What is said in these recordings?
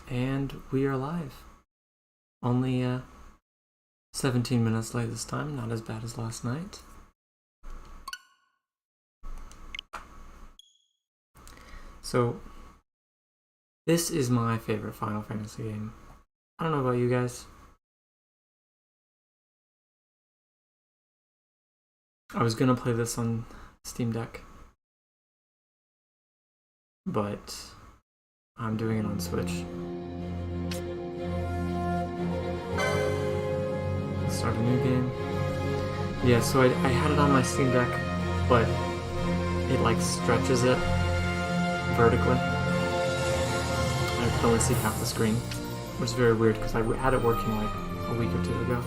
And we are live. Only 17 minutes late this time, not as bad as last night. So, this is my favorite Final Fantasy game. I don't know about you guys. I was gonna play this on Steam Deck, but I'm doing it on Switch. Let's start a new game. Yeah, so I had it on my Steam Deck, but it like stretches it vertically. I can only see half the screen, which is very weird because I had it working like a week or two ago.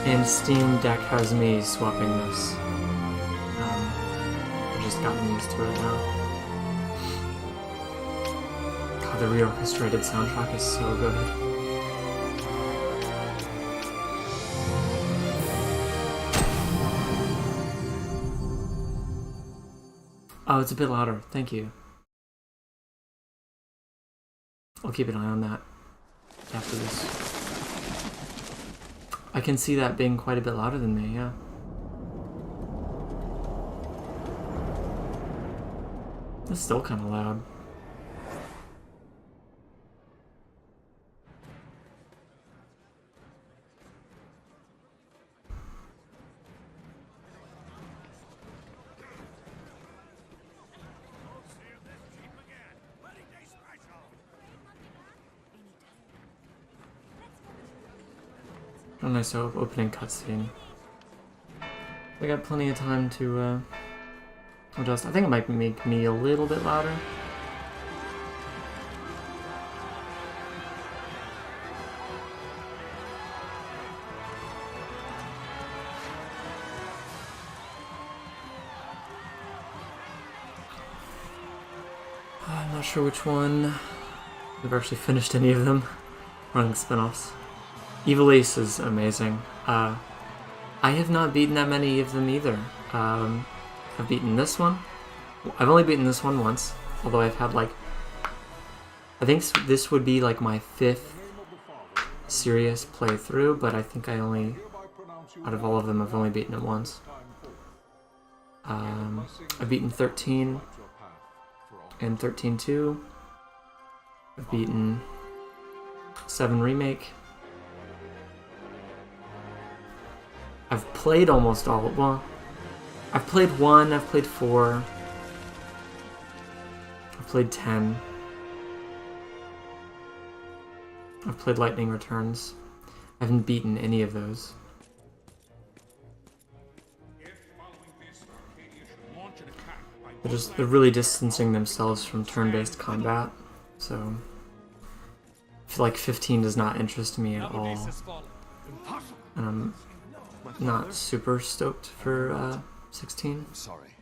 And Steam Deck has me swapping this. I've just gotten used to it now. God, the reorchestrated soundtrack is so good. Oh, it's a bit louder. Thank you. I'll keep an eye on that after this. I can see that being quite a bit louder than me, yeah. It's still kind of loud. A nice opening cutscene. I got plenty of time to adjust. I think it might make me a little bit louder. I'm not sure which one. I've actually finished any of them. Running spin-offs. Evil Ace is amazing. I have not beaten that many of them either. I've beaten this one. I've only beaten this one once, although I've had like... I think this would be like my 5th serious playthrough, but I think I only... Out of all of them, I've only beaten it once. I've beaten 13 and 13-2. I've beaten 7 Remake. I've played almost all, well, I've played 1, I've played 4, I've played 10, I've played Lightning Returns. I haven't beaten any of those. They're really distancing themselves from turn-based combat, so I feel like 15 does not interest me at all, and I'm not super stoked for 16. I'm sorry.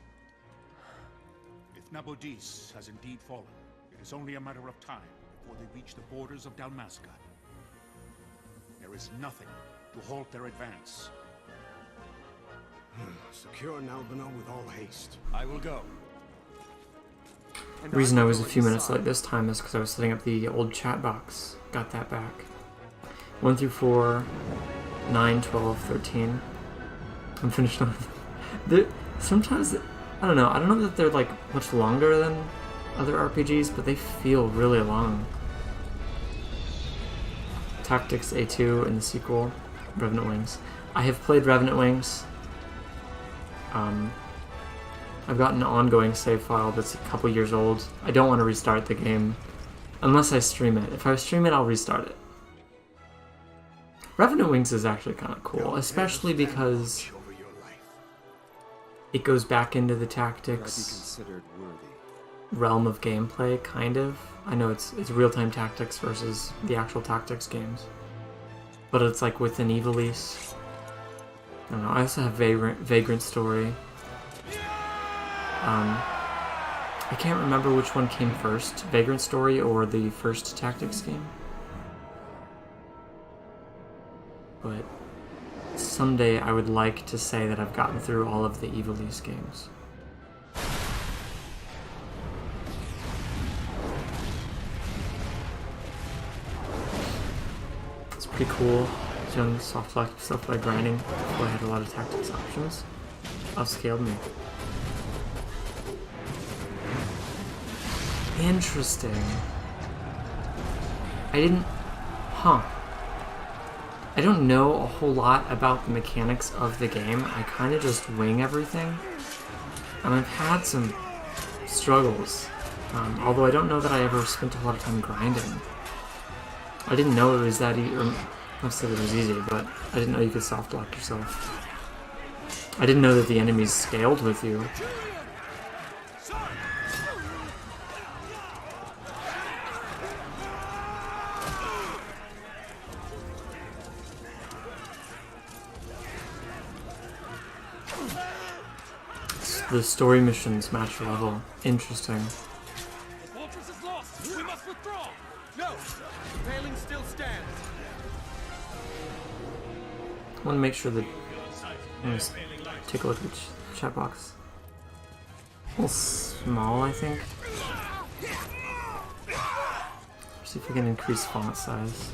If Nabodis has indeed fallen, it is only a matter of time before they reach the borders of Dalmasca. There is nothing to halt their advance. Secure Nalbano with all haste. I will go. The reason I was a few minutes late this time is because I was setting up the old chat box. Got that back. 1 through 4, 9, 12, 13. I'm finished on them. Sometimes, I don't know that they're like much longer than other RPGs, but they feel really long. Tactics A2 and the sequel, Revenant Wings. I have played Revenant Wings. I've got an ongoing save file that's a couple years old. I don't want to restart the game unless I stream it. If I stream it, I'll restart it. Revenant Wings is actually kind of cool, especially because it goes back into the tactics realm of gameplay, kind of. I know it's real-time tactics versus the actual tactics games, but it's like with an Evil Ace. I don't know. I also have Vagrant Story. I can't remember which one came first, Vagrant Story or the first tactics game. but someday I would like to say that I've gotten through all of the Ivalice games. It's pretty cool. Doing soft lock stuff by grinding before I had a lot of tactics options. Upscaled me. Interesting. I don't know a whole lot about the mechanics of the game. I kind of just wing everything. And I've had some struggles. Although I don't know that I ever spent a lot of time grinding. I didn't know it was that easy. I said it was easy, but I didn't know you could soft lock yourself. I didn't know that the enemies scaled with you. The story missions match your level. Interesting. The fortress is lost! We must withdraw! No! The paling still stands! I want to make sure that... take a look at the chat box. A little small, I think. See if we can increase font size.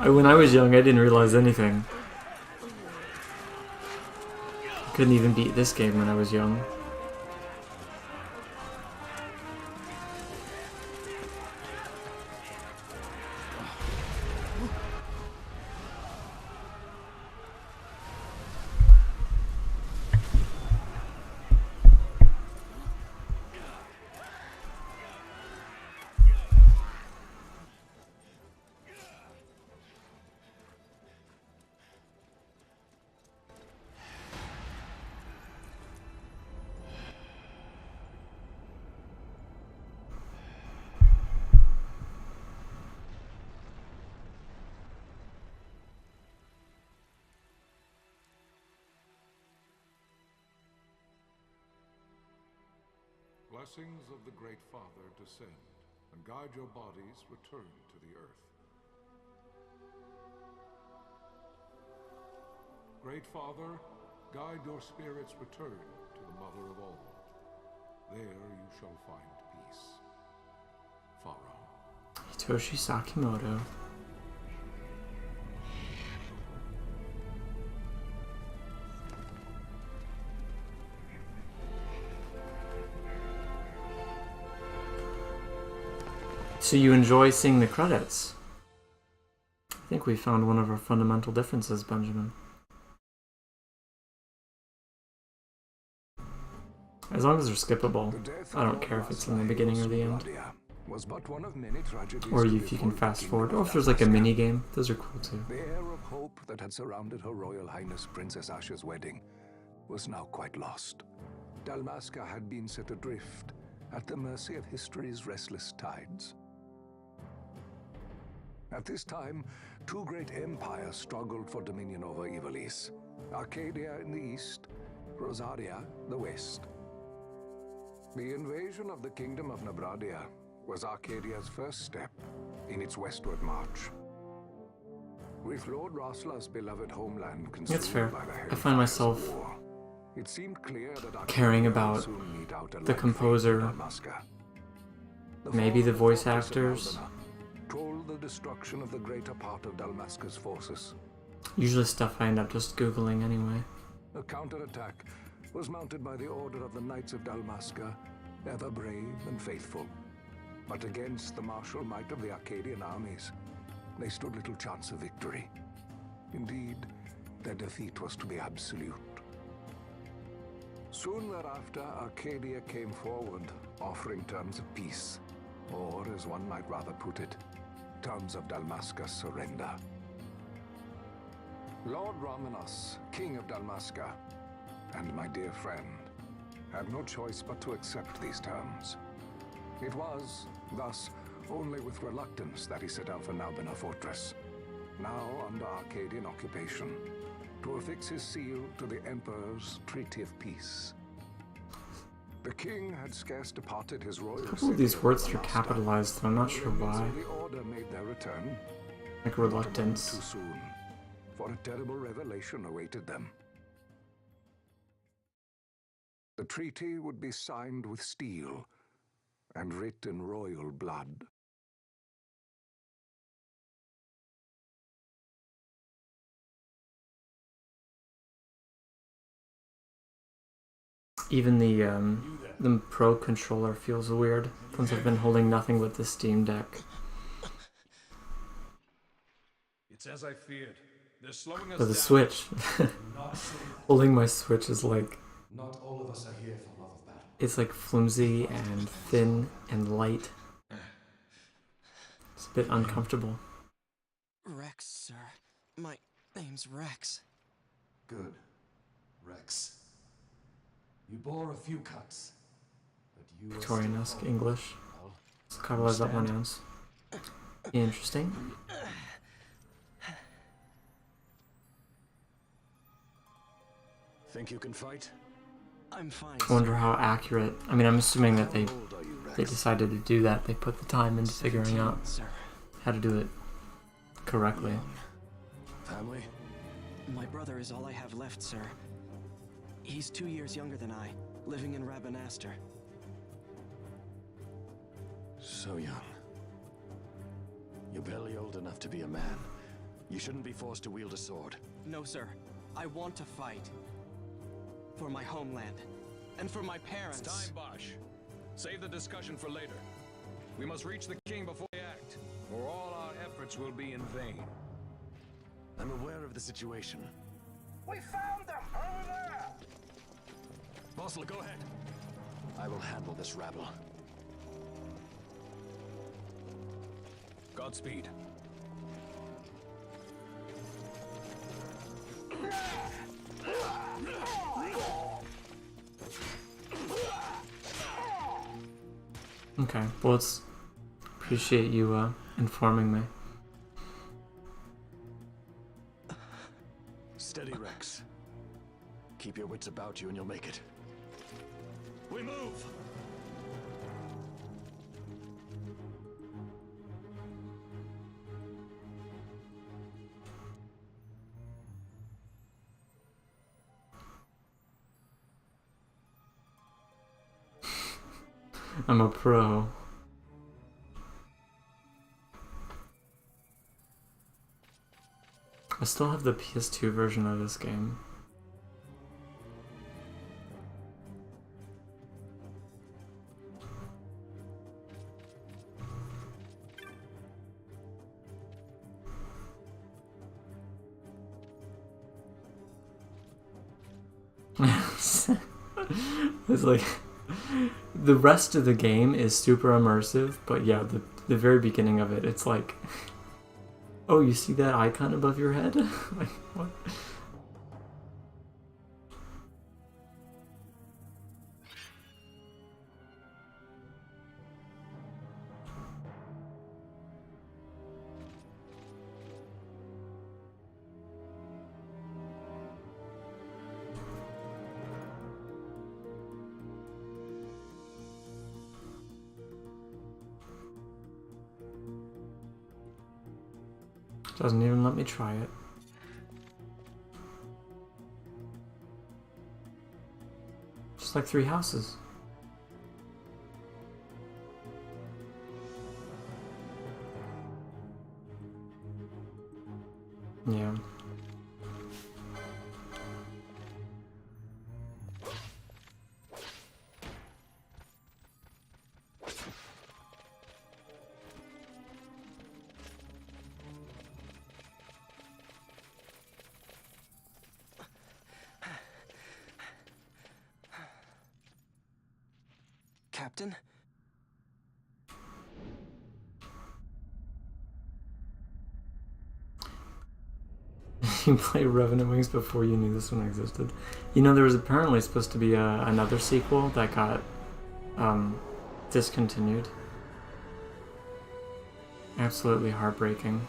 When I was young, I didn't realize anything. I couldn't even beat this game when I was young. Blessings of the Great Father descend, and guide your bodies return to the earth. Great Father, guide your spirits return to the Mother of all. There you shall find peace. Pharaoh. Hitoshi Sakimoto. So you enjoy seeing the credits? I think we found one of our fundamental differences, Benjamin. As long as they're skippable, I don't care if it's in the beginning or the end. Was but one of many tragedies Or if you can fast forward, or if there's like a mini game, those are cool too. The air of hope that had surrounded Her Royal Highness Princess Asha's wedding was now quite lost. Dalmasca had been set adrift at the mercy of history's restless tides. At this time, two great empires struggled for dominion over Ivalice. Arcadia in the east, Rosaria the west. The invasion of the Kingdom of Nabradia was Arcadia's first step in its westward march. With Lord Rosla's beloved homeland consumed That's fair. by the I find myself hellfires of war, it seemed clear that Arcadia caring would about soon meet out a the like composer, fate in Dalmasca. maybe the fall of voice fortress of actors. Aldana told the destruction of the greater part of Dalmasca's forces. Usually stuff I end up just Googling anyway. A counterattack was mounted by the order of the Knights of Dalmasca, ever brave and faithful. But against the martial might of the Arcadian armies, they stood little chance of victory. Indeed, their defeat was to be absolute. Soon thereafter, Arcadia came forward, offering terms of peace, or, as one might rather put it, terms of Dalmasca's surrender. Lord Romanos, King of Dalmasca, and my dear friend, had no choice but to accept these terms. It was, thus, only with reluctance that he set out for Nalbina Fortress, now under Arcadian occupation, to affix his seal to the Emperor's Treaty of Peace. The king had scarce departed his royal city. A couple of these words are capitalized, and I'm not sure why. The order made their return. Like reluctance. Too soon, for a terrible revelation awaited them. The treaty would be signed with steel and writ in royal blood. Even the Pro controller feels weird since I've been holding nothing but the Steam Deck. It's as I feared. They're slowing us But the down. Switch. Holding my Switch is like... Not all of us are here for love of battle. It's like flimsy and thin and light. It's a bit uncomfortable. Rex, sir. My name's Rex. Good, Rex. You bore a few cuts, but you Victorian-esque English. Let's capitalize that one else. Interesting. Think you can fight? I'm fine. I wonder how accurate. I mean, I'm assuming that How old are you, they Rex? decided to do that. They put the time into figuring out Sir. how to do it correctly. Family? My brother is all I have left, sir. He's 2 years younger than I, living in Rabanastre. So young. You're barely old enough to be a man. You shouldn't be forced to wield a sword. No, sir. I want to fight. For my homeland. And for my parents. It's time, Bosch. Save the discussion for later. We must reach the king before we act, or all our efforts will be in vain. I'm aware of the situation. We found them! Over there! Bossel, go ahead. I will handle this rabble. Godspeed. Okay, well, let's appreciate you informing me. Steady, Rex. Keep your wits about you and you'll make it. We move! I'm a pro. I still have the PS2 version of this game. It's like the rest of the game is super immersive, but yeah, the very beginning of it, it's like, oh, you see that icon above your head? Like, what? Doesn't even let me try it. Just like 3 houses. Yeah. Captain? You play Revenant Wings before you knew this one existed. You know, there was apparently supposed to be another sequel that got discontinued. Absolutely heartbreaking.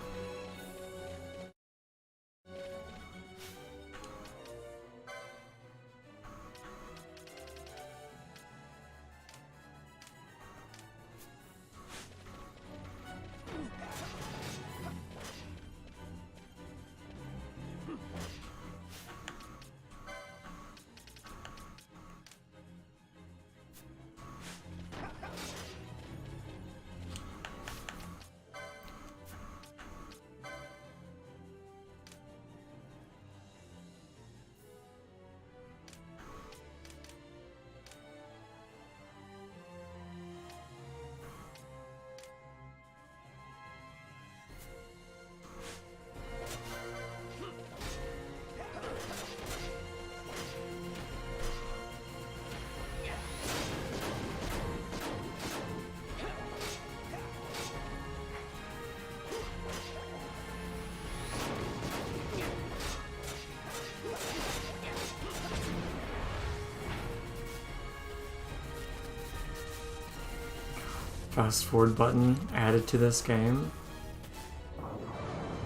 Fast forward button added to this game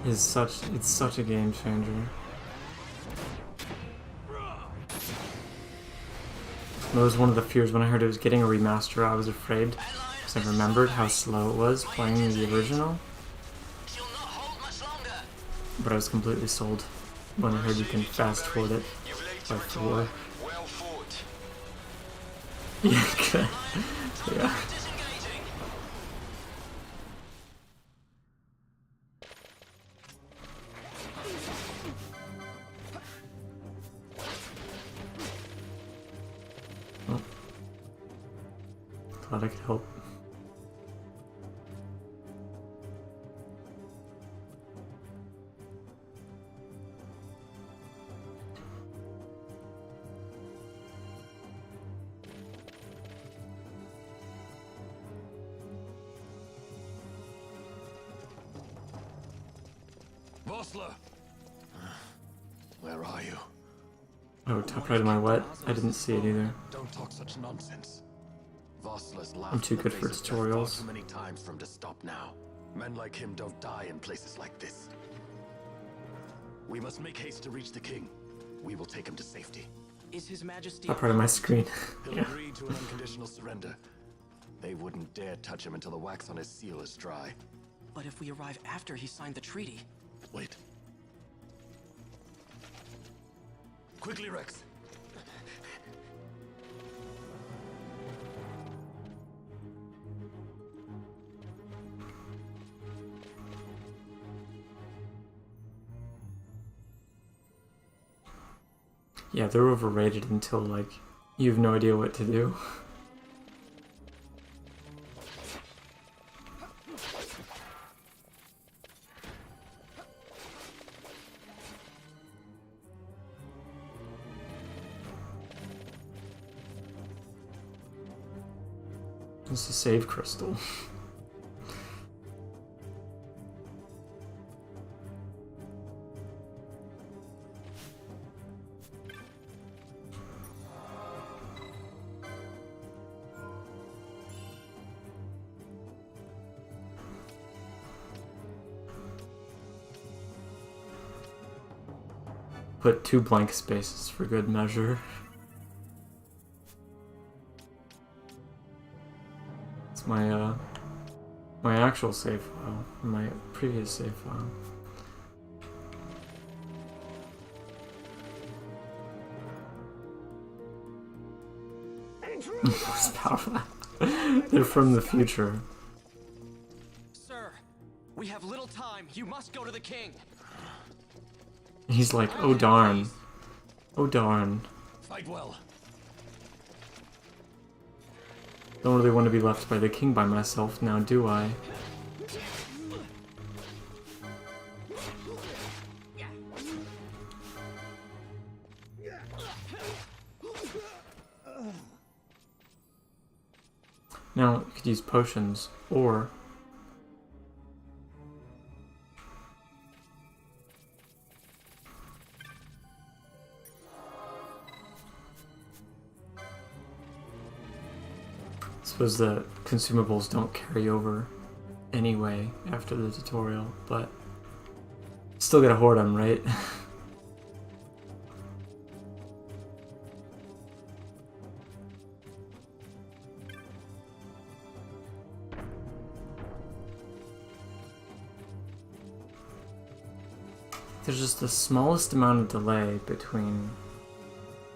is such a game changer. That was one of the fears when I heard it was getting a remaster. I was afraid because I remembered how slow it was playing the original. But I was completely sold when I heard you can fast forward it by 4. Yeah, good. Yeah. Glad I could help. Vossler! Where are you? Oh, top right of my what? I didn't see it either. Don't talk such nonsense. Vossler's I'm too good for tutorials. Too many times for him to stop now. Men like him don't die in places like this. We must make haste to reach the king. We will take him to safety. Is His Majesty... Top right of my screen. He'll Yeah. agree to an unconditional surrender. They wouldn't dare touch him until the wax on his seal is dry. But if we arrive after he signed the treaty... Wait. Quickly, Rex. Yeah, they're overrated until, like, you have no idea what to do. It's a save crystal. Put 2 blank spaces for good measure. It's my my actual save file, my previous save file. They're from the future. Sir, we have little time. You must go to the king. He's like, oh darn. Oh darn. Fight well. Don't really want to be left by the king by myself now, do I? Now, you could use potions, or... suppose the consumables don't carry over anyway after the tutorial, but still gotta hoard them, right? There's just the smallest amount of delay between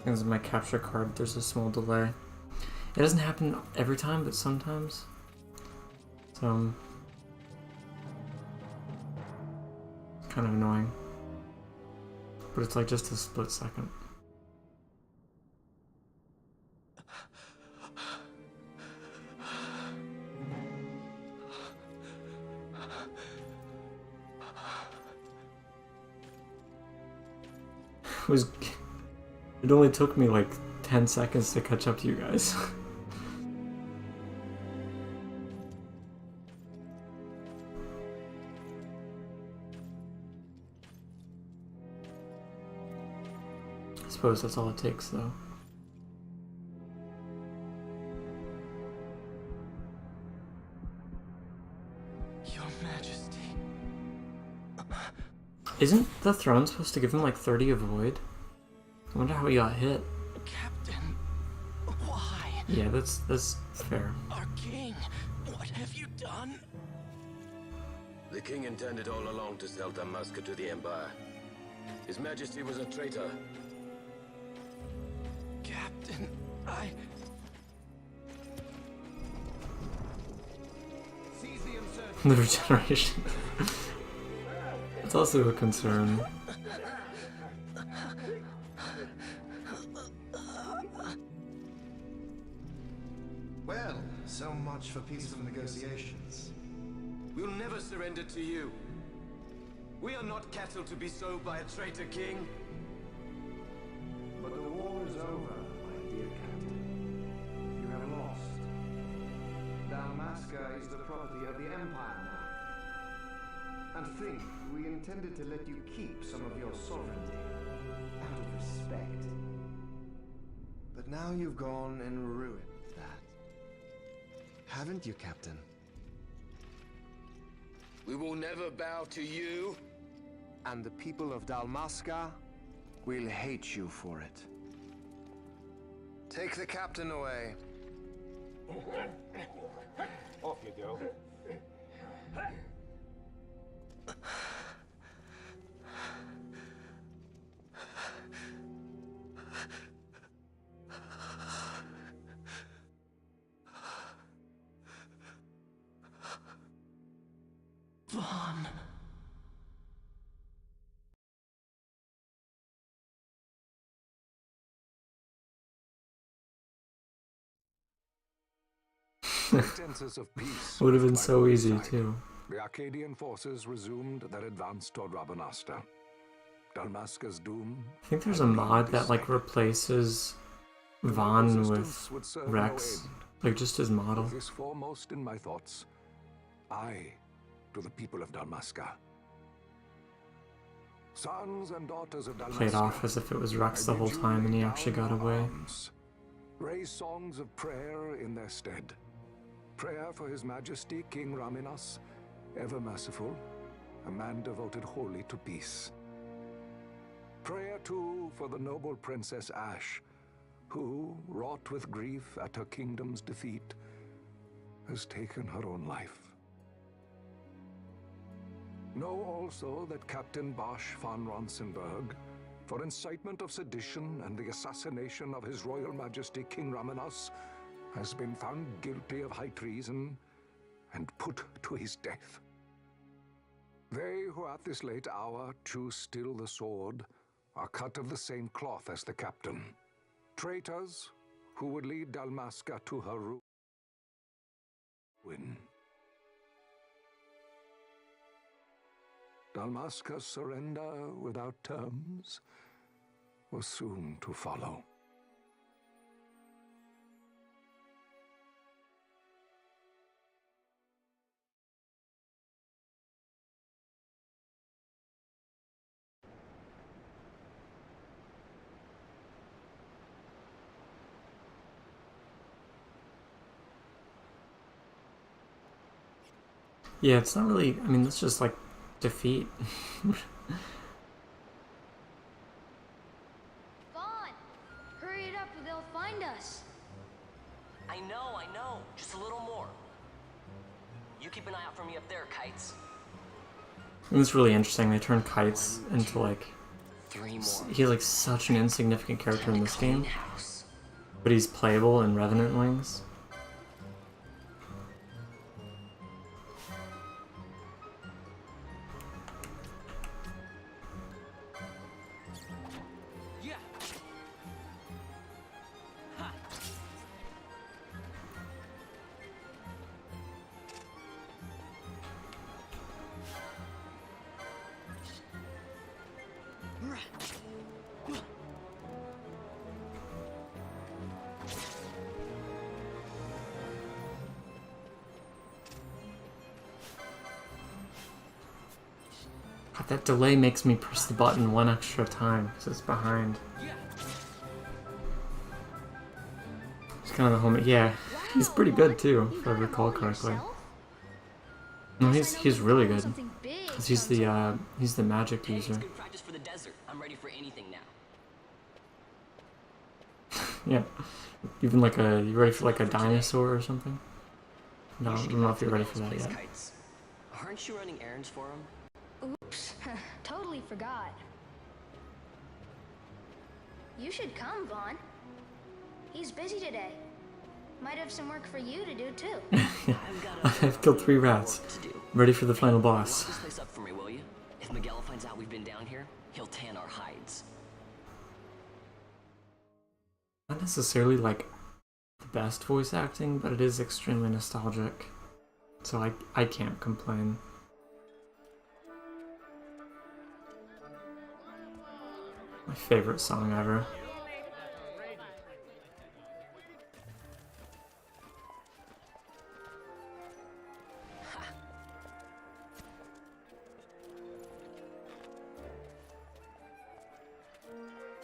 things in my capture card. There's a small delay. It doesn't happen every time, but sometimes. So, kind of annoying. But it's like just a split second. It only took me like 10 seconds to catch up to you guys. I suppose that's all it takes, though. Your Majesty. Isn't the throne supposed to give him like 30 avoid? I wonder how he got hit. Captain, why? Yeah, that's fair. Our king, what have you done? The king intended all along to sell Damaska to the Empire. His Majesty was a traitor. Captain, The regeneration. It's also a concern. Well, so much for peaceful negotiations. We'll never surrender to you. We are not cattle to be sold by a traitor king. But the war is over, my dear Captain. You have lost. Dalmasca is the property of the Empire now. And think, we intended to let you keep some of your sovereignty, out of respect. But now you've gone and ruined that. Haven't you, Captain? We will never bow to you. And the people of Dalmasca will hate you for it. Take the captain away. Off you go. Vaughn. Pretenses of peace Would have been by so the easy, wayside. too. The Arcadian forces resumed their advance toward Rabanasta. Dalmasca's doom. I think there's a mod that like replaces Vaughn with Rex, like just his model. This foremost in my thoughts. I, to the people of Dalmasca. Sons and daughters of Dalmasca. Played off as if it was Rex the whole time and he actually got away. Raise songs of prayer in their stead. Prayer for His Majesty King Raminas, ever merciful, a man devoted wholly to peace. Prayer too for the noble Princess Ash, who, wrought with grief at her kingdom's defeat, has taken her own life. Know also that Captain Bosch von Ronsenberg, for incitement of sedition and the assassination of His Royal Majesty King Raminas, has been found guilty of high treason and put to his death. They who at this late hour choose still the sword are cut of the same cloth as the captain. Traitors who would lead Dalmasca to her ruin. Dalmasca's surrender without terms was soon to follow. Yeah, it's not really. I mean, that's just like defeat. Vaughn, hurry it up or they'll find us. I know. Just a little more. You keep an eye out for me up there, Kites. And it's really interesting. They turn Kites into like. 3 more. He's like such an insignificant character in this game, but he's playable in Revenant Wings. God, that delay makes me press the button one extra time because it's behind. It's kind of the homie. Yeah, he's pretty good too, if I recall correctly. No, he's really good. 'Cause he's the magic user. It's good practice for the desert. I'm ready for anything now. Yeah, even like you ready for like a dinosaur or something? No, I don't know if you're ready for that yet. Kites. Aren't you running errands for him? Oops, totally forgot. You should come, Vaughn. He's busy today. Might have some work for you to do too. I've killed 3 rats. Ready for the final boss. Lock this place up for me, will you? If Miguel finds out we've been down here, he'll tan our hides. Not necessarily like the best voice acting, but it is extremely nostalgic. So I can't complain. My favorite song ever.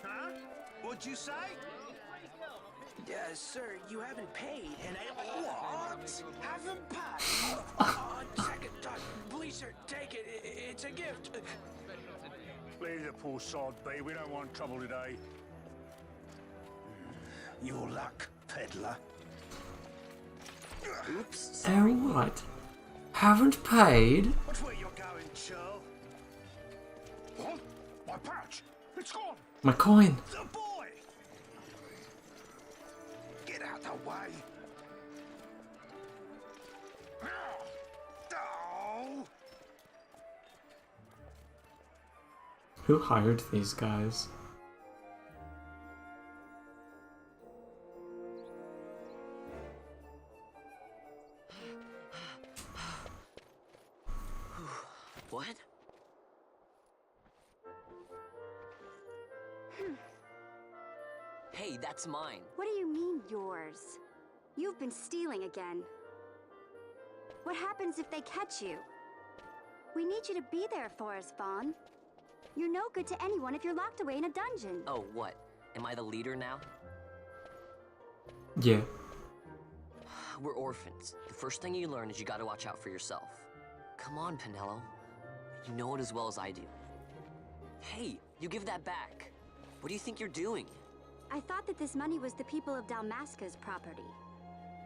Huh? What'd you say? Sir, you haven't paid, and what? Haven't paid? Take it, please, sir, take it. It's a gift. Leave the poor sod be. We don't want trouble today. Your luck, peddler. Oops. Oh, what? Haven't paid? What's where you're going, Churl? What? My pouch! It's gone! My coin! The boy! Get out the way! Oh! Who hired these guys? What? Hey, that's mine. What do you mean, yours? You've been stealing again. What happens if they catch you? We need you to be there for us, Vaughn. You're no good to anyone if you're locked away in a dungeon. Oh, what? Am I the leader now? Yeah. We're orphans. The first thing you learn is you gotta watch out for yourself. Come on, Pinello. You know it as well as I do. Hey, you give that back. What do you think you're doing? I thought that this money was the people of Dalmasca's property.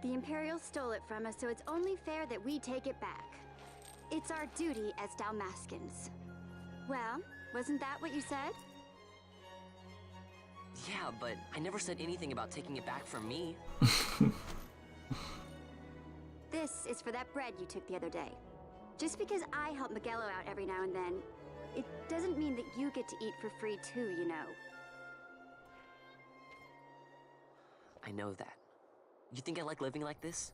The Imperials stole it from us, so it's only fair that we take it back. It's our duty as Dalmascans. Well, wasn't that what you said? Yeah, but I never said anything about taking it back from me. This is for that bread you took the other day. Just because I help Miguelo out every now and then, it doesn't mean that you get to eat for free too, you know. I know that. You think I like living like this?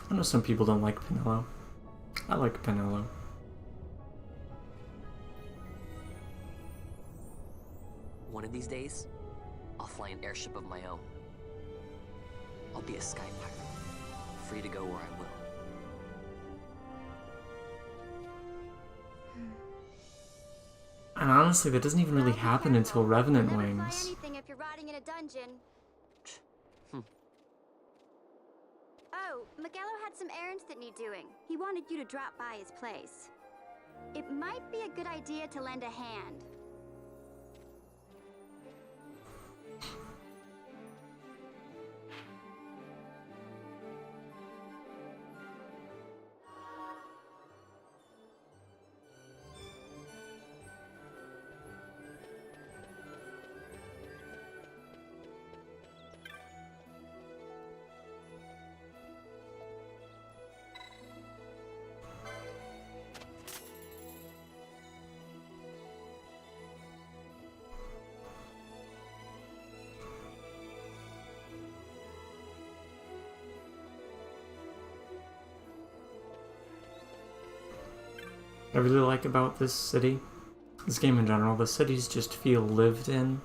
I know some people don't like Pinello. I like Pinello. One of these days, I'll fly an airship of my own. I'll be a sky pirate, free to go where I will. And honestly, that doesn't even really happen until Revenant Never Wings. fly anything if you're rotting in a dungeon. Oh, Miguelo had some errands that need doing. He wanted you to drop by his place. It might be a good idea to lend a hand. I really like about this city, this game in general, the cities just feel lived in.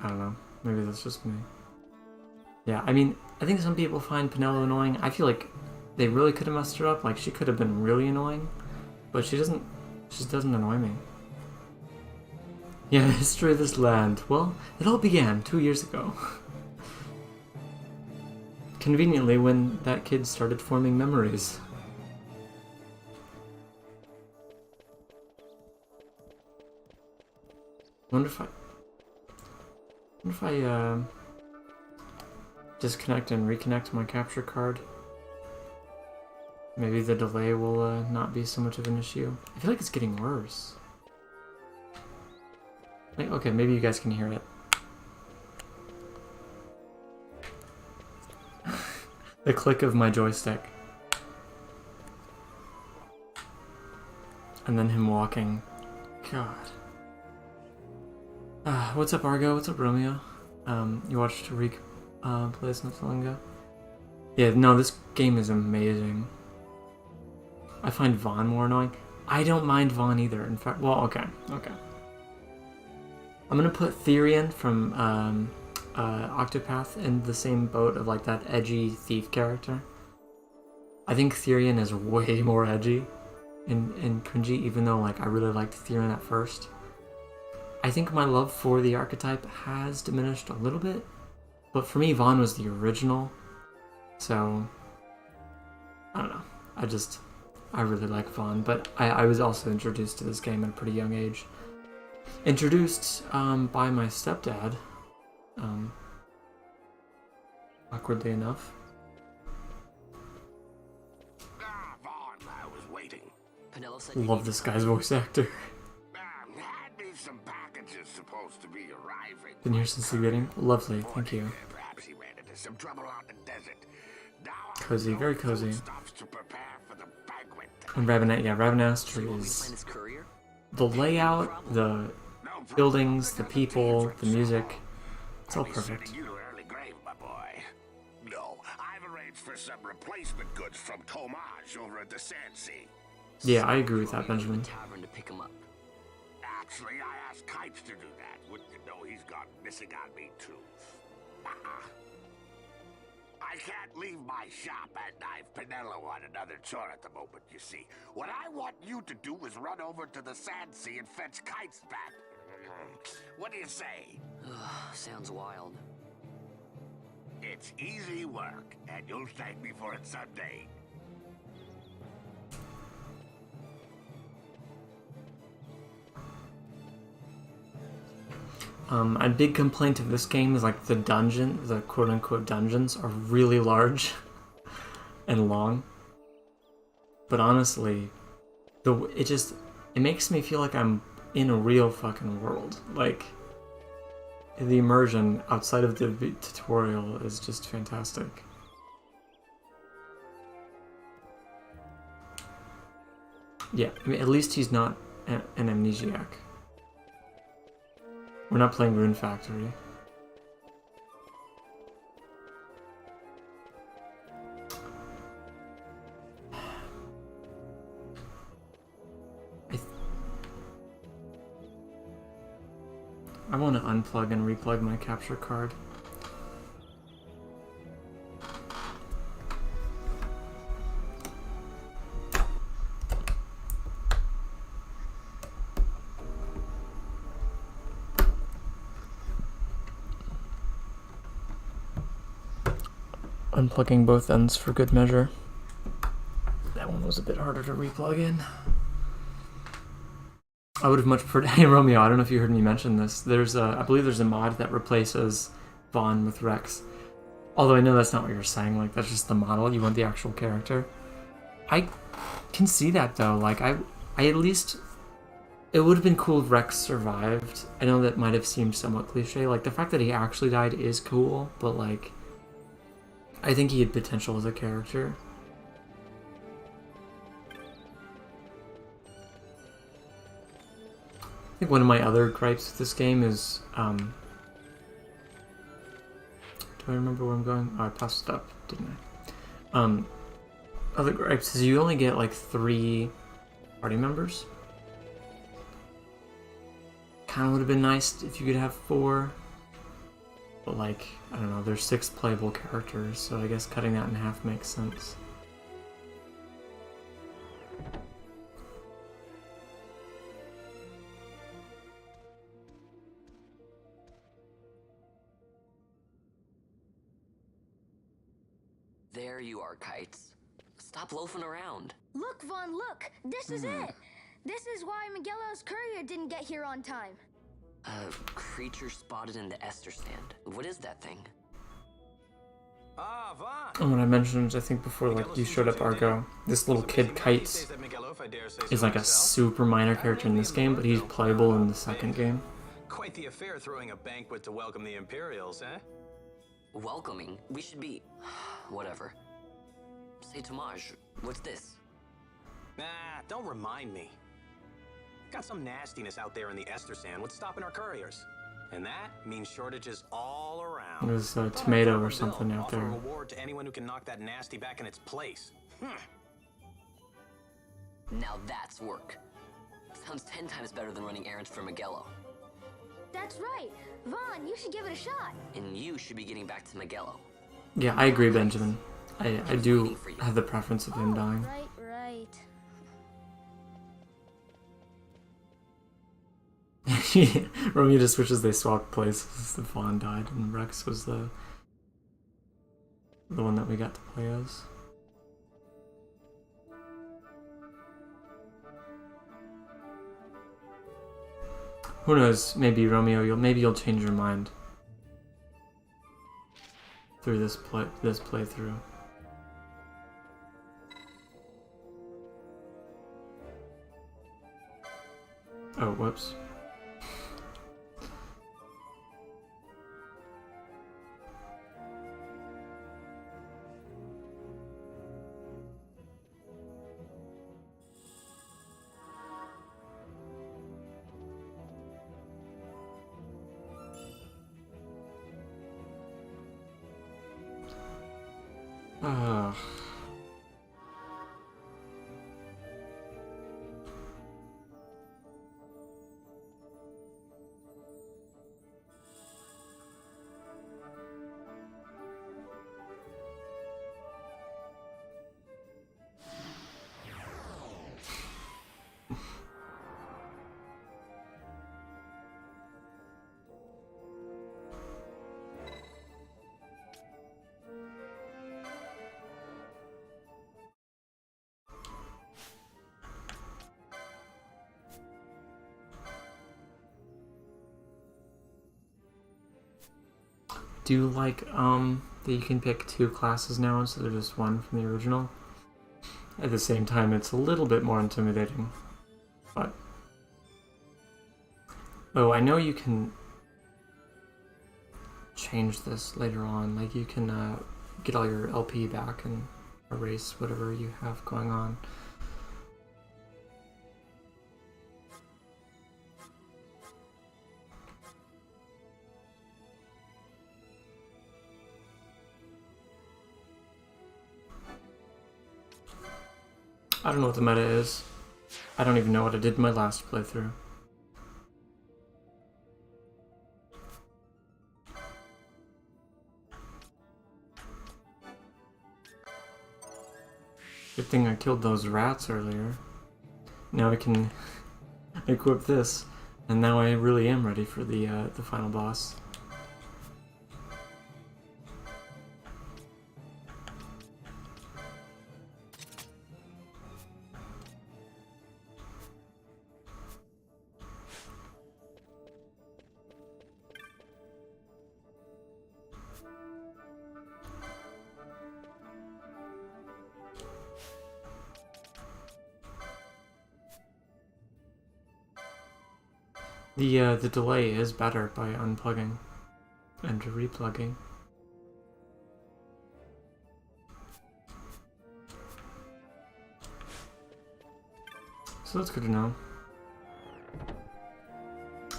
I don't know, maybe that's just me. Yeah, I mean, I think some people find Penelo annoying. I feel like they really could have messed her up, like she could have been really annoying, but she just doesn't annoy me. Yeah, the history of this land. Well, it all began 2 years ago. Conveniently, when that kid started forming memories. Wonder if I disconnect and reconnect my capture card. Maybe the delay will not be so much of an issue. I feel like it's getting worse. Like, okay, maybe you guys can hear it. The click of my joystick. And then him walking. God. What's up, Argo? What's up, Romeo? You watched Reek play as Nothalinga? Yeah, no, this game is amazing. I find Vaughn more annoying. I don't mind Vaughn either. In fact, well, okay. I'm gonna put Therion from Octopath in the same boat of like that edgy thief character. I think Therion is way more edgy and cringy, even though like I really liked Therion at first. I think my love for the archetype has diminished a little bit, but for me, Vaughn was the original, so I don't know. I really like Vaughn, but I was also introduced to this game at a pretty young age. Introduced by my stepdad, awkwardly enough. Vaughn, I was waiting. Penelo said Love this guy's voice actor. Had me some packages supposed to be arriving. Been here since the beginning. Lovely, thank you. Perhaps he ran into some trouble out in the desert. Now Cozy, very cozy. stuff to prepare for the banquet. And Ravenast, yeah, Ravenast is the layout, the buildings, the people, the music. It's all perfect. You to early grave, my boy. No, I've arranged for some replacement goods from Tomage over at the Sandsea. Yeah, I agree with that, Benjamin. Tavern to pick him up. Actually, I asked Kites to do that. Wouldn't you know he's gone missing on me too? I can't leave my shop and I've Penelo on another chore at the moment, you see. What I want you to do is run over to the Sandsea and fetch Kites back. What do you say? Sounds wild. It's easy work, and you'll thank me for it someday. A big complaint of this game is like the quote-unquote dungeons are really large and long. But honestly, it makes me feel like I'm in a real fucking world. Like, the immersion outside of the tutorial is just fantastic. Yeah, I mean, at least he's not an amnesiac. We're not playing Rune Factory. I want to unplug and replug my capture card. unplugging both ends for good measure. That one was a bit harder to replug in. I would have much preferred. Hey Romeo, I don't know if you heard me mention this. I believe there's a mod that replaces Vaughn with Rex. Although I know that's not what you're saying. Like that's just the model. You want the actual character. I can see that though. Like I at least. It would have been cool if Rex survived. I know that might have seemed somewhat cliche. Like the fact that he actually died is cool, but like I think he had potential as a character. I think one of my other gripes with this game is, do I remember where I'm going? Oh, I passed it up, didn't I? Other gripes is you only get like 3 party members. Kinda would have been nice if you could have 4. But like, I don't know, there's 6 playable characters, so I guess cutting that in half makes sense. There you are, Kites. Stop loafing around. Look, Vaughn, look! This is it! This is why Miguelo's courier didn't get here on time. A creature spotted in the Esther stand. What is that thing? Ah, Vaughn! And when I mentioned, I think before, like, you showed up, Argo, this little kid, Kites, is like a super minor character in this game, but he's playable in the second game. Quite the affair throwing a banquet to welcome the Imperials, eh? Welcoming? We should be... whatever. Say, Tomaj, what's this? Nah, don't remind me. Got some nastiness out there in the Esther Sand. What's stopping our couriers? And that means shortages all around. There's a tomato or something out there. Offer a reward to anyone who can knock that nasty back in its place. Now that's work. Sounds 10 times better than running errands for Miguelo. That's right. Vaughn, you should give it a shot. And you should be getting back to Miguelo. Yeah, I agree, Benjamin. I do have the preference of him dying. Right. Romeo just wishes they swapped places. The Fawn died and Rex was the one that we got to play as. Who knows? Maybe Romeo, you'll change your mind through this playthrough. Oh, whoops. Do you like that you can pick 2 classes now instead of just 1 from the original? At the same time, it's a little bit more intimidating. But oh, I know you can change this later on. Like you can get all your LP back and erase whatever you have going on. I don't know what the meta is. I don't even know what I did in my last playthrough. Good thing I killed those rats earlier. Now I can equip this, and now I really am ready for the final boss. The delay is better by unplugging and replugging. So that's good to know.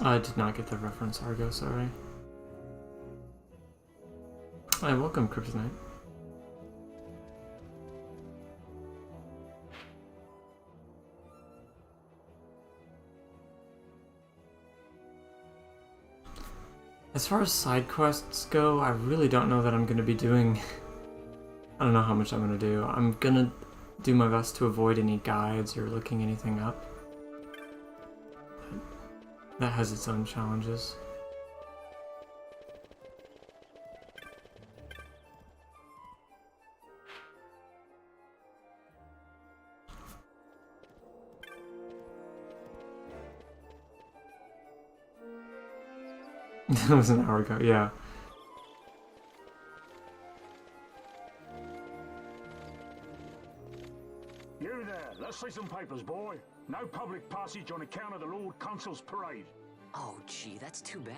I did not get the reference, Argo, sorry. Hi, welcome, Kryptonite. As far as side quests go, I really don't know that I'm going to be doing... I don't know how much I'm going to do. I'm going to do my best to avoid any guides or looking anything up. But that has its own challenges. That was an hour ago, yeah. You there, let's see some papers, boy. No public passage on account of the Lord Consul's parade. Oh, gee, that's too bad.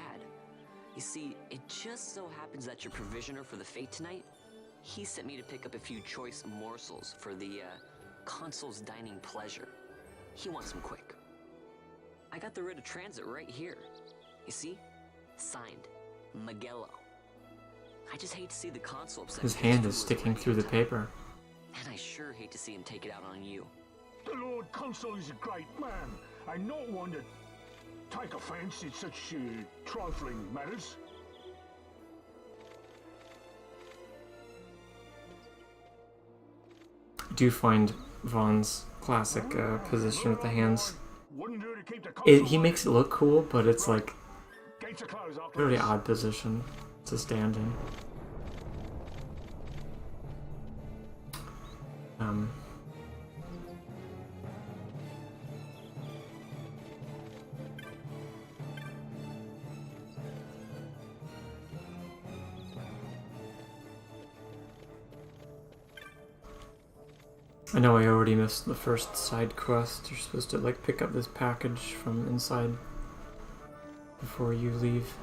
You see, it just so happens that your provisioner for the fete tonight, he sent me to pick up a few choice morsels for the, Consul's dining pleasure. He wants them quick. I got the writ of transit right here. You see? Signed, Magello. I just hate to see the Consul upset. His hand is sticking through the paper. And I sure hate to see him take it out on you. The Lord Consul is a great man, and not one to take offence in such trifling matters. I do find Vaughn's classic position with the hands. He makes it look cool, but it's like a really odd position to stand in. I know I already missed the first side quest. You're supposed to like pick up this package from inside before you leave.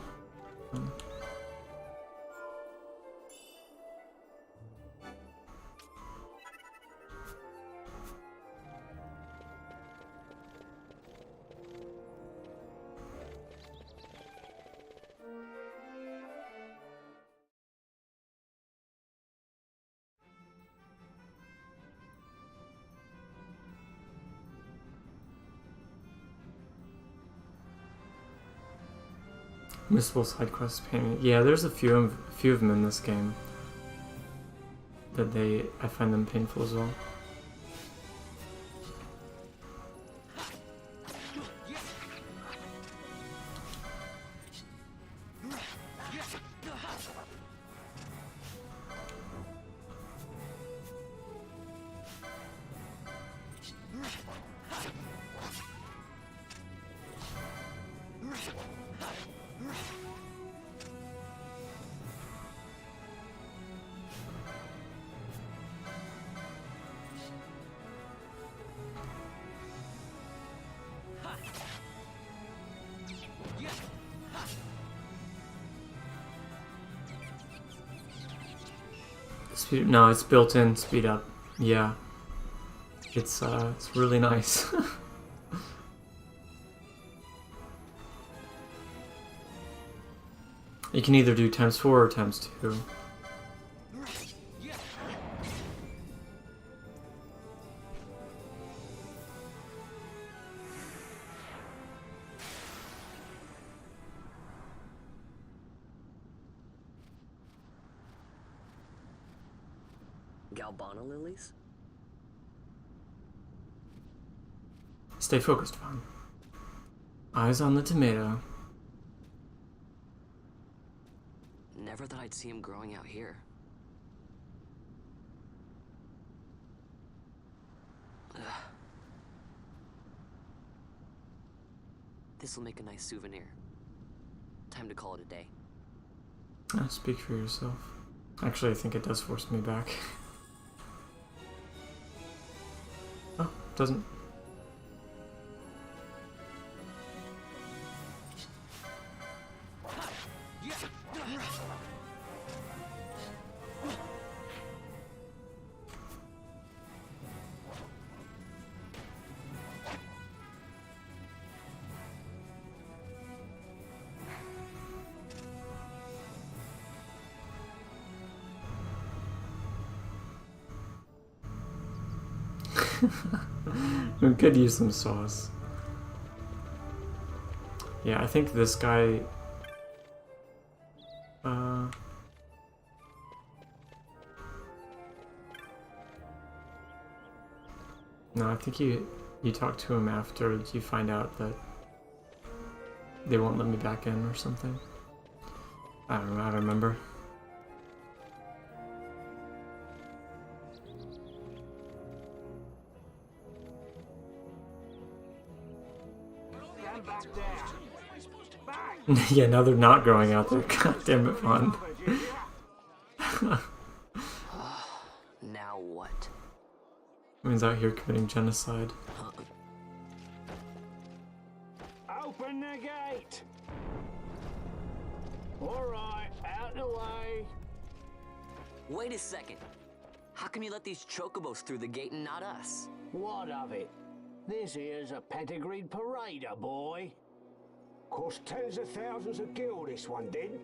Missable side quest payment. Yeah, there's a few of them in this game that I find them painful as well. No, it's built in speed up. Yeah. It's really nice. You can either do ×4 or ×2. Galbana lilies? Stay focused, Vaughn. Eyes on the tomato. Never thought I'd see him growing out here. This'll make a nice souvenir. Time to call it a day. Speak for yourself. Actually, I think it does force me back. Oh, doesn't. We could use some sauce. Yeah, I think this guy... No, I think you talk to him after you find out that they won't let me back in or something. I don't know, I don't remember. Yeah, now they're not growing out there. God damn it, Vaughn. Now what? He's out here committing genocide. Open the gate! Alright, out the way. Wait a second. How come you let these chocobos through the gate and not us? What of it? This here's a pedigreed parader, boy. Cost tens of thousands of gil, this one did.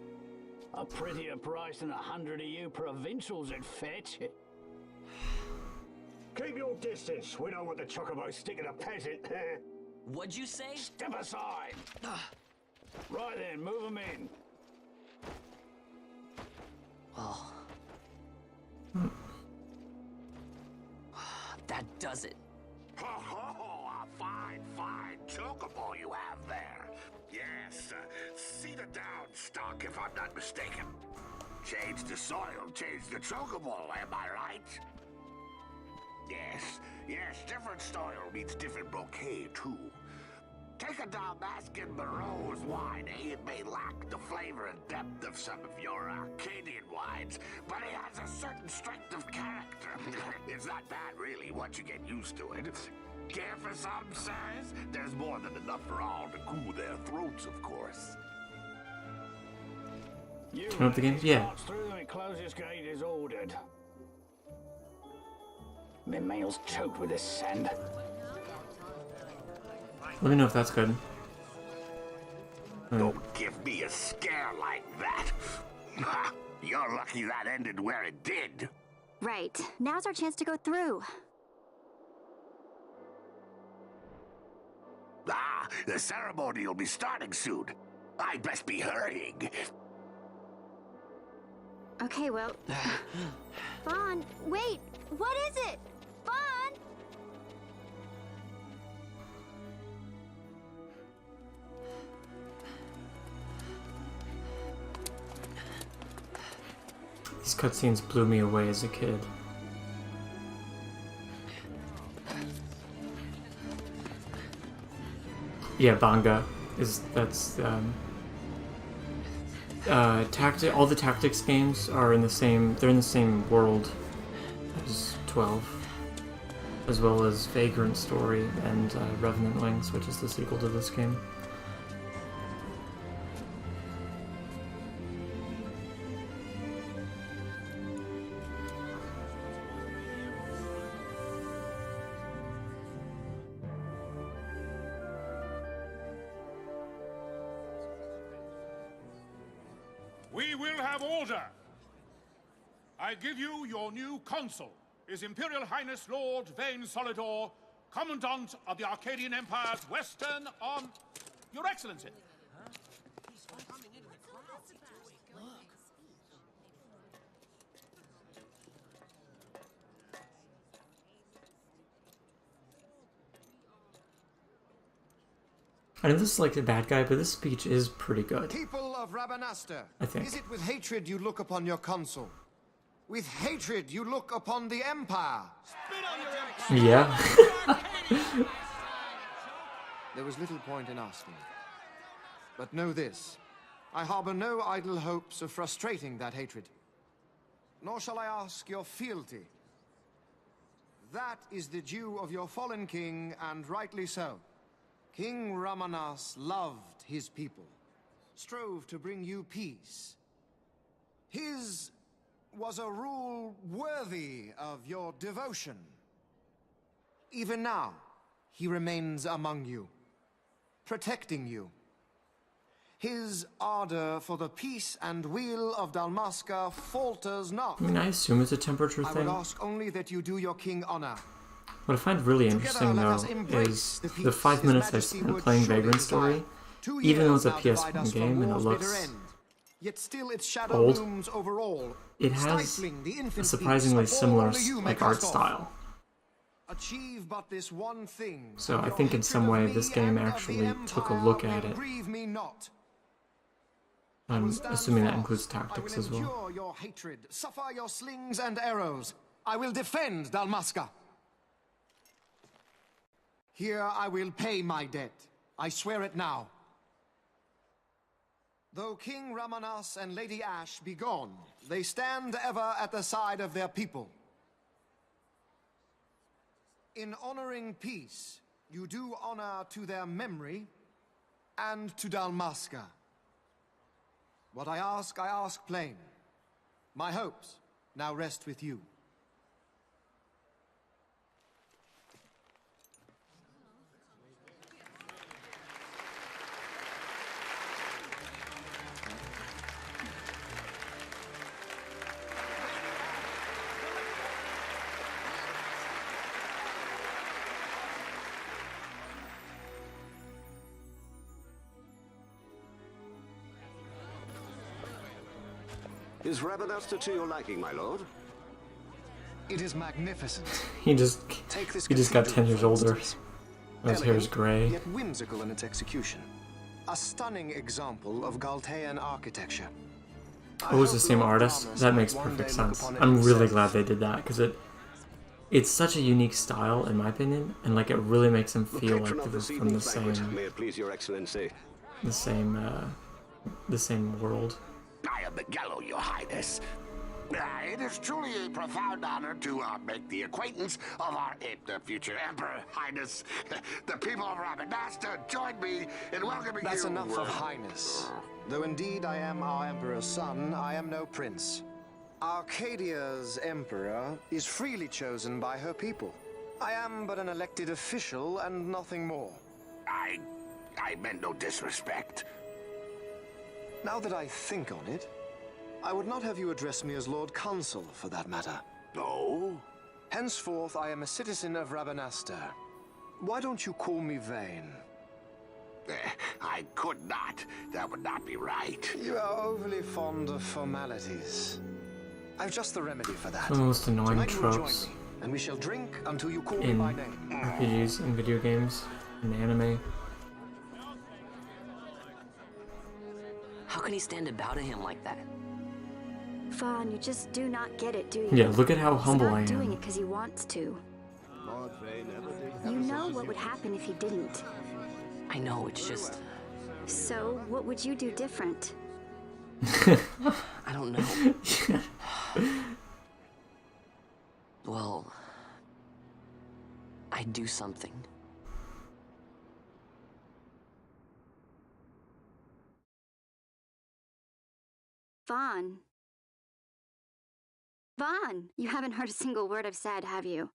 A prettier price than 100 of you provincials would fetch. Keep your distance. We don't want the chocobos sticking a peasant. What'd you say? Step aside. Right then, move them in. Oh. That does it. Oh, a fine chocobo you have there. Yes, cedar down stock if I'm not mistaken. Change the soil, change the chocobo, am I right? Yes, different soil means different bouquet, too. Take a Dalmascan Barreau's wine, It may lack the flavor and depth of some of your Arcadian wines, but it has a certain strength of character. It's not bad, really, once you get used to it. Care for some, sirs? There's more than enough for all to cool their throats, of course. Turn up the game? Yeah. Through and closest gate is ordered. My meal's choked with this sand. Let me know if that's good. Don't give me a scare like that. You're lucky that ended where it did. Right. Now's our chance to go through. The ceremony will be starting soon. I'd best be hurrying. Okay, well... Vaughn, wait! What is it? Vaughn! These cutscenes blew me away as a kid. Yeah, Banga that's all the tactics games are in the same world as 12, as well as Vagrant Story and Revenant Wings, which is the sequel to this game. We will have order. I give you your new consul, His Imperial Highness Lord Vane Solidor, Commandant of the Arcadian Empire's Western Arm... Your Excellency. I know this is like the bad guy, but this speech is pretty good. People of Rabanastre, I think. Is it with hatred you look upon your consul? With hatred you look upon the Empire? Yeah. There was little point in asking. But know this, I harbor no idle hopes of frustrating that hatred. Nor shall I ask your fealty. That is the due of your fallen king, and rightly so. King Ramanas loved his people, strove to bring you peace. His was a rule worthy of your devotion. Even now, he remains among you, protecting you. His ardor for the peace and weal of Dalmasca falters not. I mean, I assume it's a temperature I thing. would ask only that you do your king honor. What I find really interesting, though, is the 5 minutes I spent playing Vagrant Story, even though it's a PS1 game and it looks Yet still its shadow old, looms over all, it has stifling the a infant surprisingly beats of similar all you may art cast off. style. Achieve but this one thing. So I Your think in hatred some of way me this game and of the actually took a Empire look at will it. grieve me not. I'm Stand assuming that fast. includes tactics as I will well. endure your hatred, suffer your slings and arrows. I will defend Dalmasca. Here I will pay my debt. I swear it now. Though King Ramanas and Lady Ash be gone, they stand ever at the side of their people. In honoring peace, you do honor to their memory and to Dalmasca. What I ask plain. My hopes now rest with you. Is Rabanasta to your liking, my lord? It is magnificent. He just got 10 years older. His hair is gray. Yet whimsical in its execution. A stunning example of Galtean architecture. Oh, it's the same artist? That makes perfect sense. I'm really glad they did that, because it's such a unique style, in my opinion, and like it really makes them feel like they're from the same... May it please your excellency. The same world. I am Miguelo, your highness. It is truly a profound honor to make the acquaintance of our future emperor, highness. The people of Rabanasta join me in welcoming That's you. enough of highness. Though indeed I am our emperor's son, I am no prince. Arcadia's emperor is freely chosen by her people. I am but an elected official and nothing more. I meant no disrespect. Now that I think on it, I would not have you address me as Lord Consul, for that matter. No? Henceforth, I am a citizen of Rabanasta. Why don't you call me Vane? I could not. That would not be right. You are overly fond of formalities. I've just the remedy for that. One of the most annoying Tonight you will join tropes me, and we shall drink until you call me in by name. RPGs and video games and anime. How can he stand about him like that? Fawn, you just do not get it, do you? Yeah, look at how humble I He's not doing am. it because he wants to. You know what would happen if he didn't. I know, it's just... So, what would you do different? I don't know. Well... I'd do something. Vaughn. Vaughn! You haven't heard a single word I've said, have you?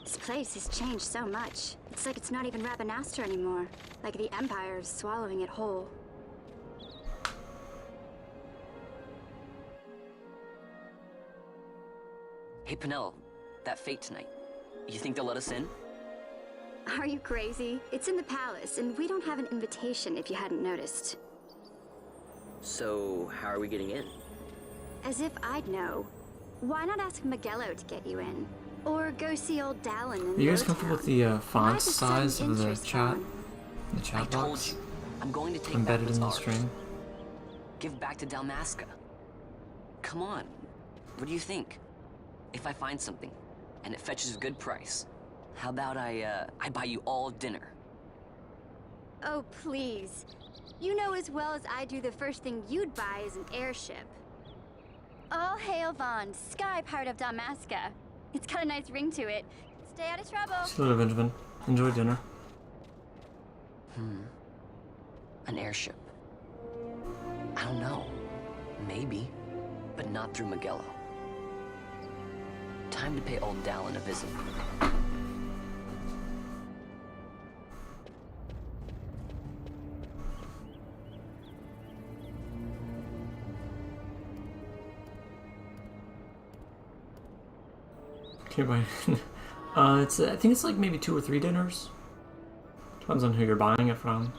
This place has changed so much. It's like it's not even Rabanasta anymore. Like the Empire is swallowing it whole. Hey, Penel, that fate tonight. You think they'll let us in? Are you crazy? It's in the palace, and we don't have an invitation if you hadn't noticed. So, how are we getting in? As if I'd know. Why not ask Miguelo to get you in? Or go see old Dallin in Are you guys Lowtown? comfortable with the font Why the sudden size of the interest, chat? Vaughn? The chat box? I'm going to take Embedded back in the what's stream. ours. Give back to Dalmasca. Come on. What do you think? If I find something, and it fetches a good price, how about I buy you all dinner? Oh, please. You know as well as I do the first thing you'd buy is an airship. All hail Vaughn, sky part of Dalmasca. It's got a nice ring to it. Stay out of trouble. Hello, Benjamin. Enjoy dinner. An airship. I don't know. Maybe. But not through Miguelo. Time to pay old Dallin a visit. Can you buy? I think it's like maybe 2 or 3 dinners. Depends on who you're buying it from.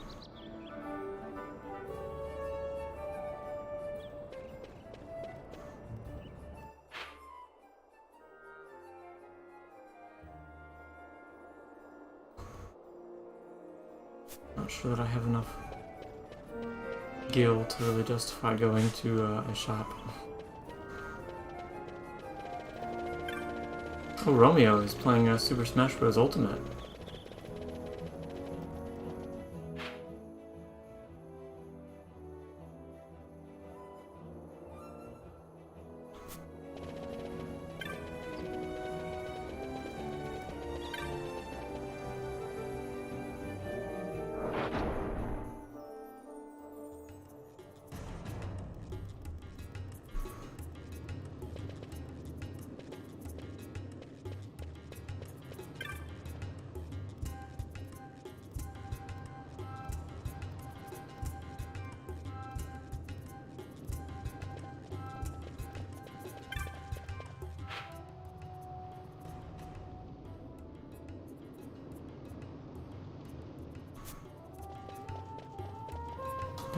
Not sure that I have enough gil to really justify going to a shop. Oh, Romeo is playing Super Smash Bros. Ultimate.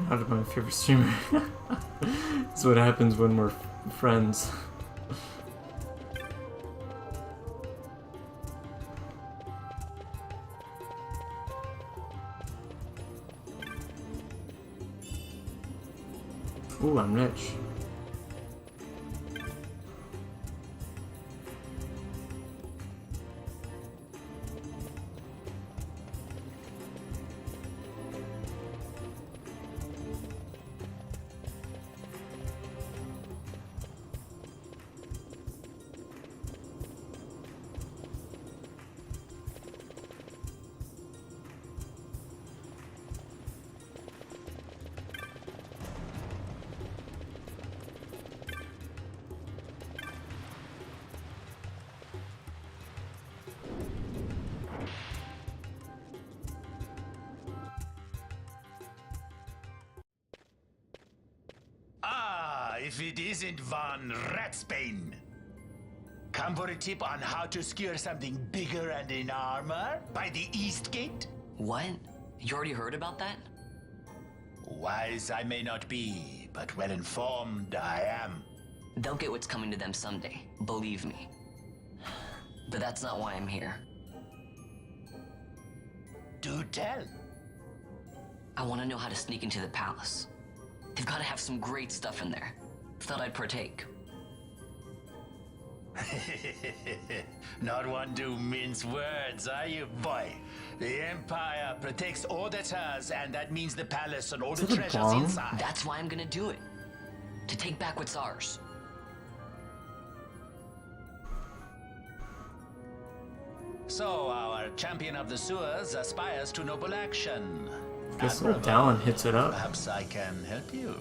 Out of my favorite streamer. That's what happens when we're friends. Ooh, I'm rich. If it isn't Von Ratsbane. Come for a tip on how to secure something bigger and in armor by the East Gate? What? You already heard about that? Wise I may not be, but well informed I am. They'll get what's coming to them someday, believe me. But that's not why I'm here. Do tell. I want to know how to sneak into the palace. They've got to have some great stuff in there. Thought I'd partake. Not one to mince words, are you, boy? The Empire protects all that's hers, and that means the palace and all the treasures inside. That's why I'm gonna do it. To take back what's ours. So, our champion of the sewers aspires to noble action. Guess old Dallin hits it up. Perhaps I can help you.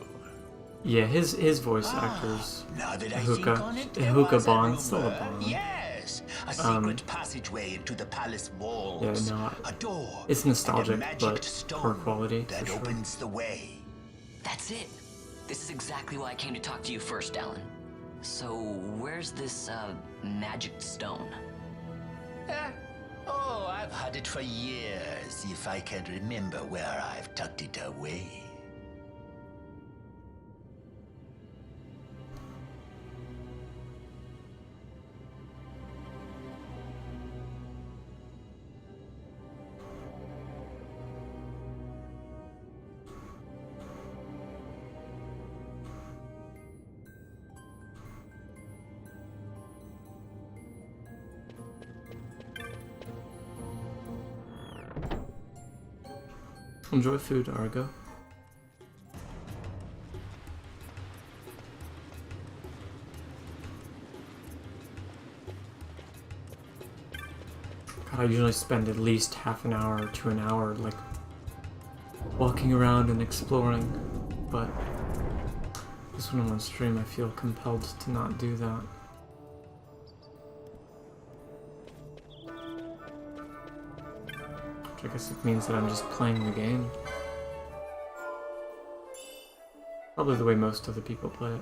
Yeah, his voice actors. Now that I think on it, there Hookah was a Bond, still a rumor. Bond. Yes, a secret passageway into the palace walls. Yeah, no, a door. it's nostalgic, and a magic but stone poor quality. that for sure. opens the way. That's it. This is exactly why I came to talk to you first, Alan. So, where's this, magic stone? Oh, I've had it for years, if I can remember where I've tucked it away. Enjoy food, Argo. God, I usually spend at least half an hour to an hour, like, walking around and exploring, but this one I'm on stream, I feel compelled to not do that. I guess it means that I'm just playing the game. Probably the way most other people play it.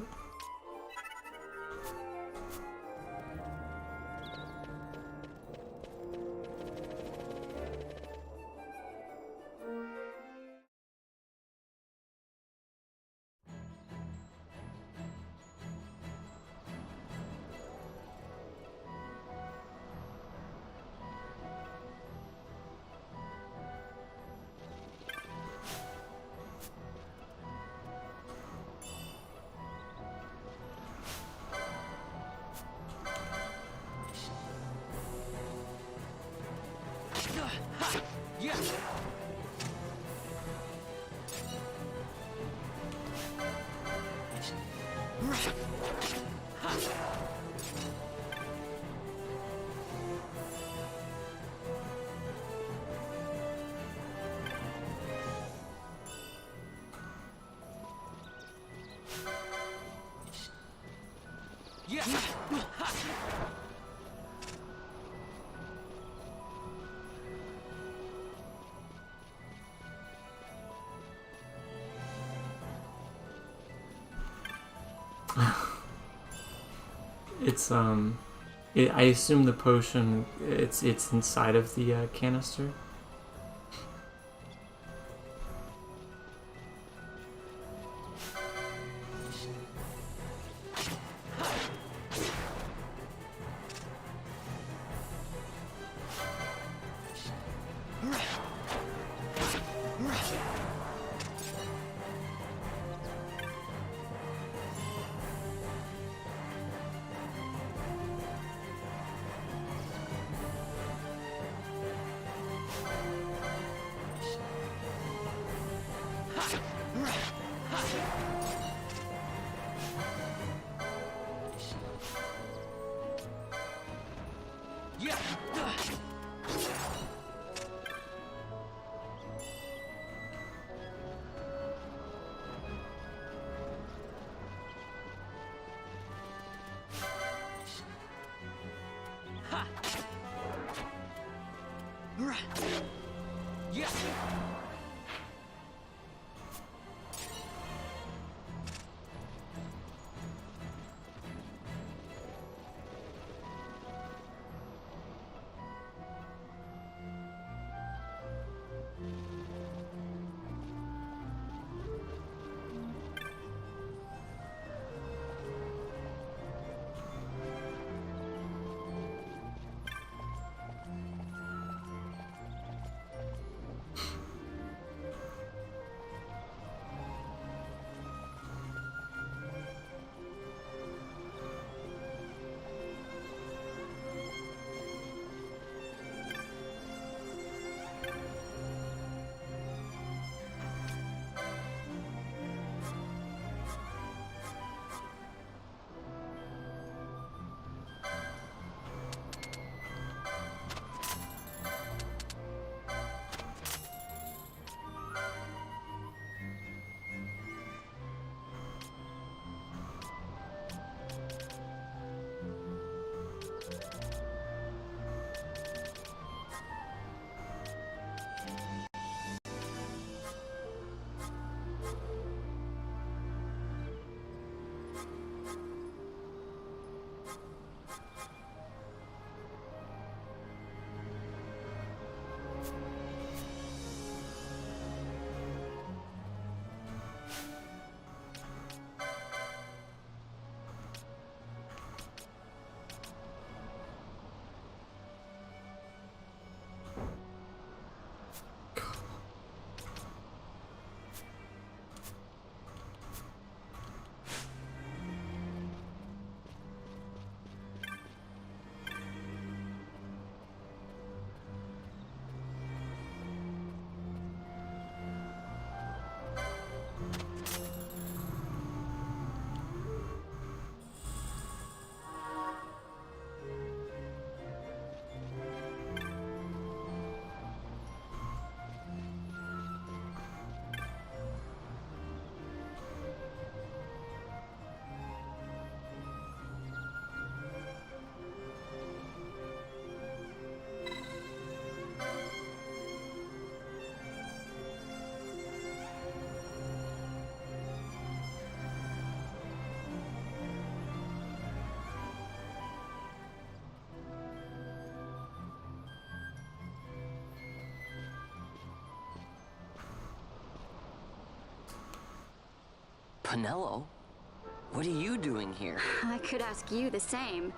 It's I assume the potion it's inside of the canister. Penelo? What are you doing here? I could ask you the same,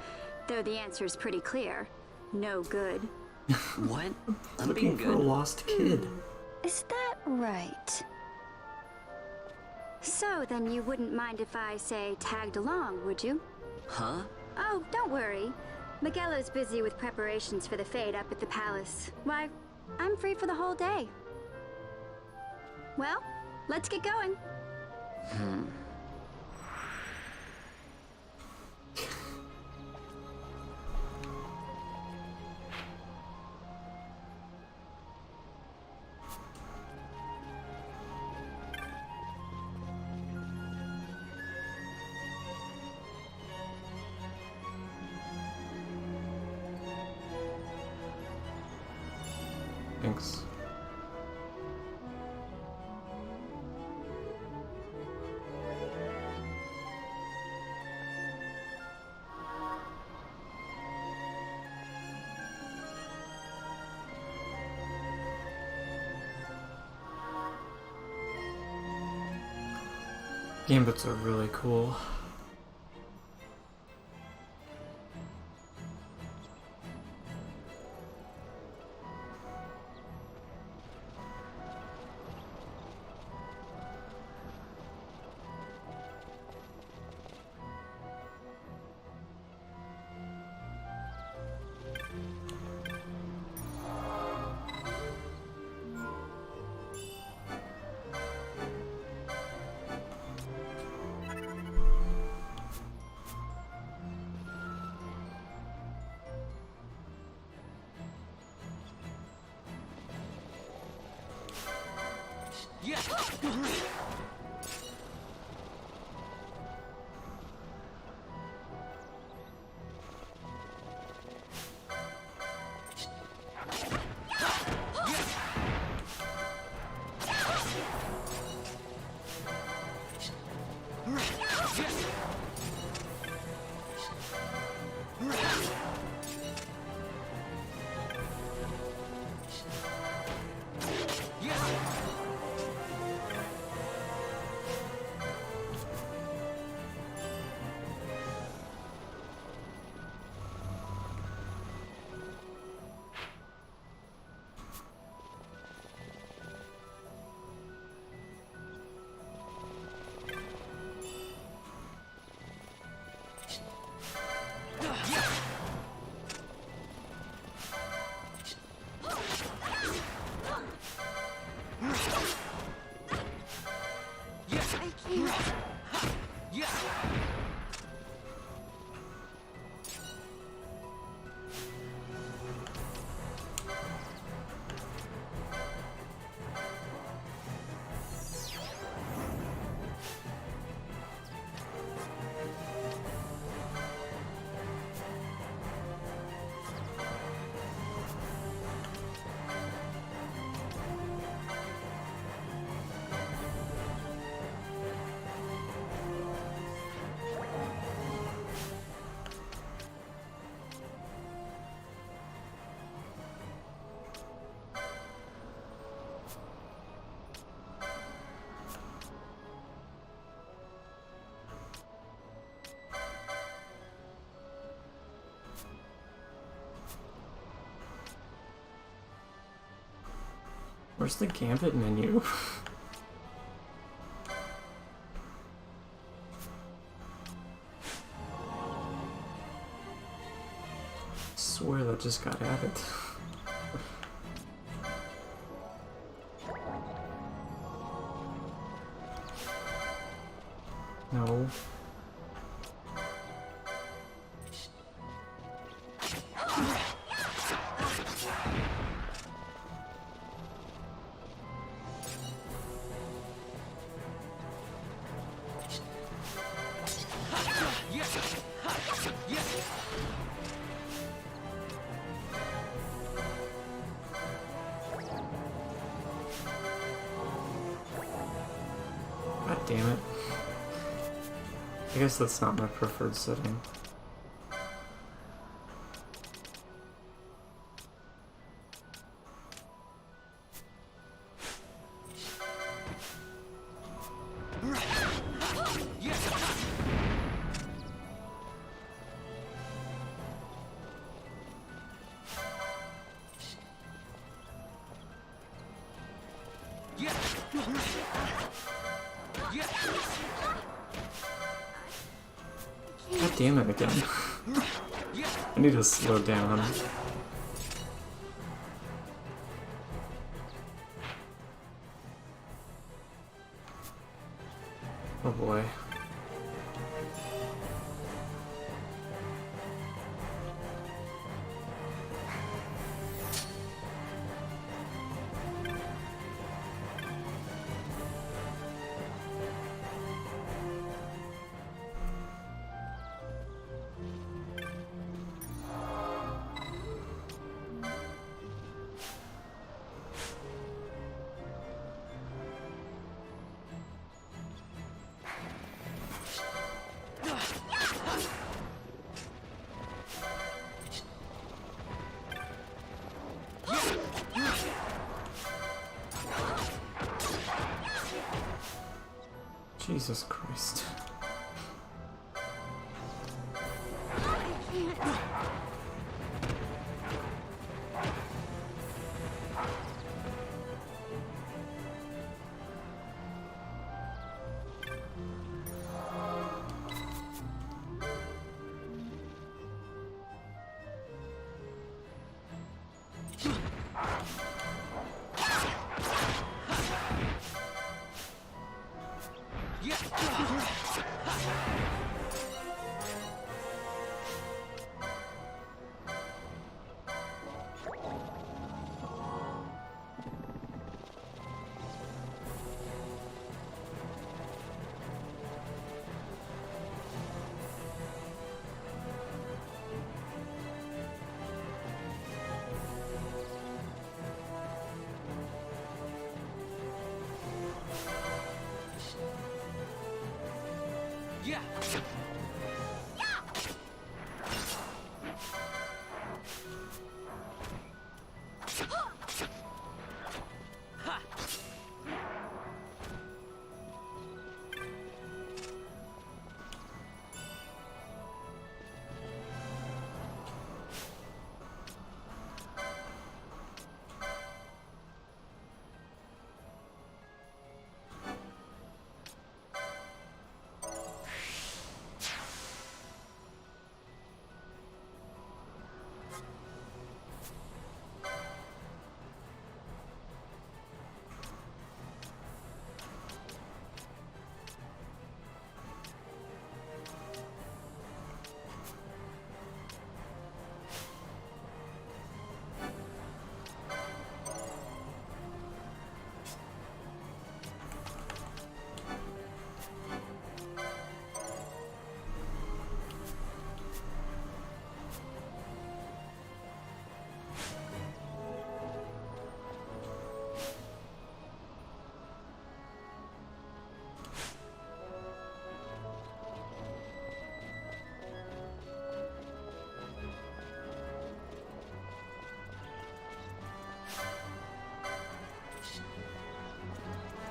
though the answer's pretty clear. No good. What? I'm Looking being for a good. lost kid. Is that right? So then you wouldn't mind if I, say, tagged along, would you? Huh? Oh, don't worry. Miguelo's busy with preparations for the fete up at the palace. Why, I'm free for the whole day. Well, let's get going. Thanks. Gambits are really cool. Where's the Gambit menu? Swear that just got added. No. God damn it. I guess that's not my preferred setting. God damn it again. I need to slow down. Oh boy. Jesus Christ. Yeah.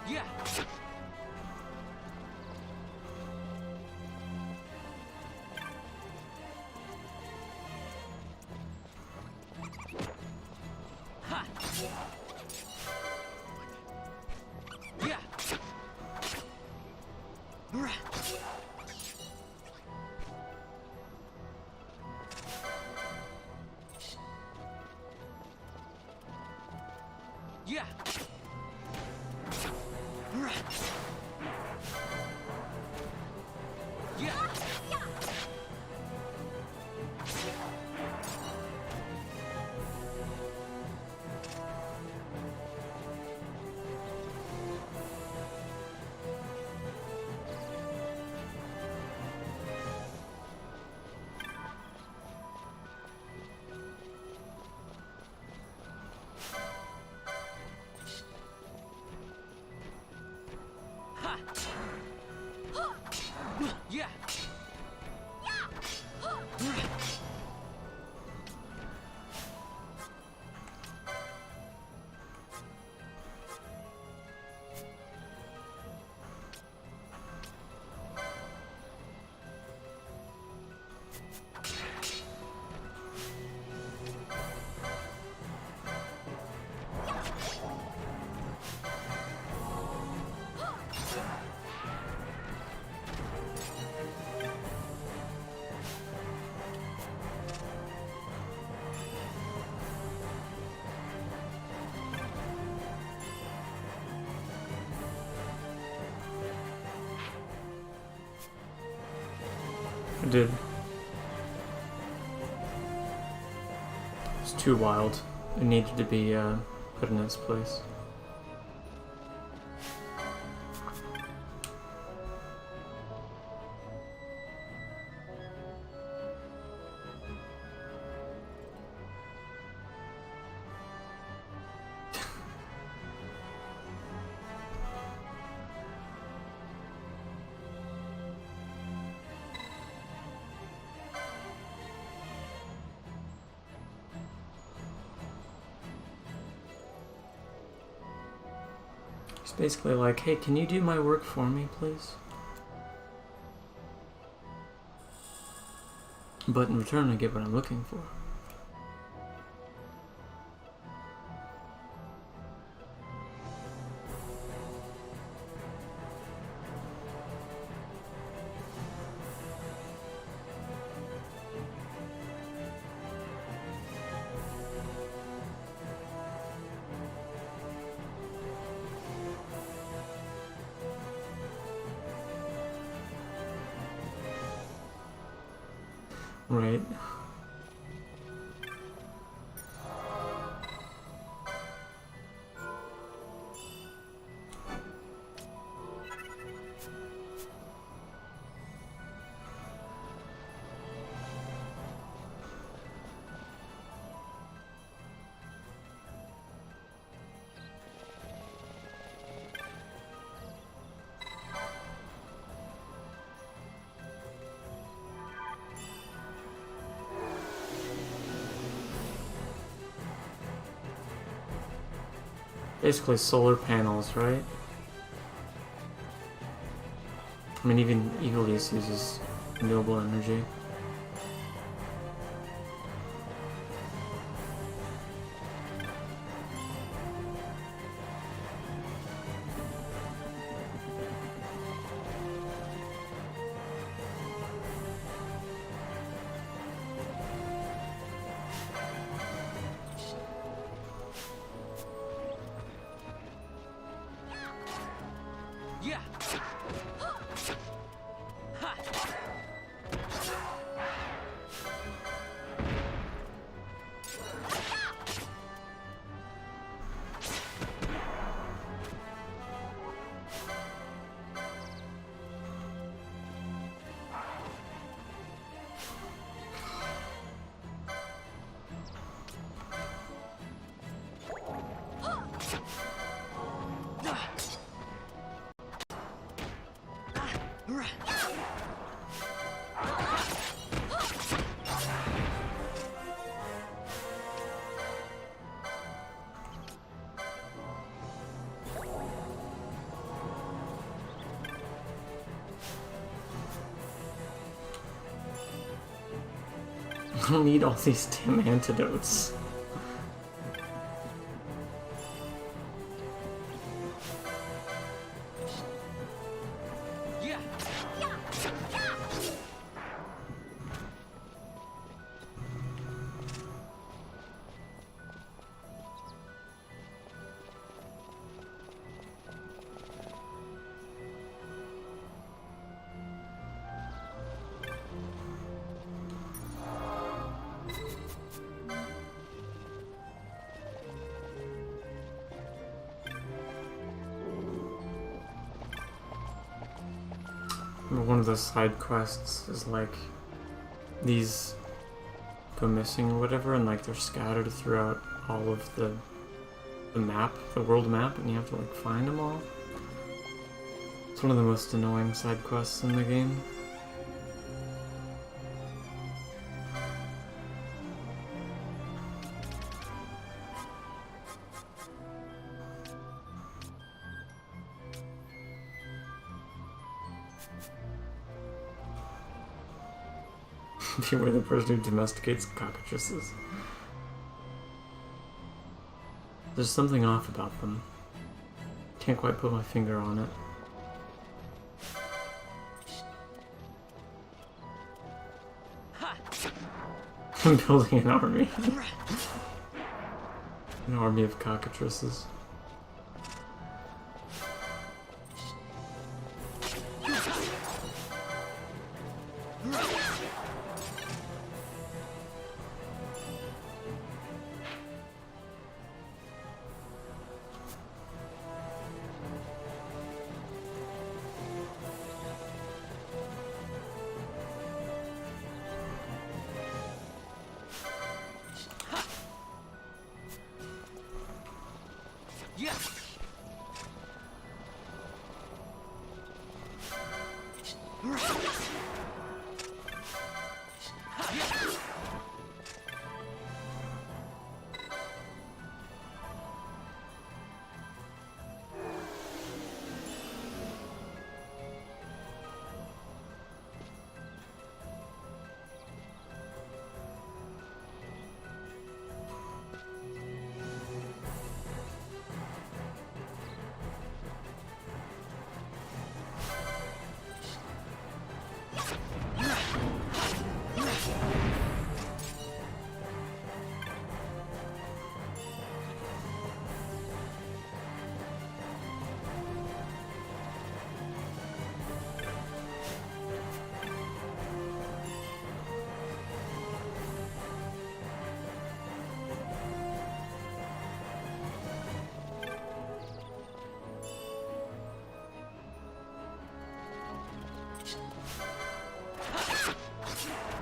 Yeah. Ha. Yeah. Yeah. Yeah. I did. It's too wild. It needed to be put in its place. It's basically like, hey, can you do my work for me, please? But in return, I get what I'm looking for. Right. Basically solar panels, right? I mean, even Evilise uses renewable energy. Yeah. I don't need all these damn antidotes. Yeah. One of the side quests is like these go missing or whatever, and like they're scattered throughout all of the map, the world map, and you have to like find them all. It's one of the most annoying side quests in the game. Beware the person who domesticates cockatrices. There's something off about them. Can't quite put my finger on it. I'm building an army. An army of cockatrices.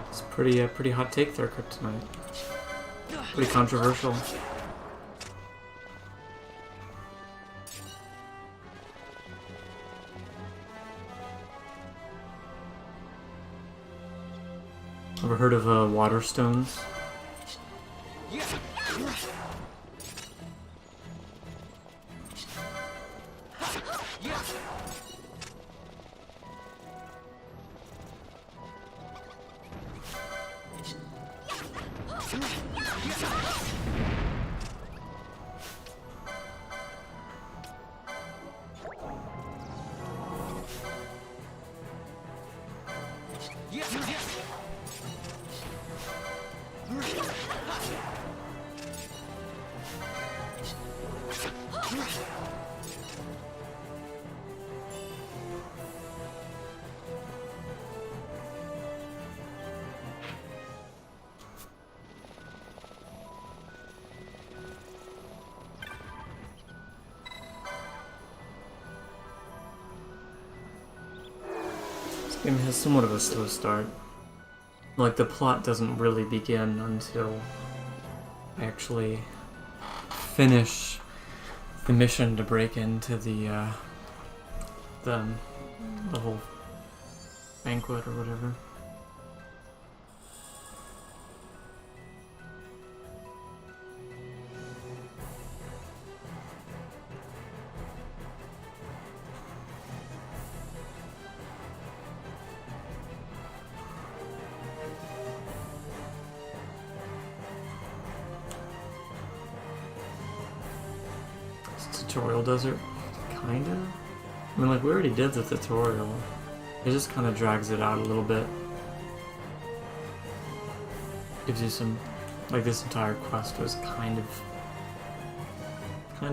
It's pretty hot take there, Kryptonite. Pretty controversial. Ever heard of water stones? This game has somewhat of a slow start. Like, the plot doesn't really begin until I actually finish the mission to break into the whole banquet or whatever. Tutorial desert, kinda. I mean, like, we already did the tutorial. It just kind of drags it out a little bit. Gives you some, like, this entire quest was kind of a, I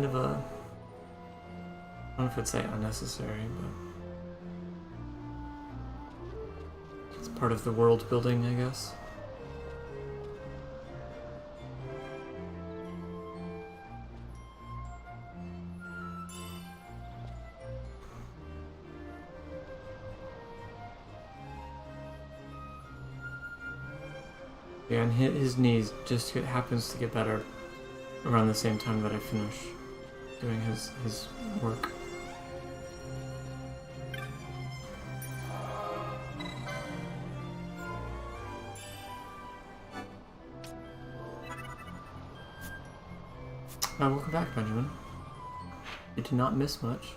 don't know if I'd say unnecessary, but it's part of the world building, I guess. Yeah, and his knees just happens to get better around the same time that I finish doing his work. Welcome back, Benjamin. You did not miss much.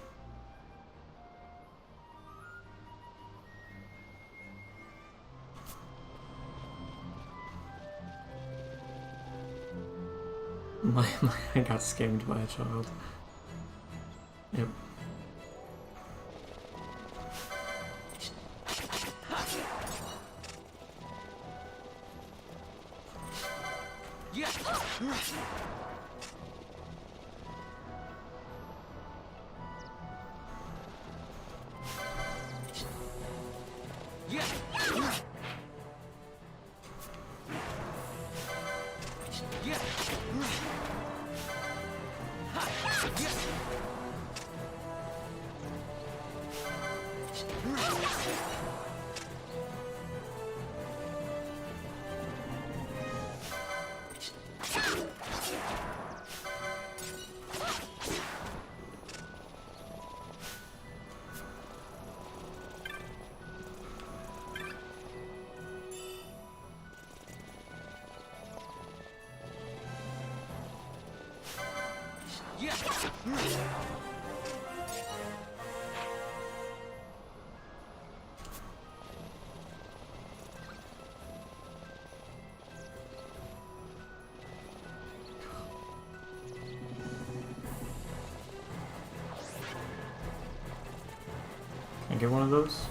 I got scammed by a child. Yep. Can I get one of those?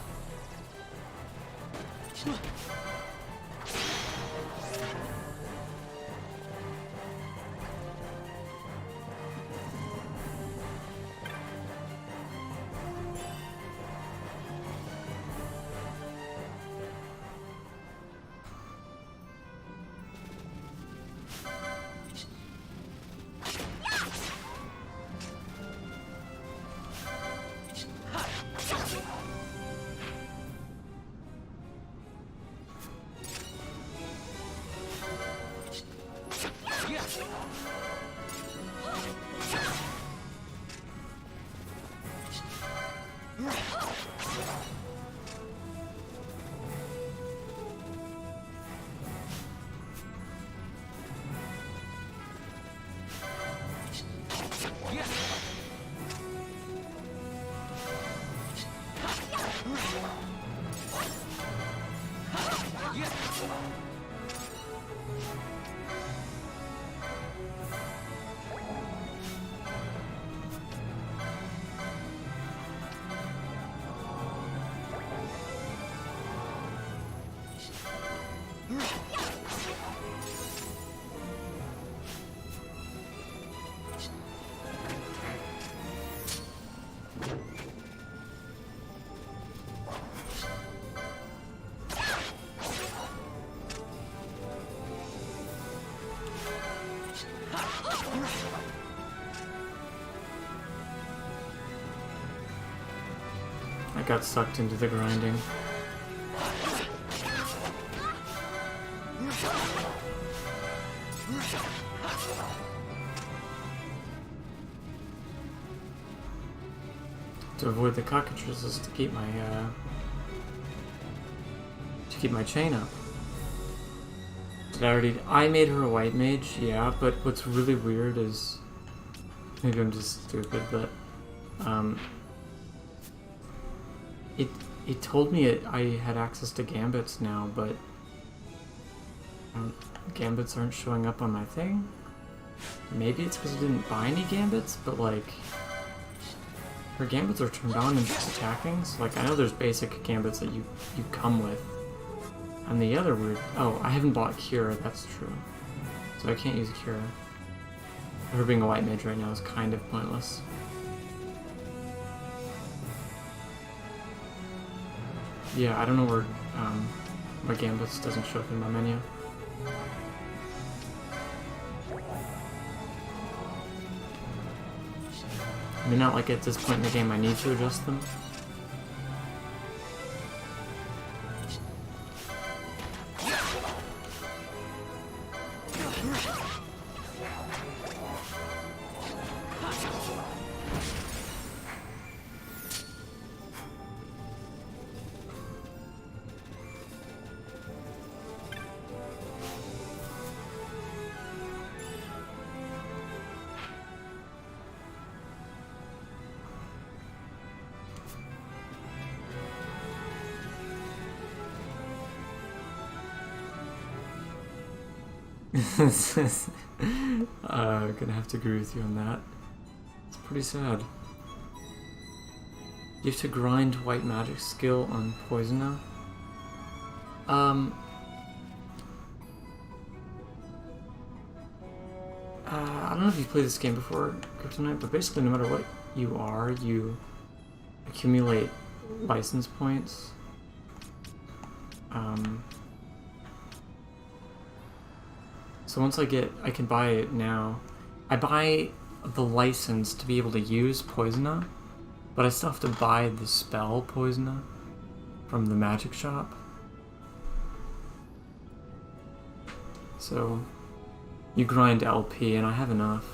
I got sucked into the grinding. To avoid the cockatrices to keep my chain up. I made her a white mage, yeah, but what's really weird is, maybe I'm just stupid, but it told me I had access to gambits now, but gambits aren't showing up on my thing. Maybe it's because I didn't buy any gambits, but like her gambits are turned on and just attacking. So like I know there's basic gambits that you come with. And the other weird... Oh, I haven't bought Cure, that's true. So I can't use Cure. Her being a white mage right now is kind of pointless. Yeah, I don't know where my Gambits doesn't show up in my menu. I mean, not like at this point in the game I need to adjust them. Gonna have to agree with you on that. It's pretty sad. You have to grind white magic skill on Poison now. I don't know if you've played this game before, Kryptonite, but basically no matter what you are, you accumulate license points. So once I can buy it now. I buy the license to be able to use Poisona, but I still have to buy the spell Poisona from the magic shop. So you grind LP, and I have enough.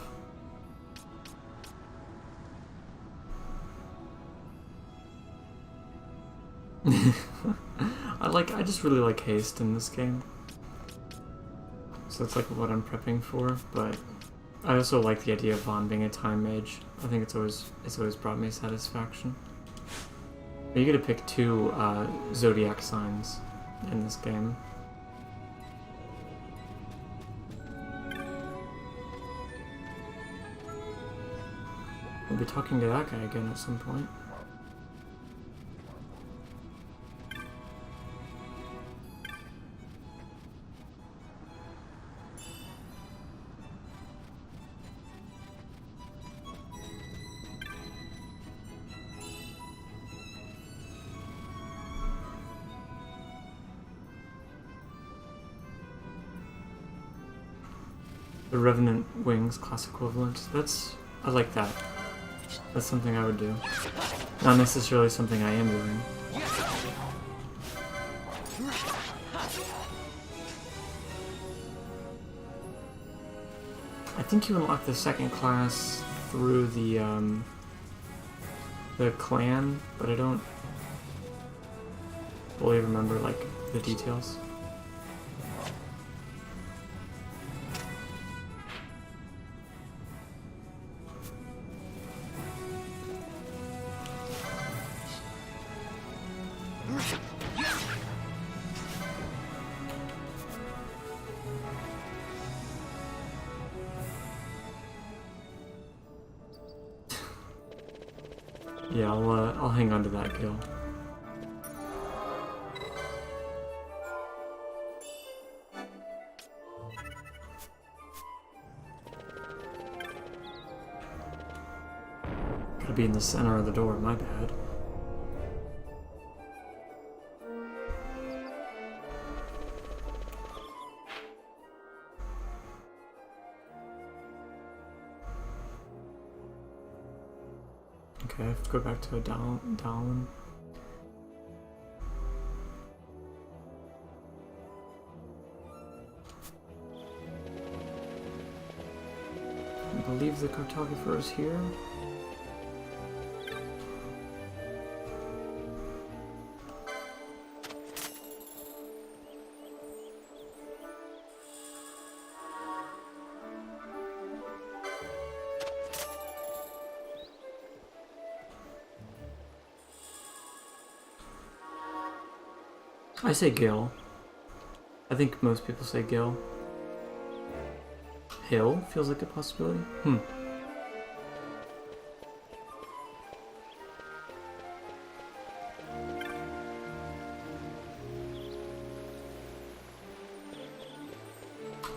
I just really like haste in this game. So that's like what I'm prepping for, but I also like the idea of Vaughn being a time mage. I think it's always brought me satisfaction. You get to pick 2 Zodiac signs in this game. We'll be talking to that guy again at some point. The Revenant Wings class equivalent. I like that. That's something I would do. Not necessarily something I am doing. I think you unlock the second class through the clan, but I don't fully remember like the details. Yeah, I'll hang on to that kill. Gotta be in the center of the door, my bad. Okay, I have to go back to a Dallin. I believe the cartographer is here. I say Gil. I think most people say Gil. Hill feels like a possibility.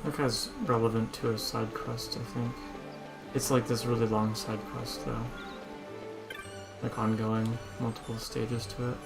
That guy's relevant to a side quest, I think. It's like this really long side quest, though. Like ongoing, multiple stages to it.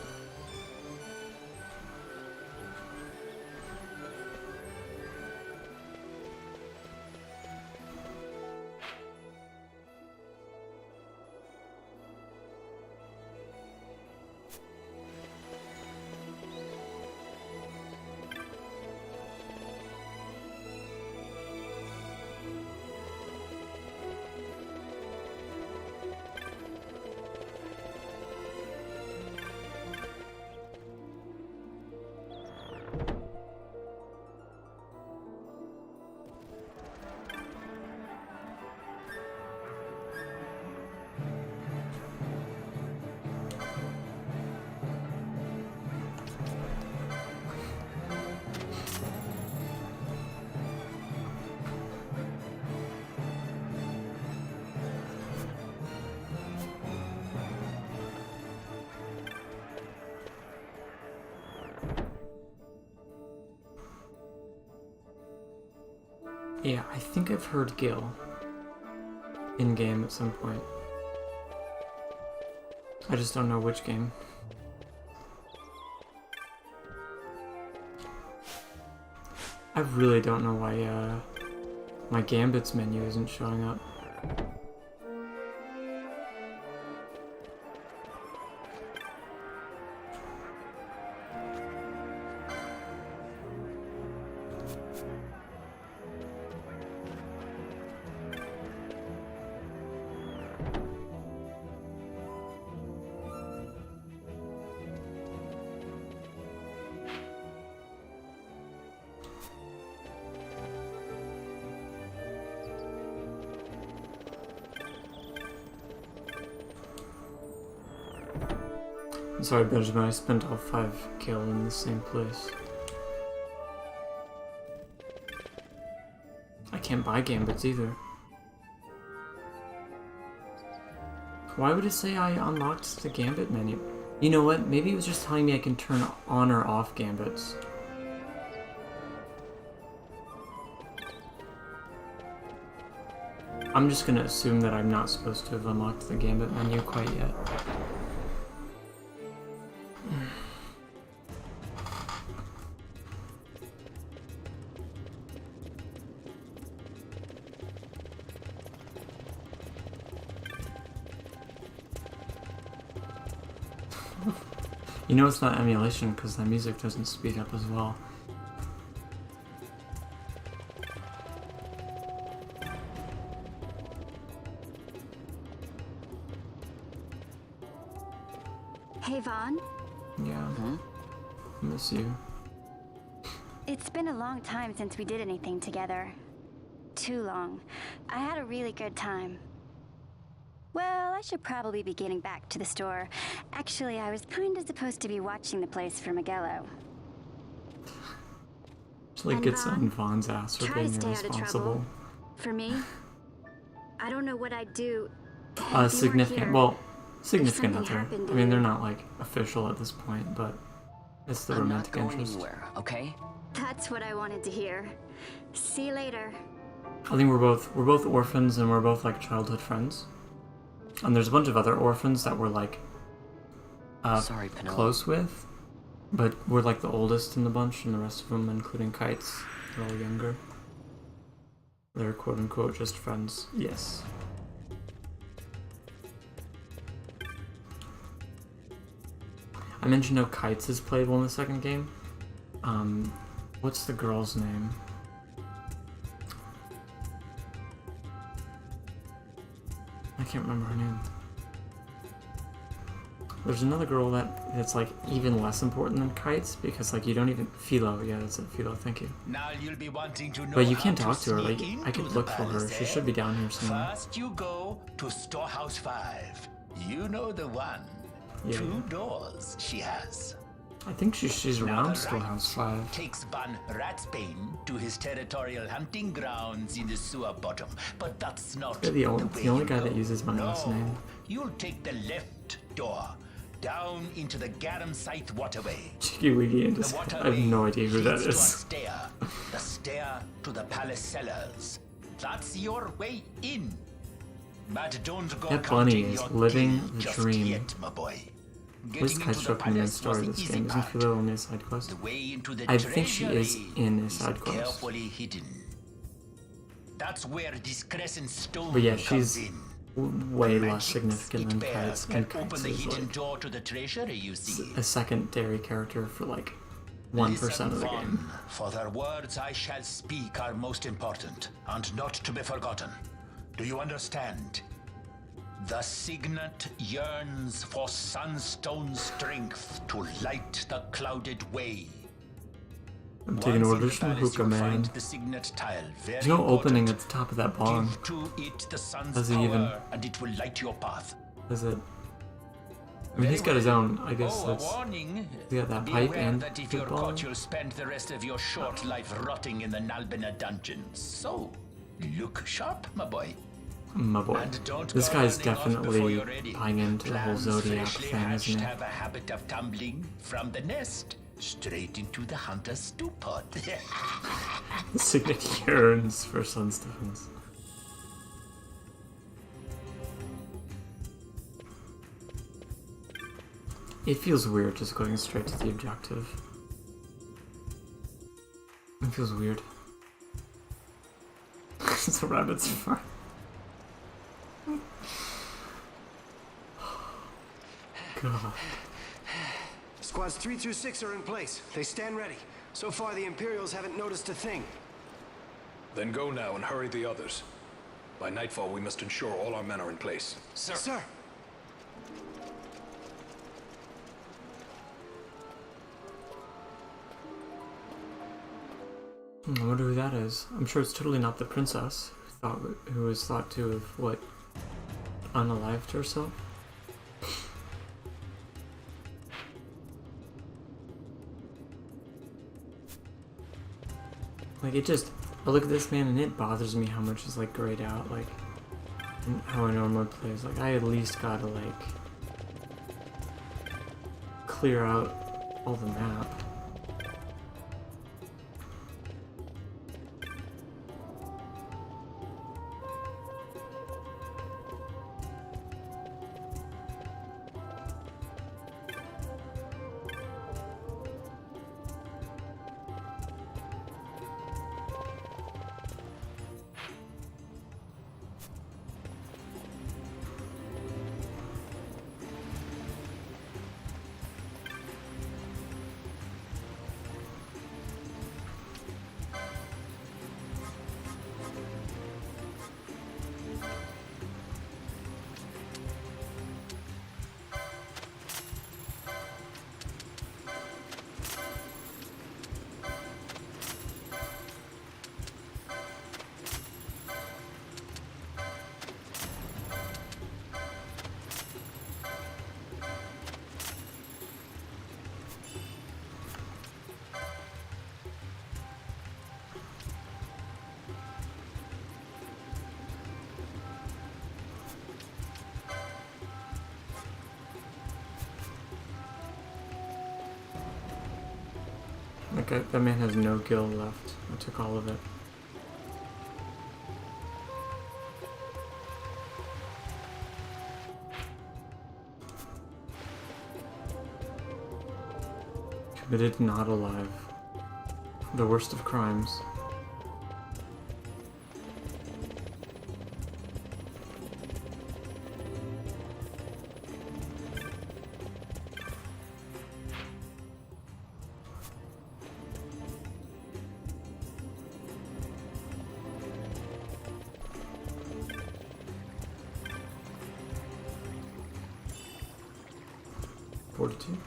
Yeah, I think I've heard Gil in-game at some point. I just don't know which game. I really don't know why my Gambit's menu isn't showing up. I'm sorry, Benjamin, I spent all 5 kill in the same place. I can't buy Gambits either. Why would it say I unlocked the Gambit menu? You know what? Maybe it was just telling me I can turn on or off Gambits. I'm just gonna assume that I'm not supposed to have unlocked the Gambit menu quite yet. You know it's not emulation because the music doesn't speed up as well. Hey, Vaughn. Yeah. I miss you. It's been a long time since we did anything together. Too long. I had a really good time. Well, I should probably be getting back to the store. Actually, I was kinda supposed to be watching the place for Magello. She like gets on Vaughn's ass for being irresponsible. For me, I don't know what I'd do. Significant. Well, significant other. I mean, they're not like official at this point, but it's the romantic interest. Anywhere, okay? That's what I wanted to hear. See you later. I think we're both orphans and we're both like childhood friends. And there's a bunch of other orphans that we're like close with, but we're like the oldest in the bunch, and the rest of them, including Kites, they're all younger. They're quote unquote just friends. Yes. I mentioned how Kites is playable in the second game. What's the girl's name? I can't remember her name. There's another girl that's like even less important than Kites because like you don't even Philo, yeah, that's it, Philo, thank you. Now you'll be wanting to know but you how can't talk to her, like sneak I could into look the for her. palace, She should be down here somewhere. First you go to Storehouse 5. You know the one. Yeah. 2 doors she has. I think she's Now around the Storehouse right 5. takes Van Ratsbane to his territorial hunting grounds in the sewer bottom, but that's not Yeah, the only you guy go. that uses my last name. You'll take the left door down into the Garamscythe waterway. Cheeky Wiggy, and I have no idea who that leads to a is. stair, the stair to the palace cellars. That's your way in. But don't go That bunny counting is your living tea the just dream. Yet, my boy. Where's Getting Kite into the Stroke in the palace story was of the this easy game? Isn't part. Philo only a side quest? The way into the I think she is treasury in a side is quest. carefully hidden. That's where this crescent stone But yeah, comes she's in. way The less magics significant it than bears Kites, can and Kites open the is hidden like door to the treasury, you see. a secondary character for like 1% of the Listen, game. Vaughn, for the words I shall speak are most important, and not to be forgotten. Do you understand? The signet yearns for sunstone strength to light the clouded way. I'm taking Once in orders the from palace, Hookah you'll Man. find the signet tile. Very There's no opening important. at the top of that barn. Give to it the sun's Does he power, even- and it will light your path. Is it? I mean, he's got his own, I guess Oh, that's... a warning. He's got that Be pipe aware and that if you're football. caught, you'll spend the rest of your short life rotting in the Nalbina dungeons. So, look sharp, my boy. My boy. And don't This go guy's running off before definitely you're ready. buying into the whole Clams Zodiac freshly thing, hatched isn't he? have a habit of tumbling from the nest straight into the hunter's stew pot. The signet yearns for sunstones. It feels weird just going straight to the objective. It feels weird. It's a rabbit's farm. God. Squads 3 through 6 are in place. They stand ready. So far, the Imperials haven't noticed a thing. Then go now and hurry the others. By nightfall, we must ensure all our men are in place. Sir. Sir. I wonder who that is. I'm sure it's totally not the princess who was thought to have, what, unalived herself? Like, it just, I look at this man and it bothers me how much is like grayed out, like, and how I normally play. Like, I at least gotta like clear out all the map. that man has no gil left. I took all of it. Committed not alive. The worst of crimes. Fortitude.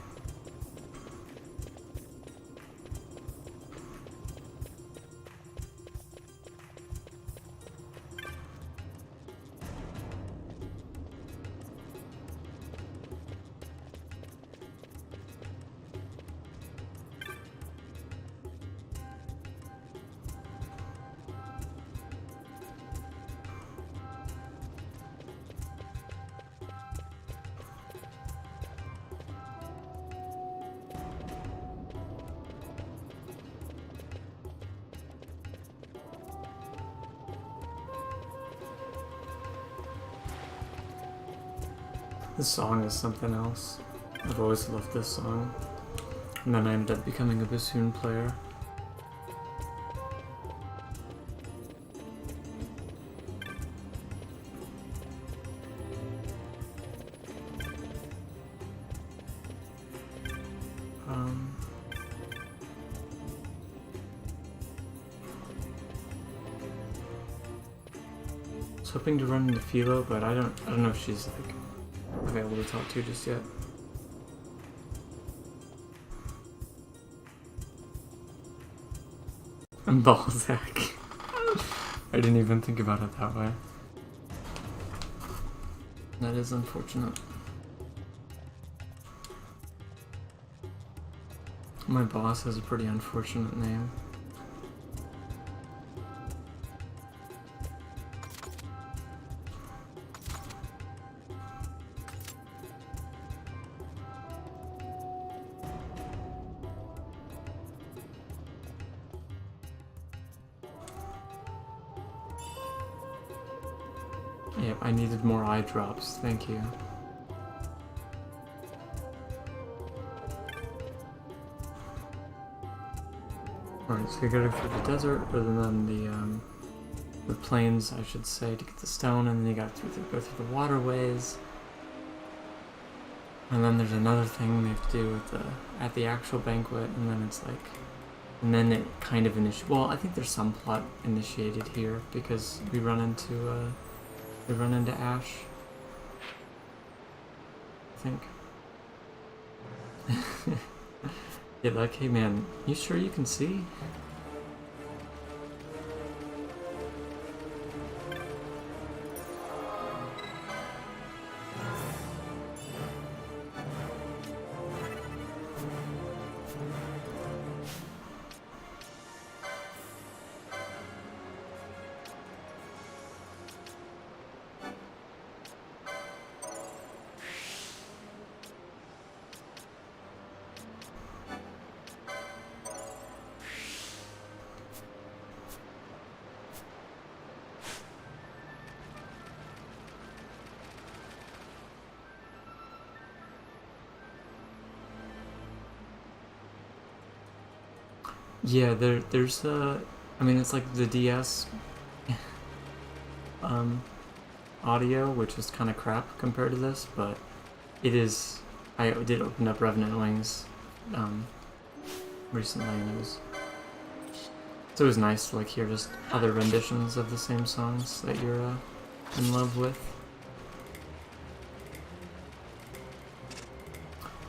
This song is something else. I've always loved this song. And then I ended up becoming a bassoon player. I was hoping to run into Philo, but I don't know if she's like available to talk to just yet. And Balzac. I didn't even think about it that way. That is unfortunate. My boss has a pretty unfortunate name. Yep, I needed more eye drops, thank you. Alright, so you gotta go through the desert, or then the plains, I should say, to get the stone, and then you gotta go through the waterways. And then there's another thing they have to do at the actual banquet, and then it's like, and then it kind of well, I think there's some plot initiated here, because we run into Ash, I think. Yeah, like, hey man, you sure you can see? Yeah, there's I mean, it's like the DS audio, which is kind of crap compared to this, but it is. I did open up Revenant Wings recently, and it was nice to like hear just other renditions of the same songs that you're in love with.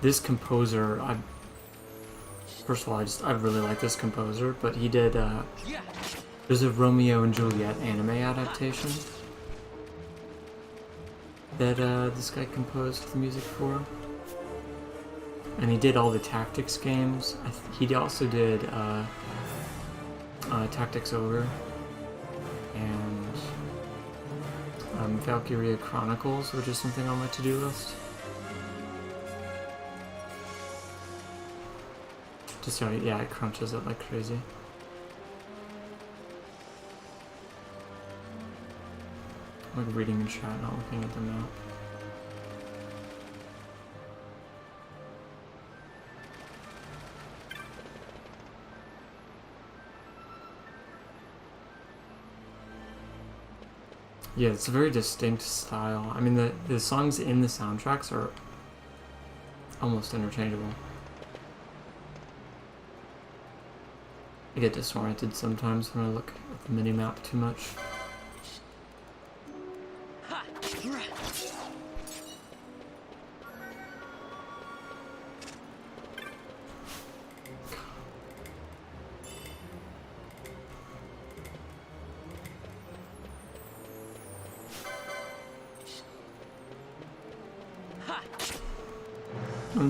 This composer, first of all, I really like this composer, but he did, there's a Romeo and Juliet anime adaptation that this guy composed the music for. And he did all the Tactics games. He also did Tactics Ogre and Valkyria Chronicles, which is something on my to-do list. Just so, yeah, it crunches it like crazy. I'm like reading in chat, not looking at them now. Yeah, it's a very distinct style. I mean, the songs in the soundtracks are almost interchangeable. I get disoriented sometimes when I look at the mini-map too much.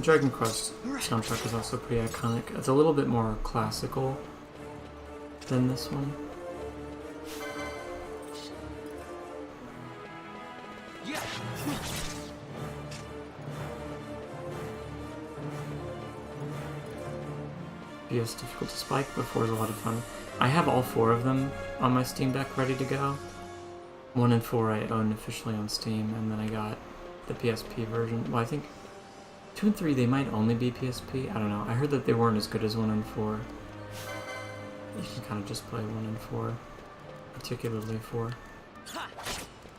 Dragon Quest soundtrack is also pretty iconic. It's a little bit more classical than this one. PS difficulty spike before is a lot of fun. I have all 4 of them on my Steam Deck ready to go. 1 and 4 I own officially on Steam, and then I got the PSP version. Well, I think 2 and 3, they might only be PSP. I don't know. I heard that they weren't as good as 1 and 4. You can kind of just play 1 and 4. Particularly 4.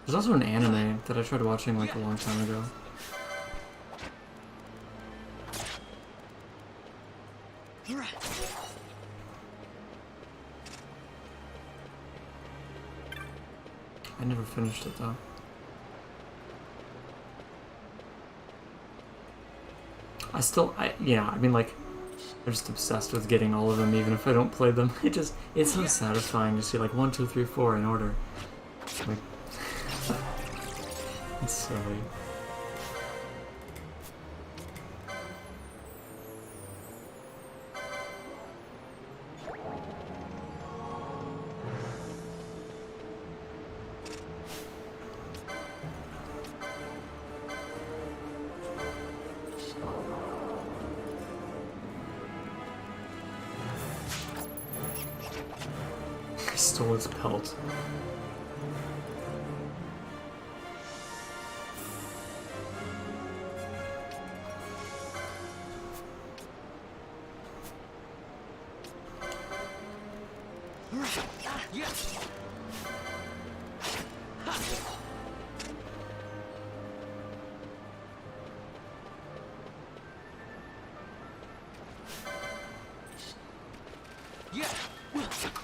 There's also an anime that I tried watching like a long time ago. I never finished it though. I mean, like, I'm just obsessed with getting all of them, even if I don't play them. It's so satisfying to see, like, 1, 2, 3, 4 in order. Like, it's silly. Stole his pelt.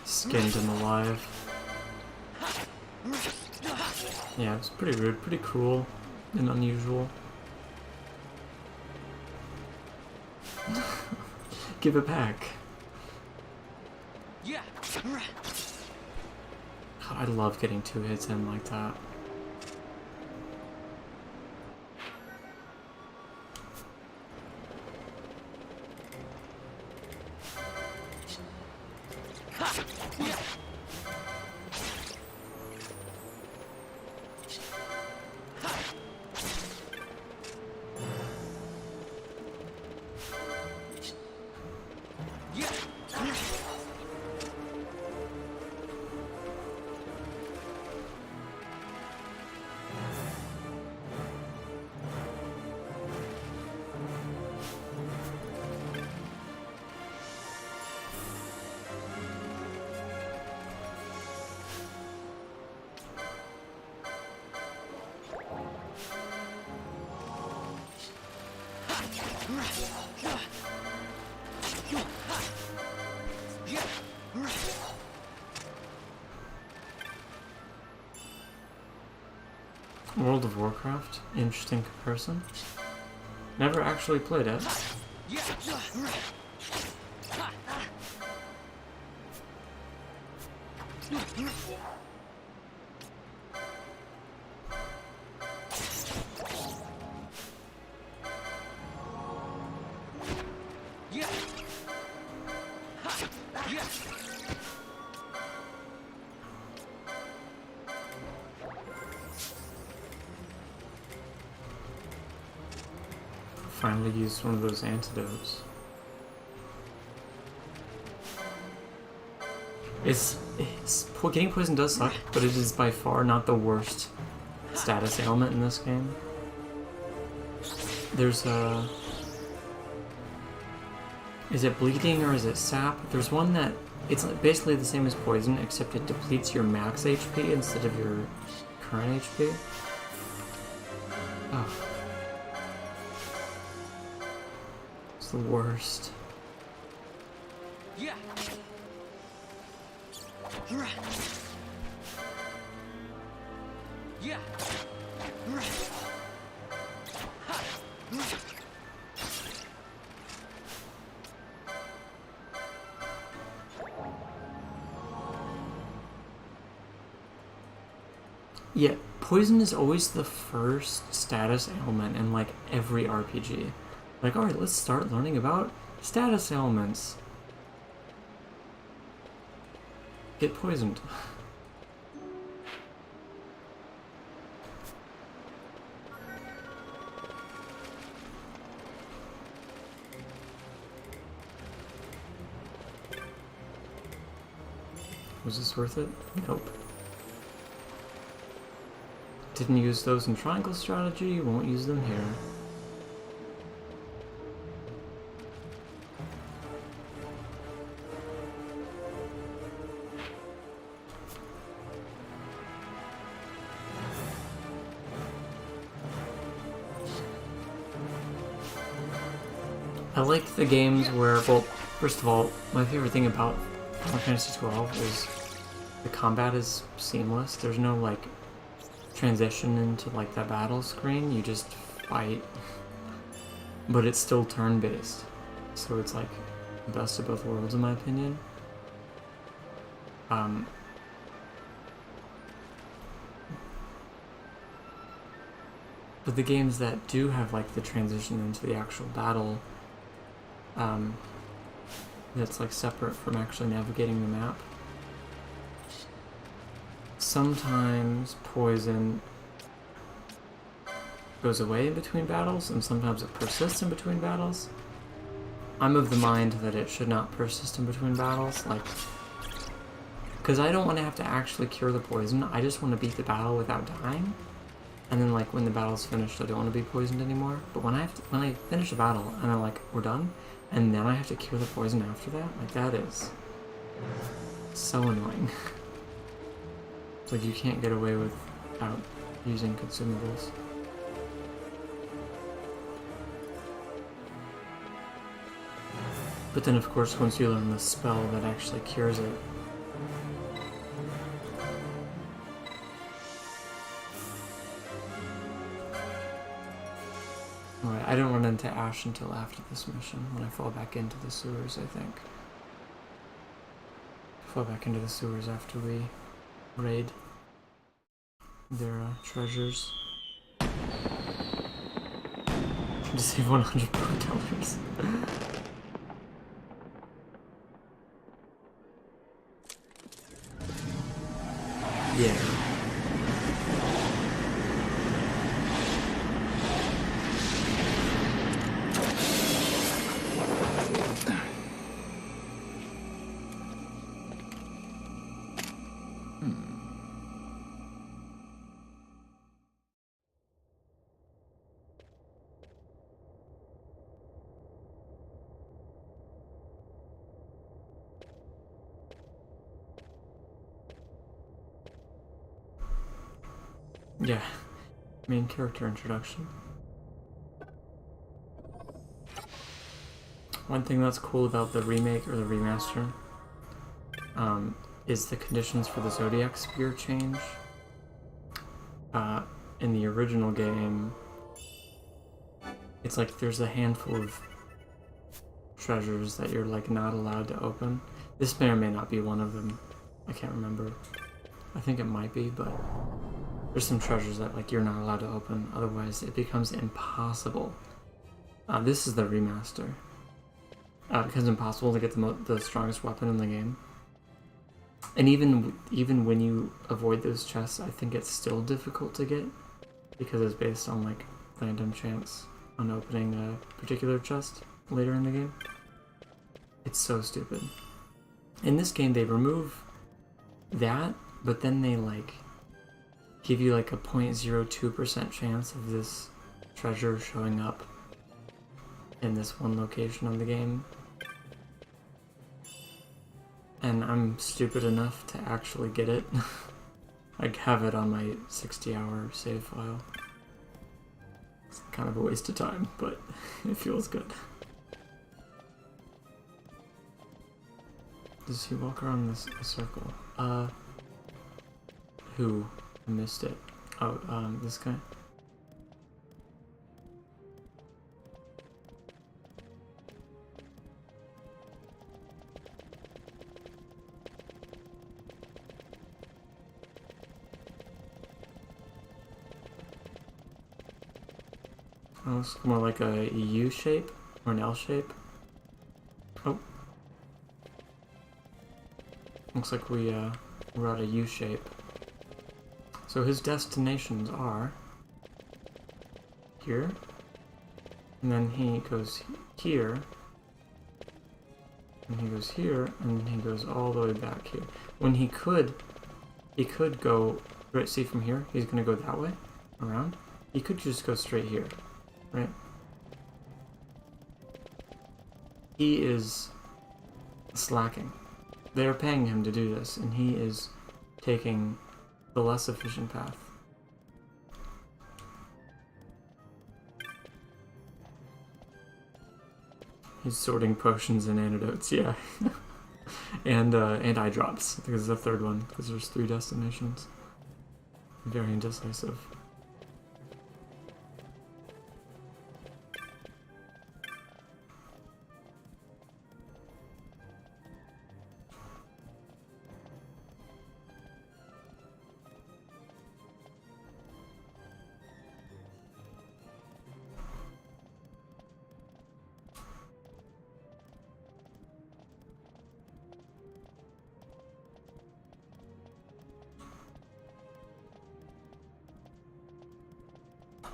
Skinned him alive. Yeah, it's pretty rude, pretty cruel, and unusual. Give it back. God, I love getting 2 hits in like that. World of Warcraft, interesting comparison. Never actually played it. Finally used one of those antidotes. Getting poisoned does suck, but it is by far not the worst status ailment in this game. There's a... Is it bleeding or is it sap? There's one that it's basically the same as poison, except it depletes your max HP instead of your current HP. Oh. It's the worst. Yeah. Yeah. Yeah, poison is always the first status ailment in like every RPG. Like, alright, let's start learning about status ailments. Get poisoned. Was this worth it? Nope. Didn't use those in triangle strategy, won't use them here. I like the games where, well, first of all, my favorite thing about Final Fantasy XII is the combat is seamless. There's no, like, transition into, like, that battle screen. You just fight. But it's still turn-based. So it's, like, the best of both worlds, in my opinion. But the games that do have, like, the transition into the actual battle, that's like separate from actually navigating the map. Sometimes poison goes away in between battles, and sometimes it persists in between battles. I'm of the mind that it should not persist in between battles, like, because I don't want to have to actually cure the poison. I just want to beat the battle without dying, and then like when the battle's finished, I don't want to be poisoned anymore. But when I finish a battle and I'm like, we're done, and then I have to cure the poison after that, like, that is so annoying. It's like you can't get away without using consumables. But then of course once you learn the spell that actually cures it, alright, I don't run into Ash until after this mission, when I fall back into the sewers, I think. Fall back into the sewers after we raid their treasures. To save $100. Yeah. Yeah, main character introduction. One thing that's cool about the remake or the remaster is the conditions for the Zodiac spear change. In the original game, it's like there's a handful of treasures that you're like not allowed to open. This may or may not be one of them. I can't remember. I think it might be, but there's some treasures that like you're not allowed to open, otherwise it becomes impossible. This is the remaster. It becomes impossible to get the strongest weapon in the game. And even when you avoid those chests, I think it's still difficult to get, because it's based on like random chance on opening a particular chest later in the game. It's so stupid. In this game they remove that, but then they like give you like a 0.02% chance of this treasure showing up in this one location of the game. And I'm stupid enough to actually get it. I have it on my 60-hour save file. It's kind of a waste of time, but it feels good. Does he walk around this circle? Who? I missed it. Oh, this guy? Oh, it's more like a U shape or an L shape. Oh. Looks like we're at a U shape. So his destinations are here, and then he goes here, and he goes here, and then he goes all the way back here. When he could go, right, see from here, he's gonna go that way, around. He could just go straight here, right? He is slacking. They're paying him to do this, and he is taking the less efficient path. He's sorting potions and antidotes, yeah. and eye drops. I think this is the third one, because there's 3 destinations. Very indecisive.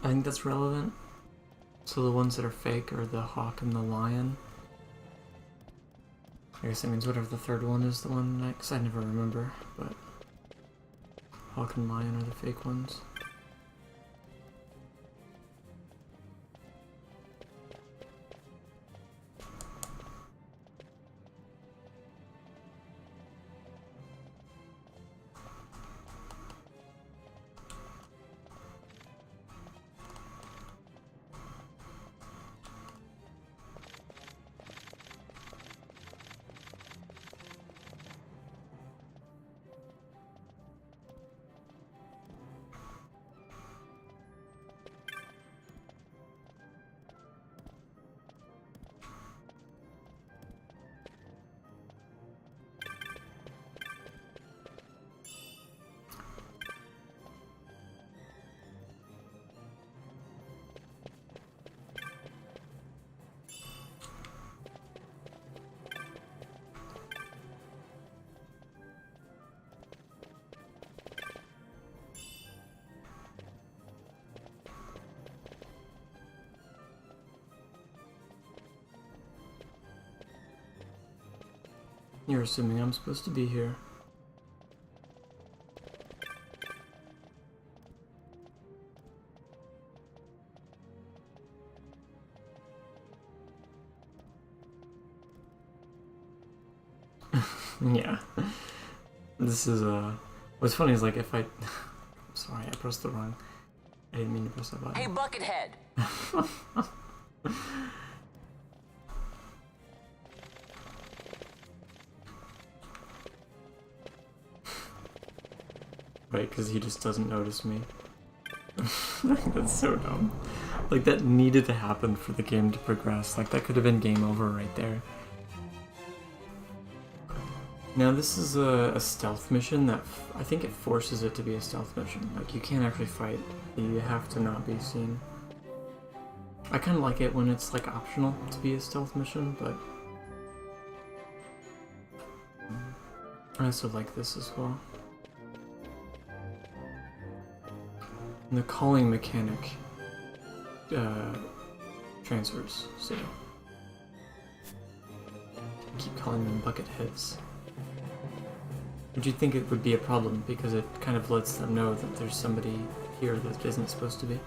I think that's relevant. So the ones that are fake are the hawk and the lion. I guess that means whatever the third one is the one next. I never remember, but hawk and lion are the fake ones. You're assuming I'm supposed to be here. Yeah. This is what's funny is like if I sorry, I pressed the wrong. I didn't mean to press that button. Hey, Buckethead! Right, because he just doesn't notice me. That's so dumb. Like, that needed to happen for the game to progress. Like, that could have been game over right there. Now, this is a stealth mission that I think it forces it to be a stealth mission. Like, you can't actually fight. You have to not be seen. I kind of like it when it's, like, optional to be a stealth mission, but I also like this as well. And the calling mechanic transfers, so keep calling them bucket heads. Would you think it would be a problem because it kind of lets them know that there's somebody here that isn't supposed to be?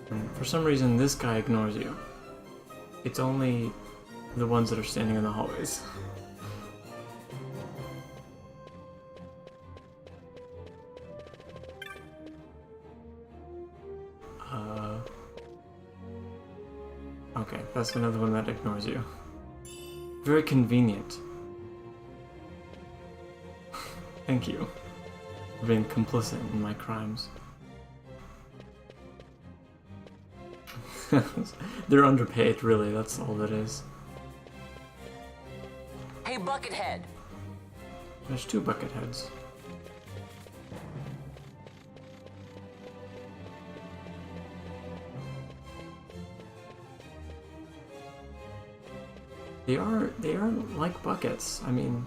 And for some reason, this guy ignores you. It's only the ones that are standing in the hallways. Okay, that's another one that ignores you. Very convenient. Thank you for being complicit in my crimes. They're underpaid, really, that's all that is. Hey, Buckethead! There's 2 Bucketheads. They are like buckets. I mean,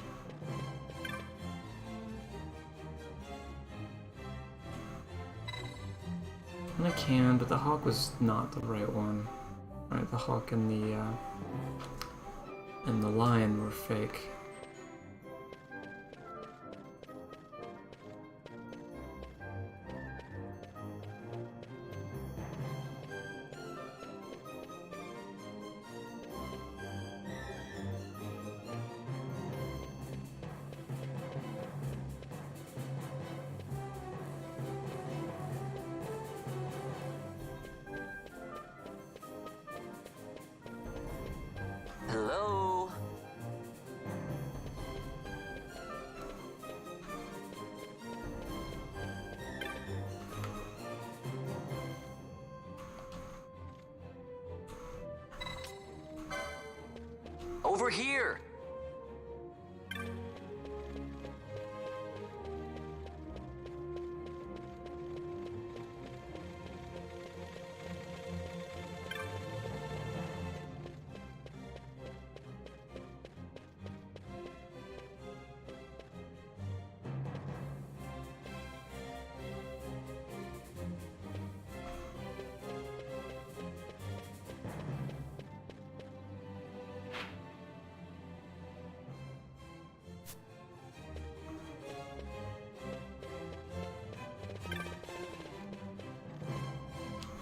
and I can, but the hawk was not the right one. Right, the hawk and the lion were fake. Hello? Over here!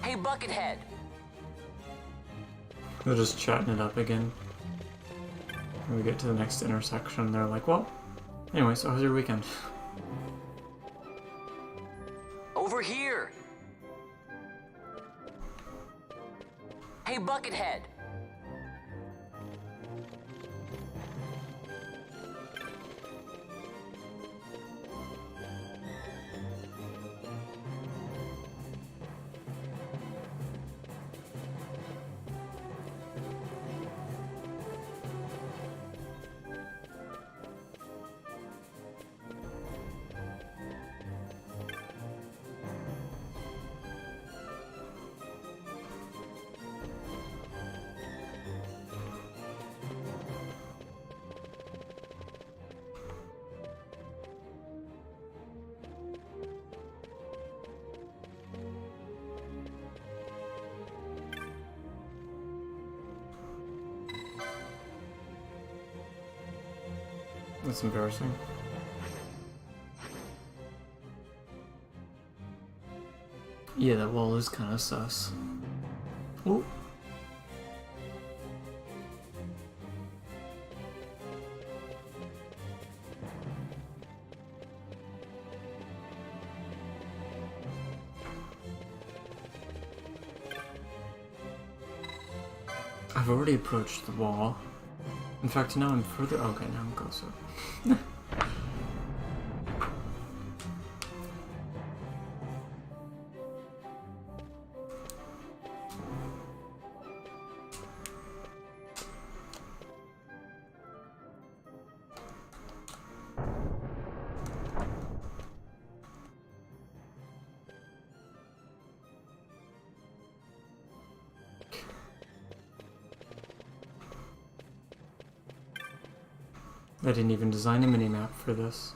Hey, Buckethead! They're just chatting it up again. When we get to the next intersection, they're like, well, anyway, so how's your weekend? Over here! Hey, Buckethead! That's embarrassing. Yeah, that wall is kind of sus. Ooh. I've already approached the wall. In fact, now I'm further. Okay, now I'm closer. I didn't even design a minimap for this.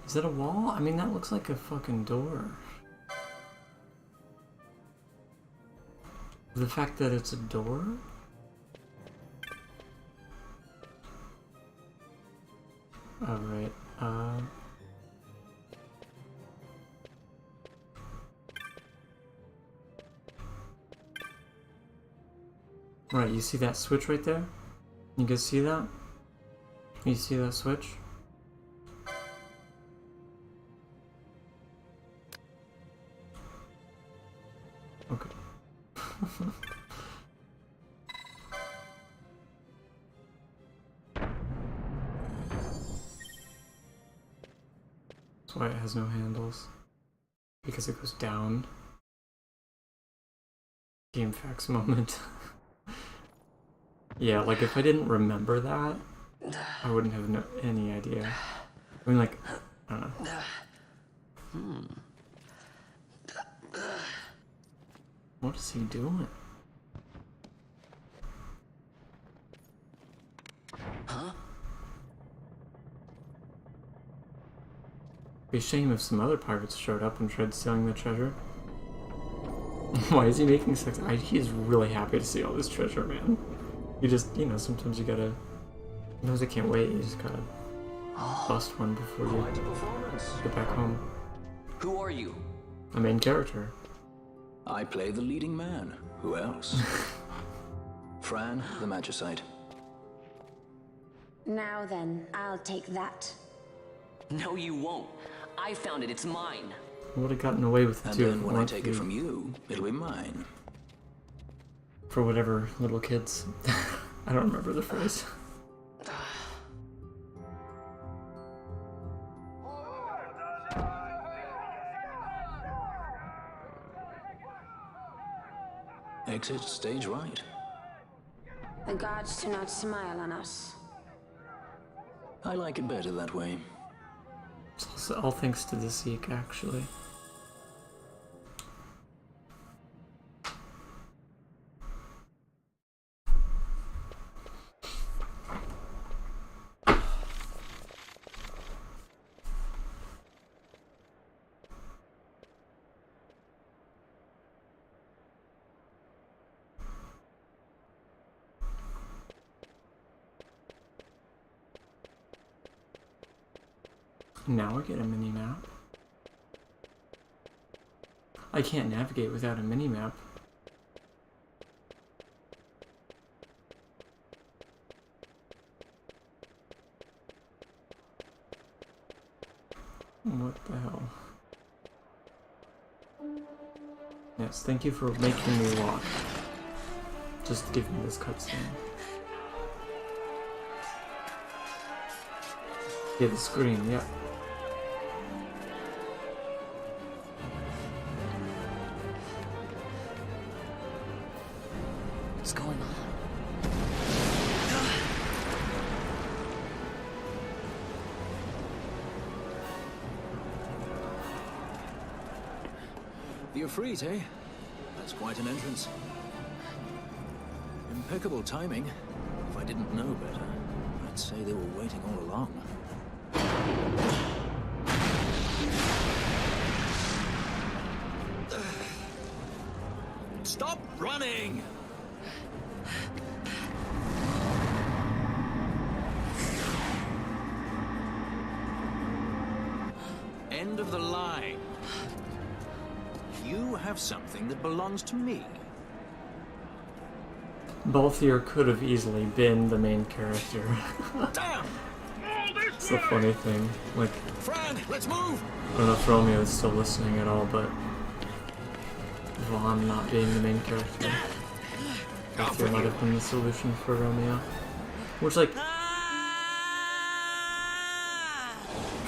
Is that a wall? I mean, that looks like a fucking door. The fact that it's a door? Alright, Right, you see that switch right there? You guys see that? You see that switch? Okay. That's why it has no handles. Because it goes down. Game facts moment. Yeah, like if I didn't remember that, I wouldn't have any idea. I mean, like, I don't know. What is he doing? Huh? Be a shame if some other pirates showed up and tried stealing the treasure. Why is he making sex? He's really happy to see all this treasure, man. You just, you know, sometimes you gotta... Sometimes I can't wait, you just gotta bust one before you get back home. Who are you? A main character. I play the leading man. Who else? Fran, the Magicite. Now then, I'll take that. No, you won't. I found it. It's mine. I would have gotten away with it And too. then when I take it from you, it'll be mine. For whatever little kids. I don't remember the phrase. Exit stage right. The gods do not smile on us. I like it better that way. It's also all thanks to the Zeke, actually. Now I get a mini-map. I can't navigate without a mini-map. What the hell? Yes, thank you for making me walk. Just give me this cutscene. Yeah, the screen, yep. What's going on? The Ifrit, eh? That's quite an entrance. Impeccable timing. If I didn't know better, I'd say they were waiting all along. Stop running! End of the line. You have something that belongs to me. Balthier could have easily been the main character. Damn! It's a funny thing. Like, Fran, let's move! I don't know if Romeo is still listening at all, but Vaughn not being the main character, Balthier might have been the solution for Romeo. Which, like,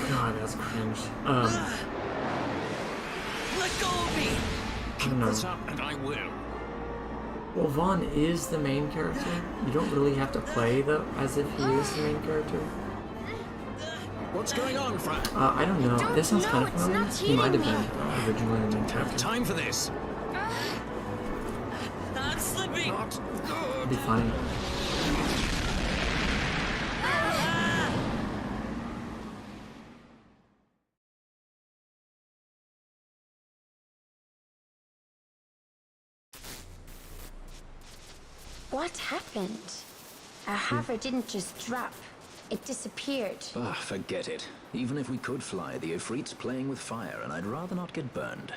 God, that's cringe. Let go of me! I don't know. Keep this up and I will. Well, Vaughn is the main character. You don't really have to play though as if he is the main character. What's going on, Fran? I don't know. This sounds kind of familiar. He might have been originally the main character. Time for this. I'm slipping! It'd be fine. What happened? Our hover didn't just drop. It disappeared. Ah, forget it. Even if we could fly, the Ifrit's playing with fire, and I'd rather not get burned.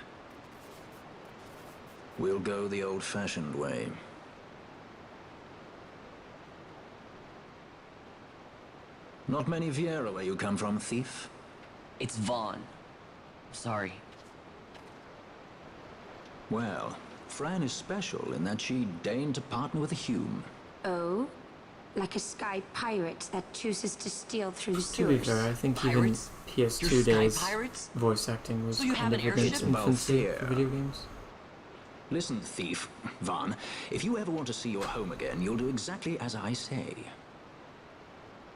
We'll go the old-fashioned way. Not many Viera where you come from, thief? It's Vaughn. Sorry. Well, Fran is special in that she deigned to partner with a Hume. Oh? Like a sky pirate that chooses to steal through the To be sewers. fair, I think Pirates? even PS2 You're sky days pirates? voice acting was So you kind have of an within its airship? infancy Both for here. video games. Listen, thief. Vaughn, if you ever want to see your home again, you'll do exactly as I say.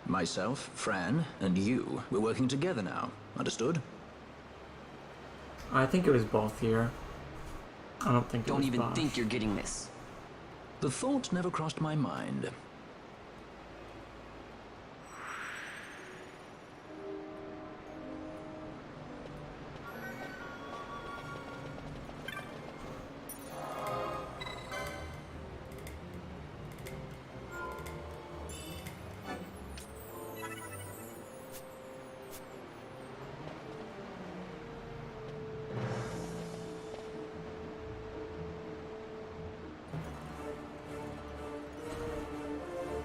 Myself, Fran, and you, we're working together now. Understood? I think it was both here. I don't think it Don't was even Bosch. think you're getting this. The thought never crossed my mind.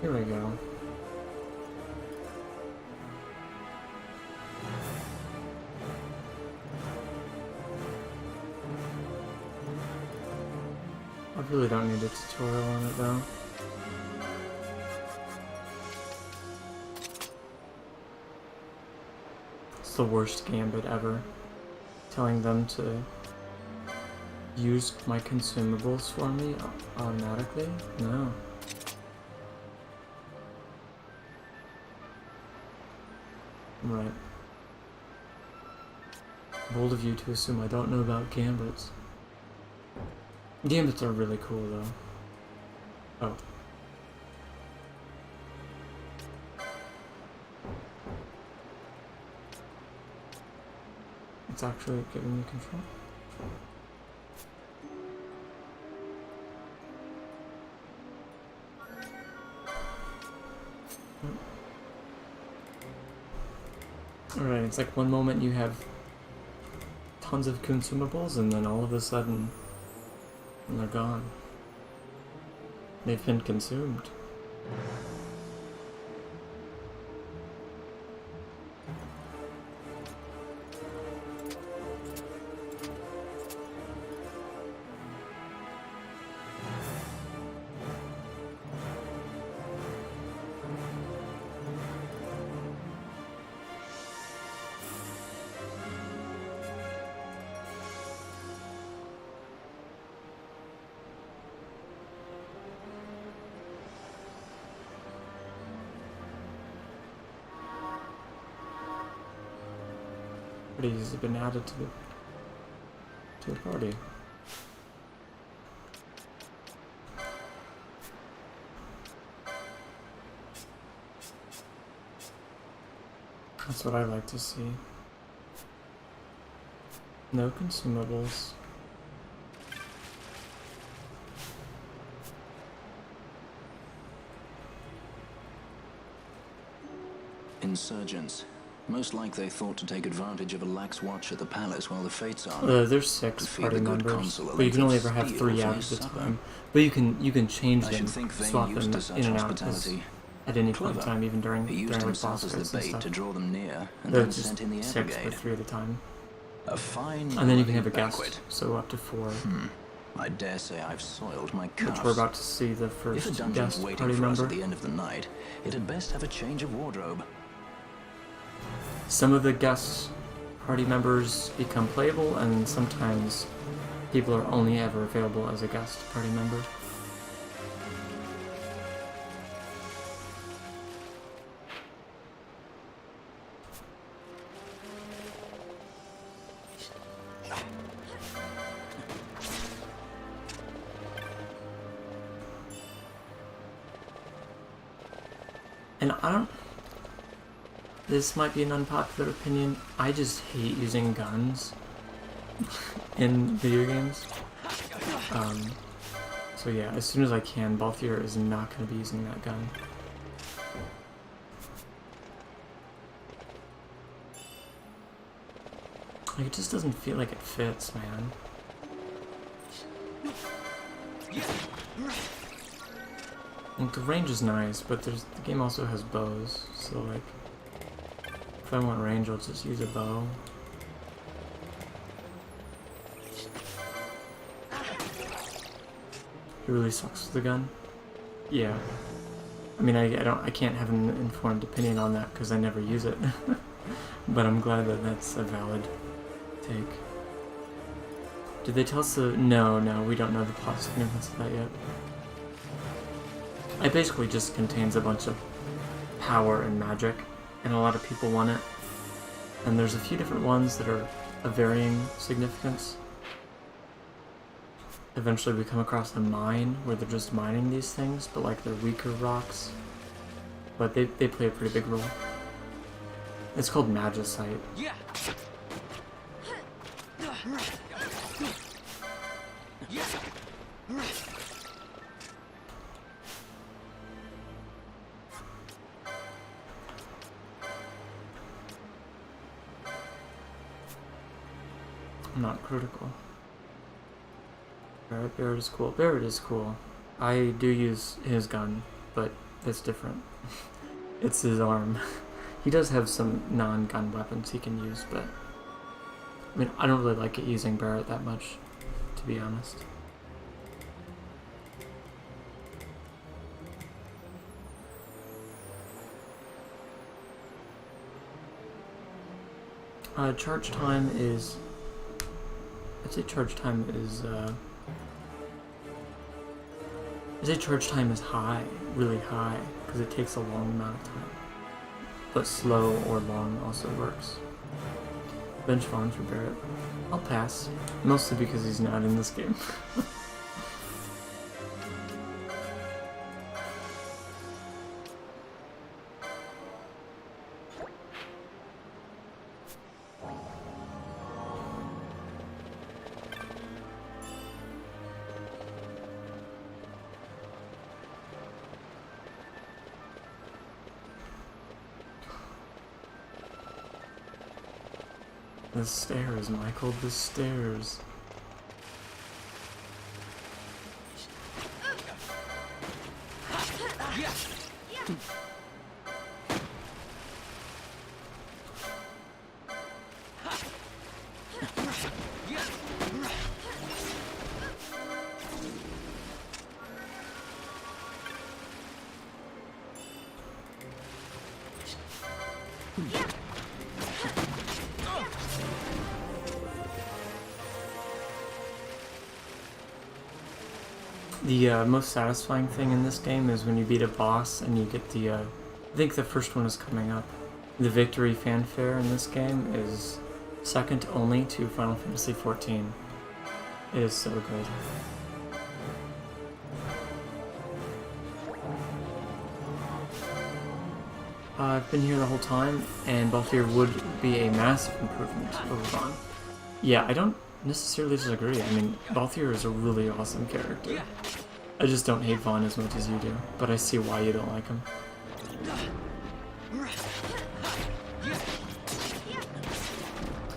Here we go. I really don't need a tutorial on it though. It's the worst gambit ever. Telling them to use my consumables for me automatically? No. Right. Bold of you to assume I don't know about gambits. Gambits are really cool though. Oh. It's actually giving me control. Alright, it's like one moment you have tons of consumables and then all of a sudden they're gone. They've been consumed. He's been added to the party. That's what I like to see. No consumables. Insurgents. Most like they thought to take advantage of a lax watch at the palace while the fates are. There's 6 party members, but you can only ever have 3 at a time. But you can change them, swap them in and out at any point in time, even during like boss fights and stuff. To draw them near, and They're then just sent in the 6 brigade. or 3 at a time. A fine And then you can have a banquet. guest, so up to 4. I dare say I've soiled my cuffs. Which we're about to see the If a first dungeon's guest waiting party for us member. at the end of the night, it had best have a change of wardrobe. Some of the guest party members become playable, and sometimes people are only ever available as a guest party member. And I don't... This might be an unpopular opinion. I just hate using guns in video games. So yeah, as soon as I can, Balthier is not going to be using that gun. Like, it just doesn't feel like it fits, man. Like, the range is nice, but the game also has bows, so like, if I want range, I'll just use a bow. He really sucks with the gun. Yeah. I mean, I can't have an informed opinion on that because I never use it. But I'm glad that that's a valid take. Did they tell us the... No, we don't know the plot significance of that yet. It basically just contains a bunch of power and magic, and a lot of people want it. And there's a few different ones that are of varying significance. Eventually we come across a mine where they're just mining these things, but like they're weaker rocks. But they play a pretty big role. It's called Magicite. Yeah. Not critical. Barrett is cool. Barrett is cool. I do use his gun, but it's different. It's his arm. He does have some non-gun weapons he can use, but I mean, I don't really like it using Barrett that much, to be honest. Charge time is... I'd say charge time is, I'd say charge time is high, really high, because it takes a long amount of time. But slow or long also works. Bench farm for Barrett. I'll pass, mostly because he's not in this game. The stairs, Michael, the stairs. The most satisfying thing in this game is when you beat a boss and you get the, I think the first one is coming up. The victory fanfare in this game is second only to Final Fantasy XIV. It is so good. I've been here the whole time, and Balthier would be a massive improvement over Vaughn. Yeah, I don't necessarily disagree. I mean, Balthier is a really awesome character. I just don't hate Vaughn as much as you do, but I see why you don't like him.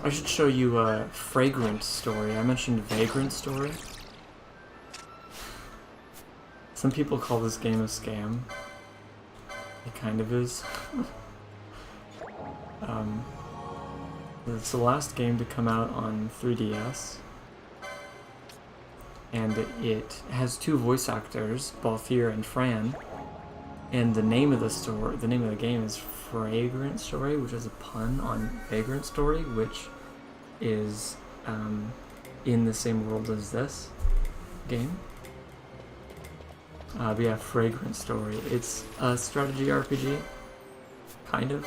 I should show you a Fragrant story. I mentioned Vagrant story. Some people call this game a scam. It kind of is. It's the last game to come out on 3DS. And it has two voice actors, Balthier and Fran. And the name of the game is Fragrant Story, which is a pun on Vagrant Story, which is in the same world as this game. But yeah, Fragrant Story. It's a strategy RPG, kind of.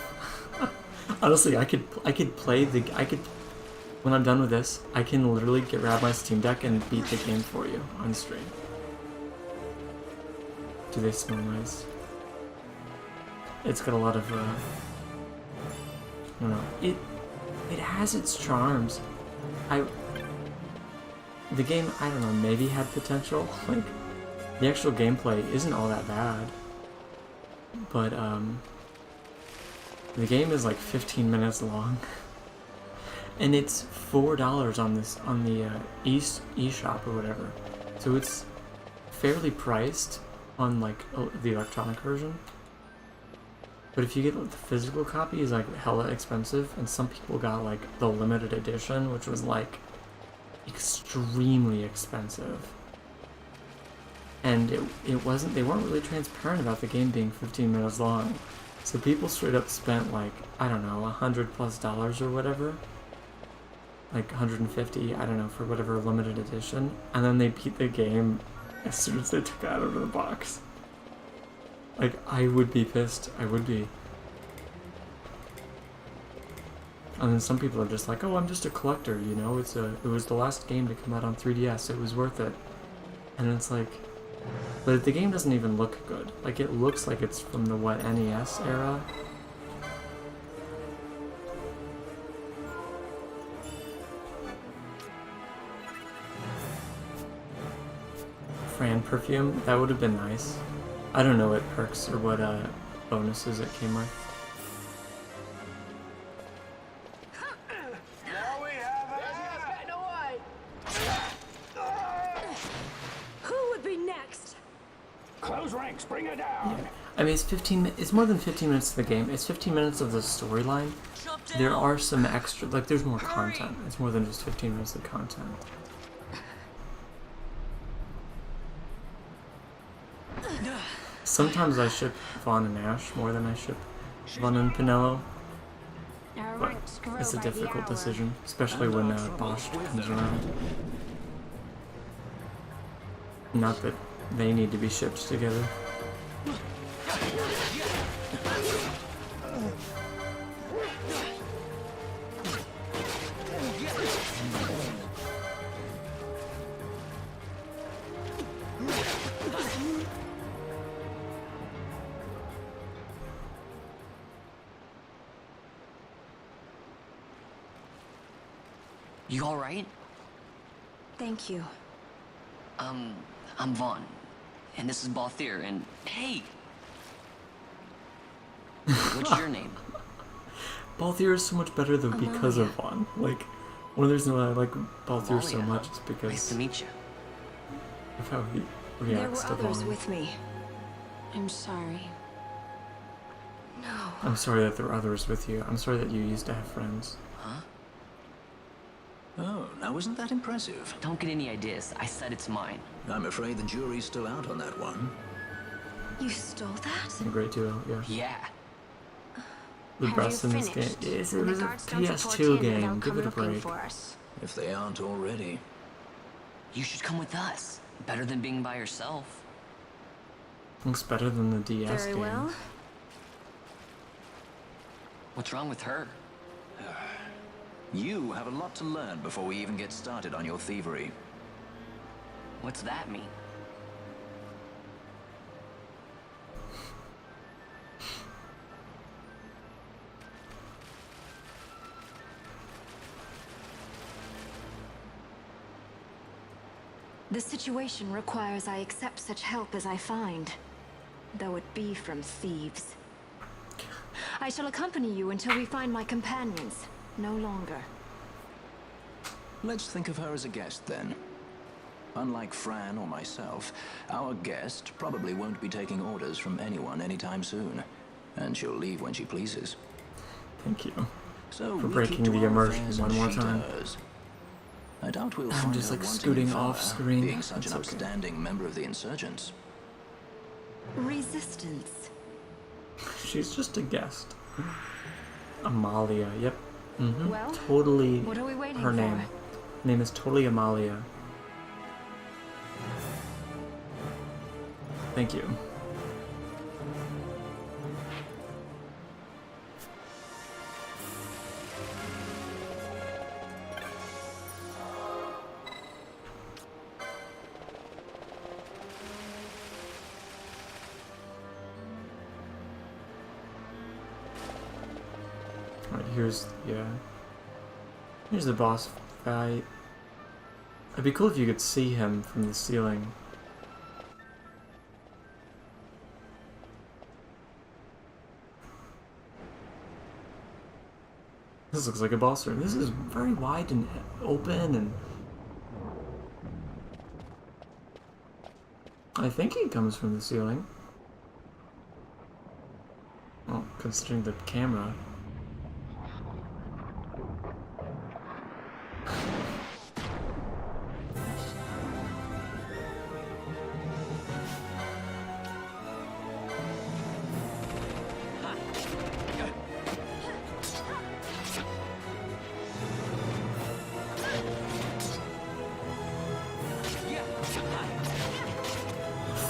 Honestly, I could when I'm done with this, I can literally grab my Steam Deck and beat the game for you on stream. Do they smell nice? It's got a lot of I don't know. It has its charms. The game, I don't know, maybe had potential. Like, the actual gameplay isn't all that bad. But the game is like 15 minutes long. and it's $4 on this on the eShop or whatever. So it's fairly priced on like the electronic version. But if you get like, the physical copy is like hella expensive, and some people got like the limited edition, which was like extremely expensive. And it wasn't, they weren't really transparent about the game being 15 minutes long. So people straight up spent like, I don't know, $100+ or whatever. Like 150, I don't know, for whatever limited edition. And then they beat the game as soon as they took it out of the box. Like, I would be pissed. I would be. And then some people are just like, oh, I'm just a collector, you know? It was the last game to come out on 3DS. It was worth it. And it's like, but the game doesn't even look good. Like, it looks like it's from the, what, NES era? Fran perfume? That would have been nice. I don't know what perks or what bonuses it came with. Who would be next? Close ranks, bring her down. Yeah. I mean, it's more than 15 minutes of the game. It's 15 minutes of the storyline. There are some extra, like, there's more content. It's more than just 15 minutes of content. Sometimes I ship Vaughn and Ash more than I ship Vaughn and Pinello. But it's a difficult decision, especially when Bosch comes around. Not that they need to be shipped together. You alright? Thank you. I'm Vaughn. And this is Balthier, and hey! What's your name? Balthier is so much better than because of Vaughn. Like, one of the reasons why I like Balthier so much is because nice to meet you. Of how he There reacts were to others Vaughn. with me. I'm sorry. No. I'm sorry that there were others with you. I'm sorry that you used to have friends. Huh? Oh, now isn't that impressive? Don't get any ideas. I said it's mine. I'm afraid the jury's still out on that one. You stole that? A great duo, yeah. Yeah. The Have best you in this game. finished? It When the was a guards don't report PS2 in, they'll game. Give come it a looking break. for us. If they aren't already. You should come with us. Better than being by yourself. Looks better than the DS Very game. well. What's wrong with her? You have a lot to learn before we even get started on your thievery. What's that mean? The situation requires I accept such help as I find, though it be from thieves. I shall accompany you until we find my companions. No longer. Let's think of her as a guest, then. Unlike Fran or myself, our guest probably won't be taking orders from anyone anytime soon. And she'll leave when she pleases. Thank you So for we breaking keep to the our immersion affairs one and more she time. does. I doubt we'll I'm find just her like wanting scooting any off further, screen. being such an That's okay. upstanding member of the insurgents. Resistance. She's just a guest. Amalia, yep. Mm-hmm. Well, totally what are we waiting her for? name. Her name is totally Amalia. Thank you. Alright, here's the boss fight. It'd be cool if you could see him from the ceiling. This looks like a boss room. This is very wide and open, and I think he comes from the ceiling. Well, considering the camera.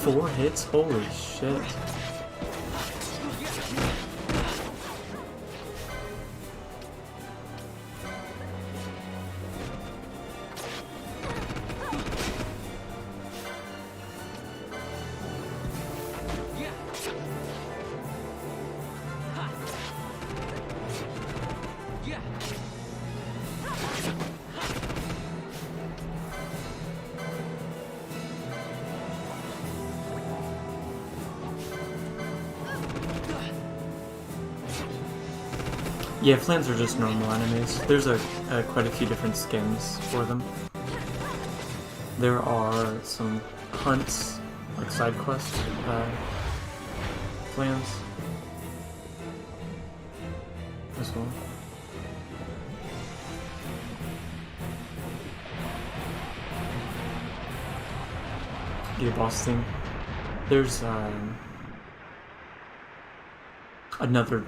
Four hits? Holy shit. Yeah, flames are just normal enemies. There's quite a few different skins for them. There are some hunts, like side quest flames as well. Yeah, boss theme. There's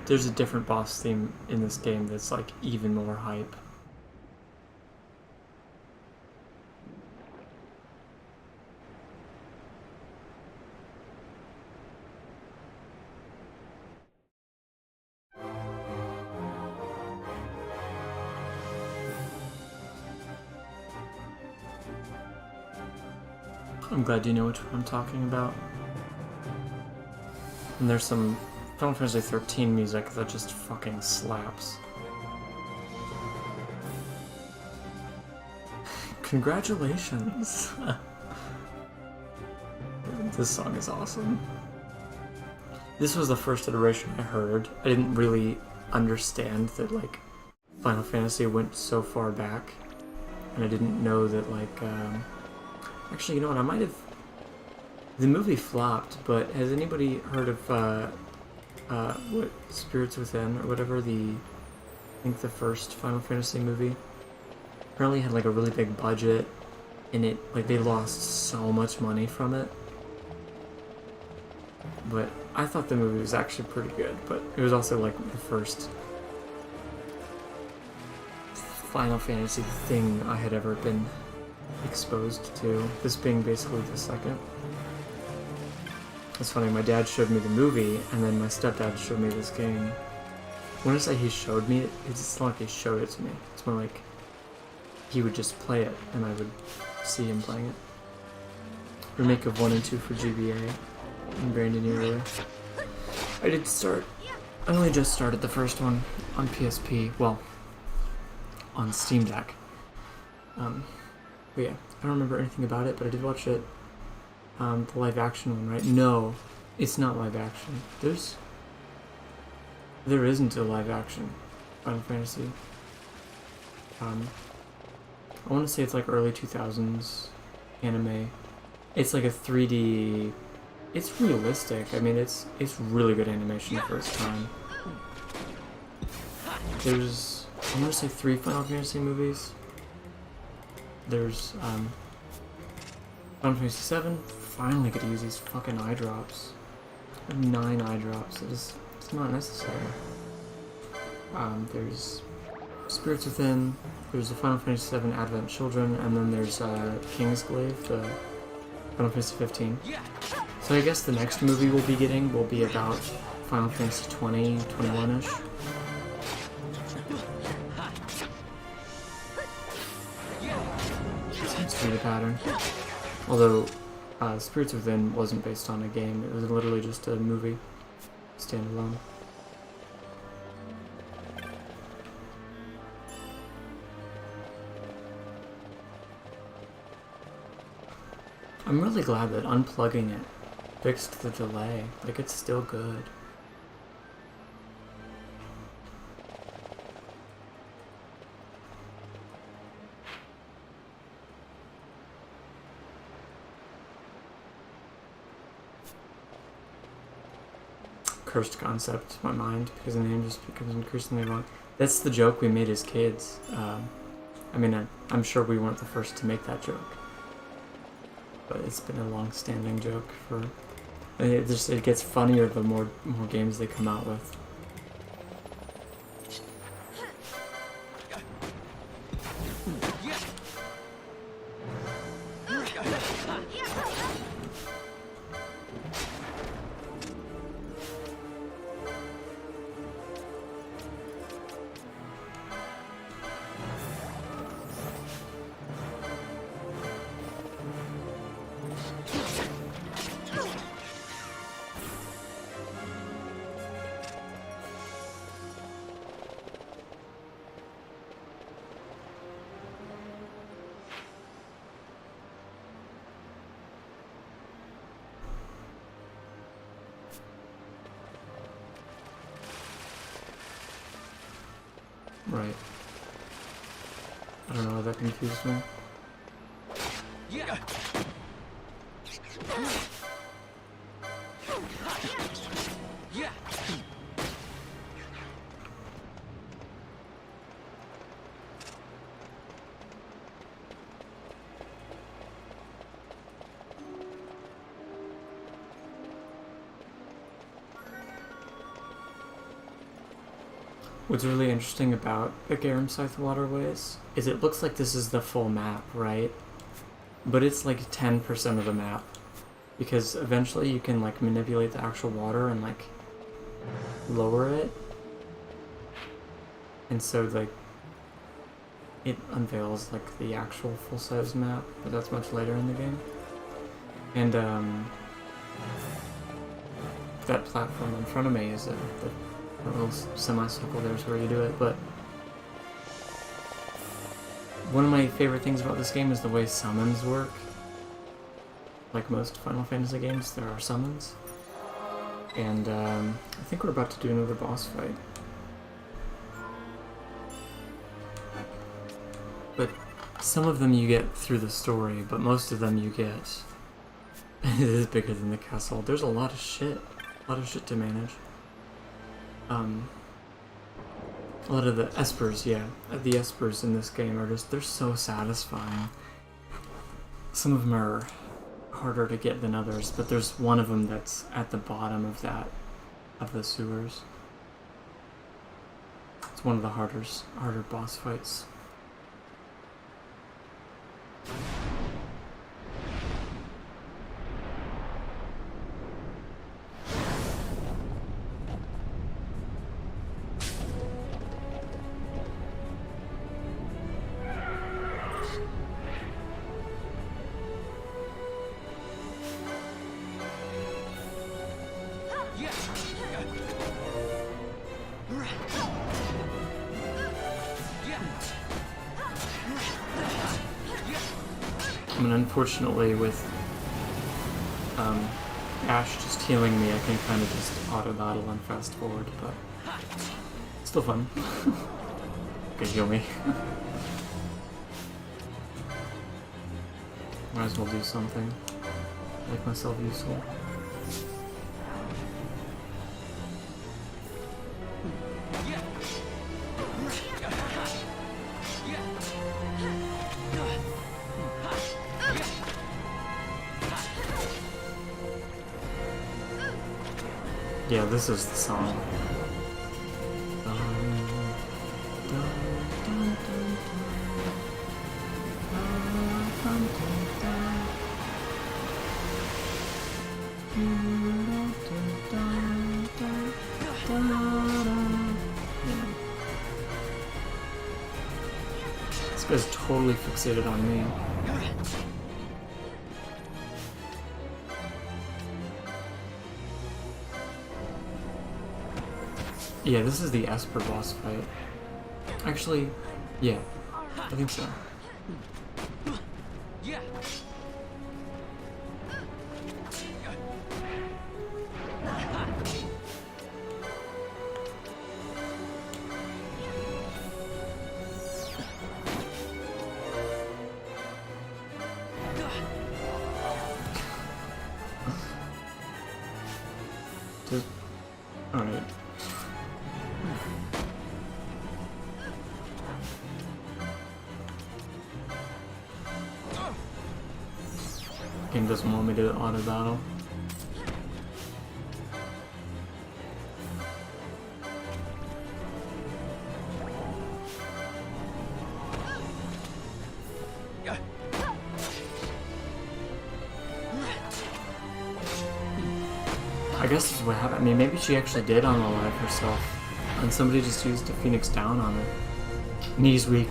there's a different boss theme in this game that's like even more hype. I'm glad you know which one I'm talking about. And there's some Final Fantasy XIII music that just fucking slaps. Congratulations! This song is awesome. This was the first iteration I heard. I didn't really understand that like Final Fantasy went so far back, and I didn't know that like actually, you know what, I might have... The movie flopped, but has anybody heard of what, Spirits Within, or whatever, I think the first Final Fantasy movie? Apparently had like a really big budget, and it, like, they lost so much money from it. But I thought the movie was actually pretty good, but it was also like the first Final Fantasy thing I had ever been exposed to, this being basically the second. It's funny, my dad showed me the movie, and then my stepdad showed me this game. When I say he showed me it, it's not like he showed it to me. It's more like he would just play it, and I would see him playing it. Remake of 1 and 2 for GBA in Brandon area. I only just started the first one on PSP, well, on Steam Deck. But yeah, I don't remember anything about it, but I did watch it. The live action one, right? No, it's not live action. There isn't a live action Final Fantasy. I want to say it's like early 2000s anime. It's like a 3D. It's realistic. I mean, it's really good animation for its time. There's, I want to say 3 Final Fantasy movies. There's Final Fantasy VII. Finally get to use these fucking eye drops. 9 eye drops. It's not necessary. There's Spirits Within. There's the Final Fantasy VII Advent Children, and then there's Kingsglaive, the Final Fantasy 15. So I guess the next movie we'll be getting will be about Final Fantasy 20, 21-ish. Seems to be the pattern. Although, Spirits Within wasn't based on a game, it was literally just a movie, standalone. I'm really glad that unplugging it fixed the delay. Like, it's still good. cursed concept in my mind because the name just becomes increasingly long. That's the joke we made as kids. I mean, I'm sure we weren't the first to make that joke, but it's been a long-standing joke for. It gets funnier the more games they come out with. Right. I don't know why that confused me. Yeah. Yeah. What's really interesting about the Garum Scythe Waterways is it looks like this is the full map, right? But it's like 10% of the map. Because eventually you can like manipulate the actual water and like lower it. And so like it unveils like the actual full-size map, but that's much later in the game. And that platform in front of me is the little semicircle. There's where you do it, but one of my favorite things about this game is the way summons work. Like most Final Fantasy games, there are summons. And I think we're about to do another boss fight. But some of them you get through the story, but most of them you get... It is bigger than the castle. There's a lot of shit. A lot of shit to manage. A lot of the espers, yeah. The espers in this game are just, they're so satisfying. Some of them are harder to get than others, but there's one of them that's at the bottom of the sewers. It's one of the harder boss fights. I mean, unfortunately, with Ash just healing me, I can kind of just auto-battle and fast-forward, but still fun. Okay, heal me. Might as well do something. Make myself useful. Yeah, this is the song. This guy's totally fixated on me. Yeah, this is the Esper boss fight. Actually, yeah, I think so. Yeah. Alright. Game doesn't want me to auto battle. I guess this is what happened. I mean, maybe she actually did unalive herself, and somebody just used a Phoenix down on her. Knees weak.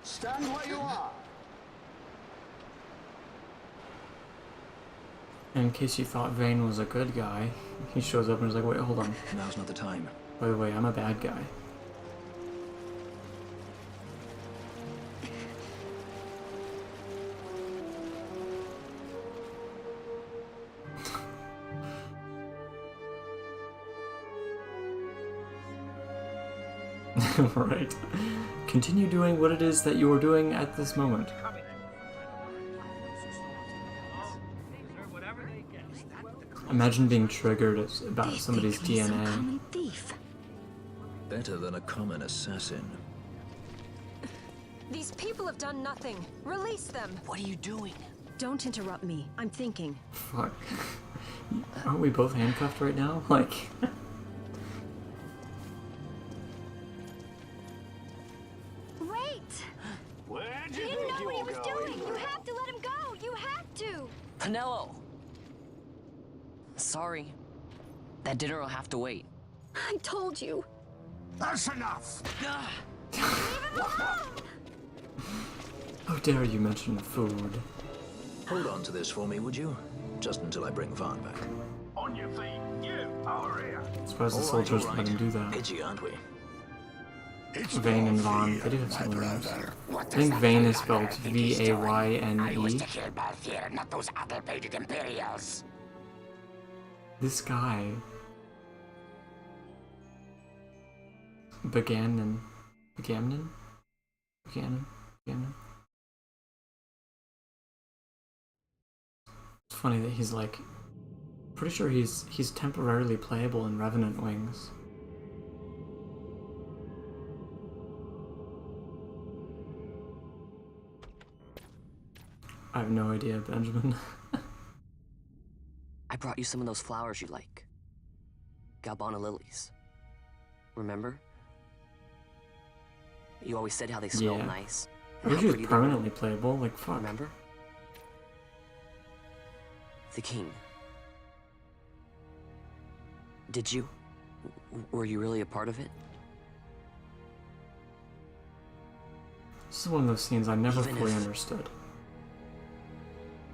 Stand where you are. In case you thought Vayne was a good guy, he shows up and is like, wait, hold on. Now's not the time. By the way, I'm a bad guy. Right. Continue doing what it is that you are doing at this moment. Imagine being triggered about somebody's DNA. Better than a common assassin. These people have done nothing. Release them. What are you doing? Don't interrupt me. I'm thinking. Fuck. Aren't we both handcuffed right now? Like... Wait! Where'd He you didn't think know you what he were was going? doing! You have to let him go! You have to! Penelo! Sorry. That dinner will have to wait. I told you. That's enough! How dare you mention food? Hold on to this for me, would you? Just until I bring Vaughn back. On your feet, you over here! I suppose the soldiers let him do that. Itchy, aren't we? Vayne and Vaughn, they do have similar names. I think Vayne is spelled V-A-Y-N-E. I was to kill Balthier, not those other-pated Imperials. This guy... Begannon. Begannon? It's funny that he's like... Pretty sure he's temporarily playable in Revenant Wings. I have no idea, Benjamin. I brought you some of those flowers you like. Galbana lilies. Remember? You always said how they smell nice. I wish he was permanently playable, like fuck. Remember? The king. Did you? Were you really a part of it? This is one of those scenes I never fully understood.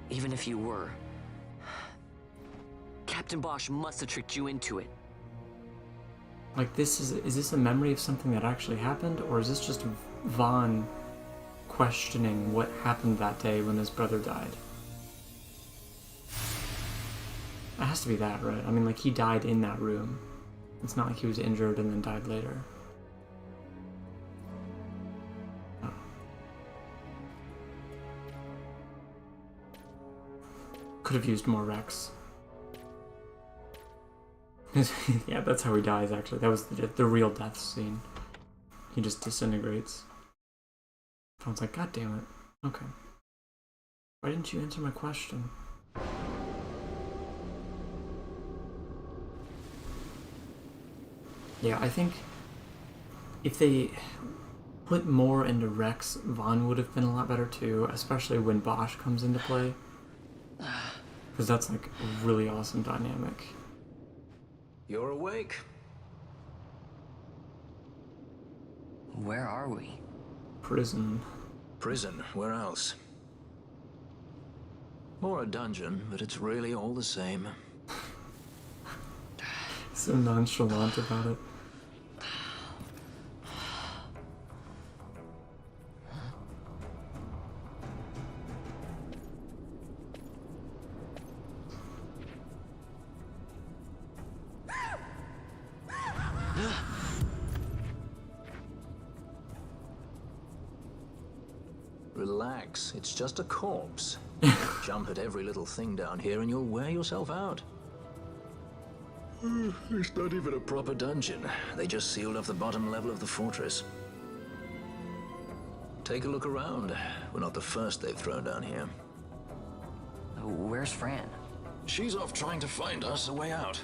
Even if you were, Captain Bosch must have tricked you into it. Like, is this a memory of something that actually happened, or is this just Vaughn questioning what happened that day when his brother died? It has to be that, right? I mean, like, he died in that room. It's not like he was injured and then died later. Oh. Could have used more Rex. Yeah, that's how he dies, actually. That was the real death scene. He just disintegrates. I was like, God damn it. Okay. Why didn't you answer my question? Yeah, I think if they put more into Rex, Vaughn would have been a lot better too, especially when Bosch comes into play. Because that's like a really awesome dynamic. You're awake. Where are we? Prison. Prison, where else? Or a dungeon, but it's really all the same. So nonchalant about it. Relax, it's just a corpse. Jump at every little thing down here and you'll wear yourself out. It's not even a proper dungeon. They just sealed off the bottom level of the fortress. Take a look around. We're not the first they've thrown down here. Where's Fran? She's off trying to find us a way out.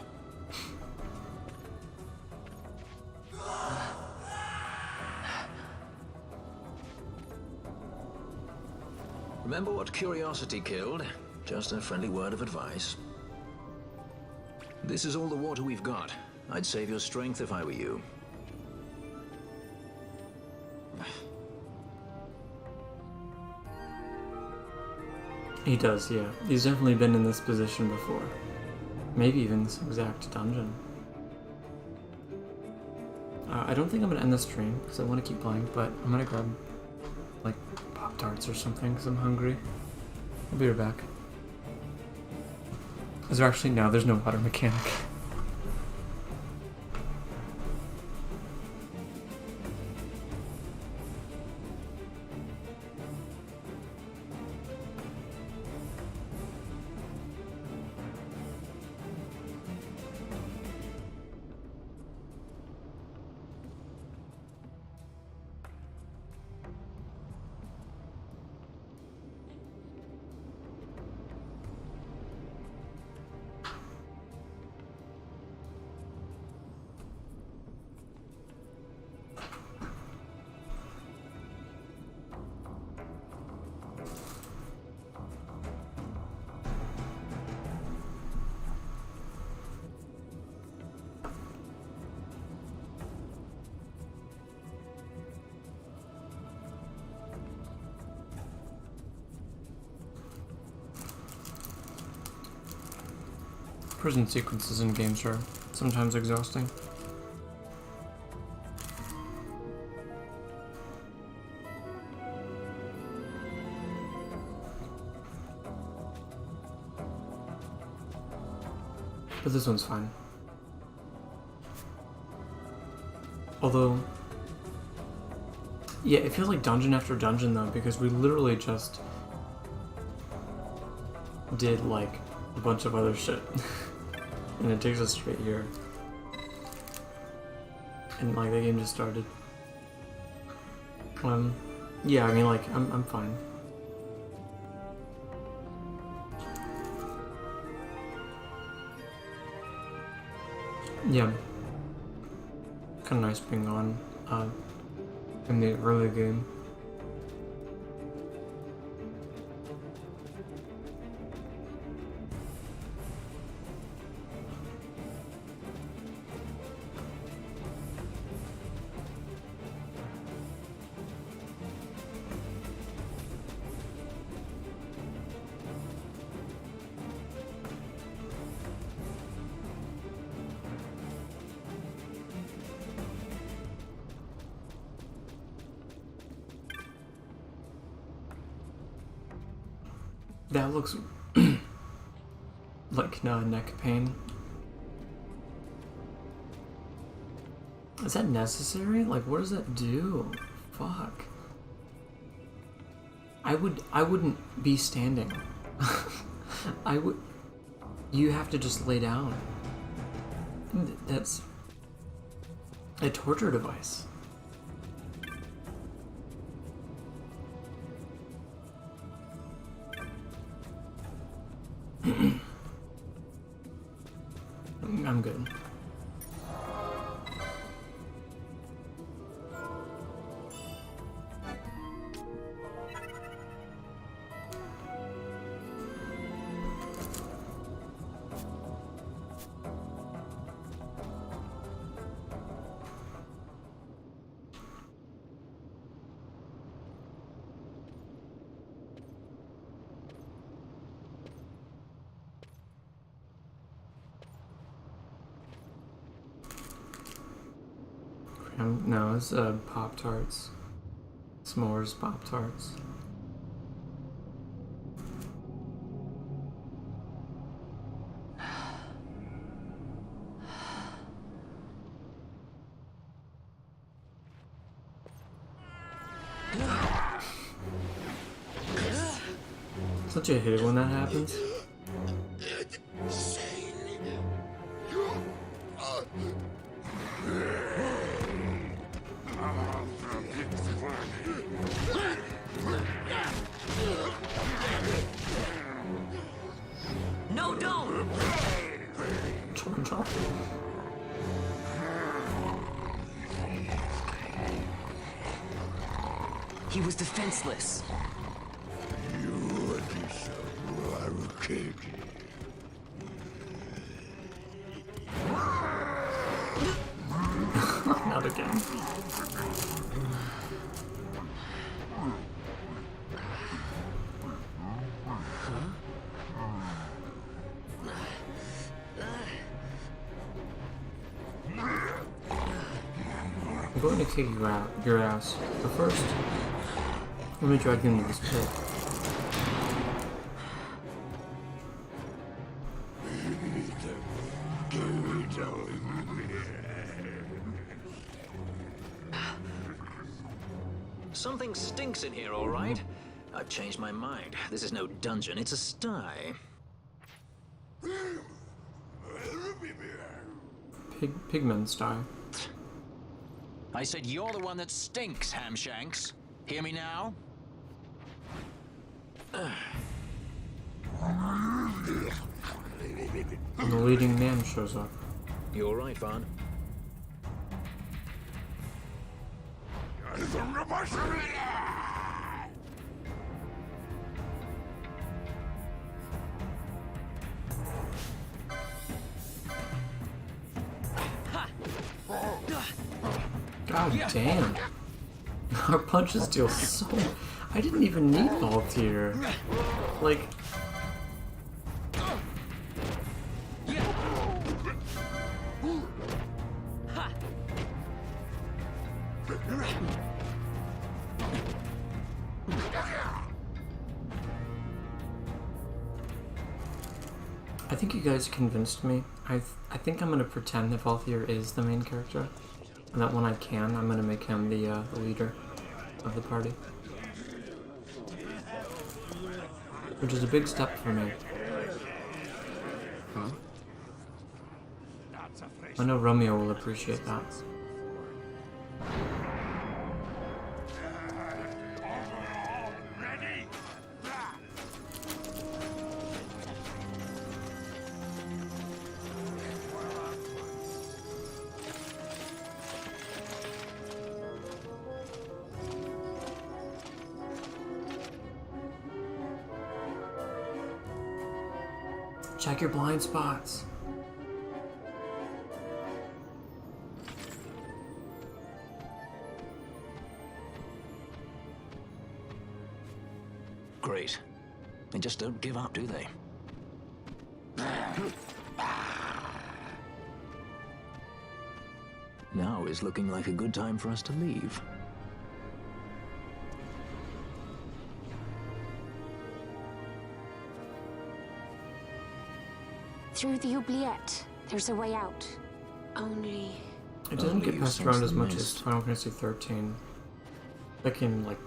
Remember what curiosity killed? Just a friendly word of advice. This is all the water we've got. I'd save your strength if I were you. He does, yeah. He's definitely been in this position before. Maybe even this exact dungeon. I don't think I'm gonna end the stream because I want to keep playing, but I'm gonna grab like Pop-Tarts or something because I'm hungry. I'll be right back. Is there actually no? There's no water mechanic. Prison sequences in games are sometimes exhausting. But this one's fine. Although, yeah, it feels like dungeon after dungeon though, because we literally just did like a bunch of other shit. And it takes us straight here. And like the game just started. Yeah, I mean like I'm fine. Yeah. Kinda nice being on in the early game. That looks like neck pain. Is that necessary? Like, what does that do? Fuck. I wouldn't be standing. You have to just lay down. That's a torture device. I'm good. No, it's Pop-Tarts. S'mores Pop-Tarts. Don't you hate it when that happens? No, don't! He was defenseless. Not again. I'm going to kick your ass, but first, let me drag you into this pit. Something stinks in here, all right? I've changed my mind. This is no dungeon, it's a sty. Pigman style. I said you're the one that stinks, Hamshanks. Hear me now? And the leading man shows up. You all right, Vaughn? God damn. Our punches deal so... I didn't even need Valtier. Like... I think you guys convinced me. I think I'm gonna pretend that Valthier is the main character, and that when I can, I'm gonna make him the leader of the party, which is a big step for me. Huh? I know Romeo will appreciate that. Check your blind spots. Great. They just don't give up, do they? Now is looking like a good time for us to leave. Through the oubliette, there's a way out. Only... It doesn't get passed around as much as Final Fantasy XIII. That can, like...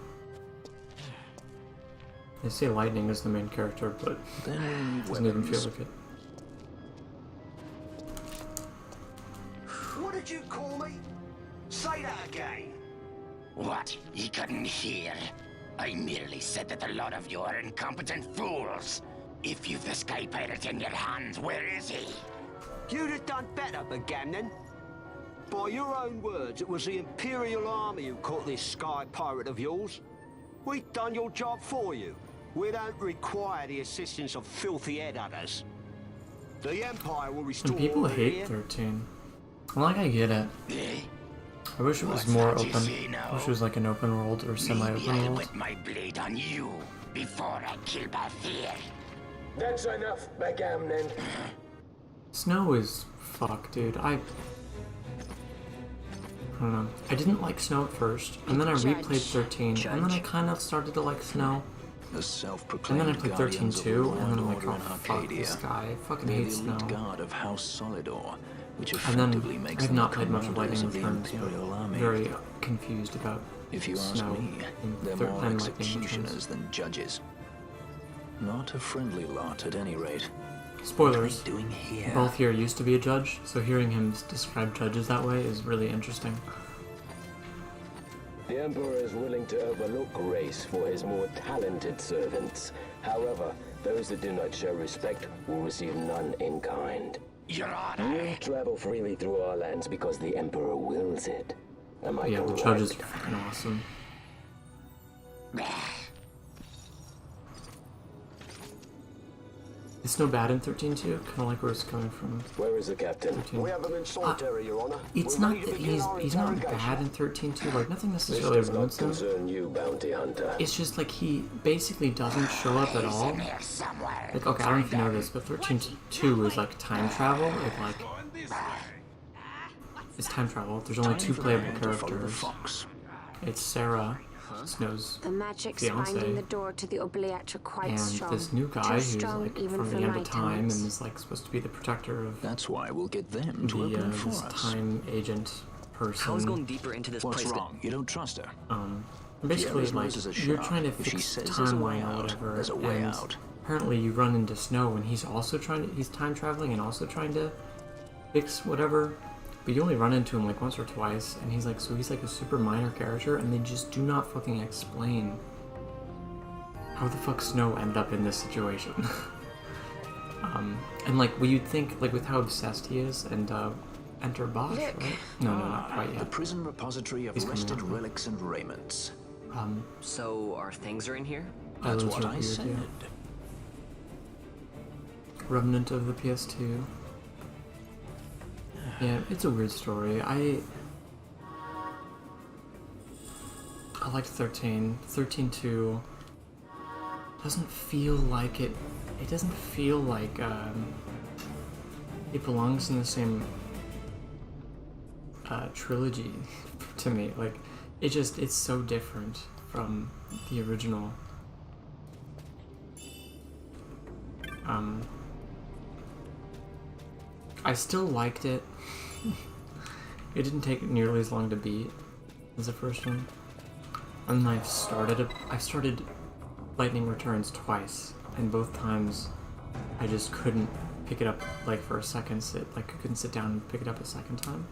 They say Lightning is the main character, but it doesn't even feel like it. What did you call me? Say that again. What? You couldn't hear? I merely said that a lot of you are incompetent fools. If you've the Sky Pirate in your hands, where is he? You'd have done better, Bagamnon. By your own words, it was the Imperial Army who caught this Sky Pirate of yours. We've done your job for you. We don't require the assistance of filthy headhunters. The Empire will restore... And people hate 13. Like, I get it. I wish it was more open. I wish it was like an open world or semi-open world. Put my blade on you before I kill Balthier. That's enough, Bagamnon. Snow is fuck, dude. I don't know. I didn't like Snow at first, and then I replayed 13, and then I kind of started to like Snow. And then I played 13 too, and then I'm like, oh fuck this guy. I fucking hate Snow. Of House Solidor, which And then I've not played much of Lightning Returns, but I'm very confused about If you ask Snow me, and they're more Lightning executioners Returns. than judges. Not a friendly lot, at any rate. Spoilers. What are they doing here? Balthier used to be a judge, so hearing him describe judges that way is really interesting. The Emperor is willing to overlook grace for his more talented servants. However, those that do not show respect will receive none in kind. Your Honor! You travel freely through our lands because the Emperor wills it. Am I Yeah, correct? the judges are fucking awesome. It's no bad in 13-2, kind of like where it's coming from. Where is the captain? 13. We have him in solitary, Your Honor. It's We're not ready to that begin our he's not interrogation. bad in 13-2, like nothing This necessarily does not ruins him. concern you, bounty hunter. It's just like he basically doesn't show up at all. Like, okay, I don't know if you know this, but 13-2 is like time travel. It like it's time travel. There's only two playable characters. It's Sarah, Snow's The magic's finding the fiance, door to the oubliette are quite and strong. this new guy Too who's strong like even from for the end my of time and talents. is like supposed to be the protector of. That's why we'll get them to open it for this us. time agent person. I was going deeper into this What's place. wrong? You don't trust her? Basically, She like, always knows you're a trying to shop. If she fix says there's a way timeline or out, whatever, there's a way and out. apparently you run into Snow, and he's also he's time traveling and also trying to fix whatever, but you only run into him like once or twice, and he's like a super minor character, and they just do not fucking explain how the fuck Snow ended up in this situation. And like, well, you'd think, like, with how obsessed he is, and enter Bosch, right? No, not quite yet. The prison repository of He's coming rusted up. relics and raiments. So our things are in here? That's those what are I weird, said. yeah. Remnant of the PS2. Yeah, it's a weird story. I liked 13. 13-2 doesn't feel like it. It doesn't feel like it belongs in the same trilogy to me. Like, it's so different from the original. I still liked it. It didn't take nearly as long to beat as the first one. And I've started Lightning Returns twice, and both times I just couldn't pick it up like for a second I couldn't sit down and pick it up a second time.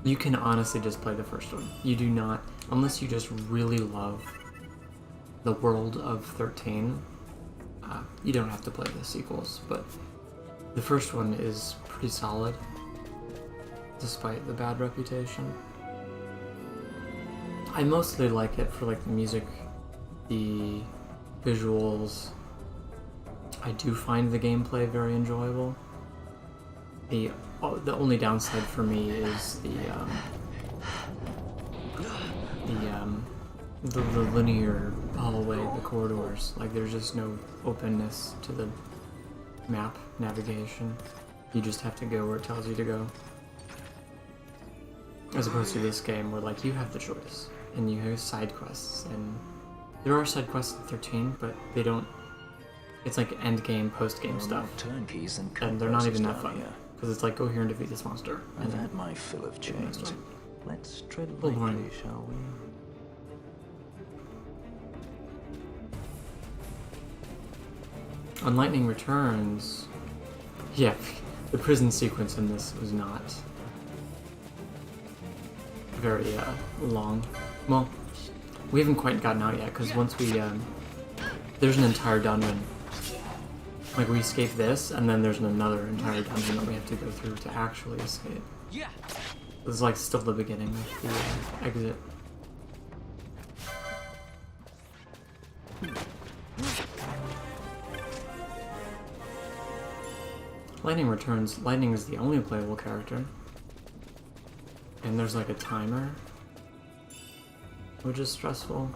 You can honestly just play the first one. You do not, unless you just really love the world of 13, you don't have to play the sequels, but the first one is pretty solid, despite the bad reputation. I mostly like it for like the music, the visuals. I do find the gameplay very enjoyable. The only downside for me is the linear hallway, the corridors. Like, there's just no openness to the map navigation. You just have to go where it tells you to go. As opposed to this game where, like, you have the choice, and you have side quests, and there are side quests in 13, but they don't. It's like end game, post game stuff, Turnkeys and they're not even that down fun. here. Because it's like, go here and defeat this monster. I've had my fill of chains. Let's tread Hold lightly, on. shall we? On Lightning Returns, yeah, the prison sequence in this was not very long. Well, we haven't quite gotten out yet, because once we, there's an entire dungeon. Like, we escape this, and then there's another entire dungeon that we have to go through to actually escape. Yeah. This is like still the beginning of the exit. Lightning Returns. Lightning is the only playable character. And there's like a timer, which is stressful.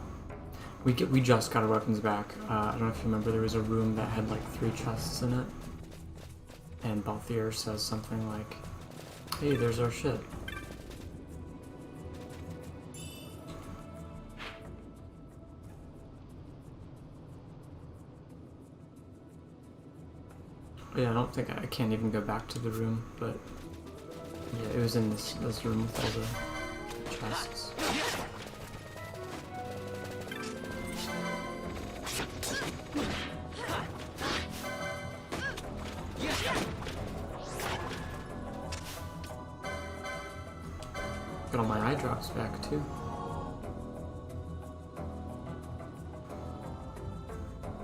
We just got our weapons back. I don't know if you remember, there was a room that had like 3 chests in it. And Balthier says something like, "Hey, there's our shit." Yeah, I don't think I can't even go back to the room, but yeah, it was in this room with all the chests. get all my eye drops back too.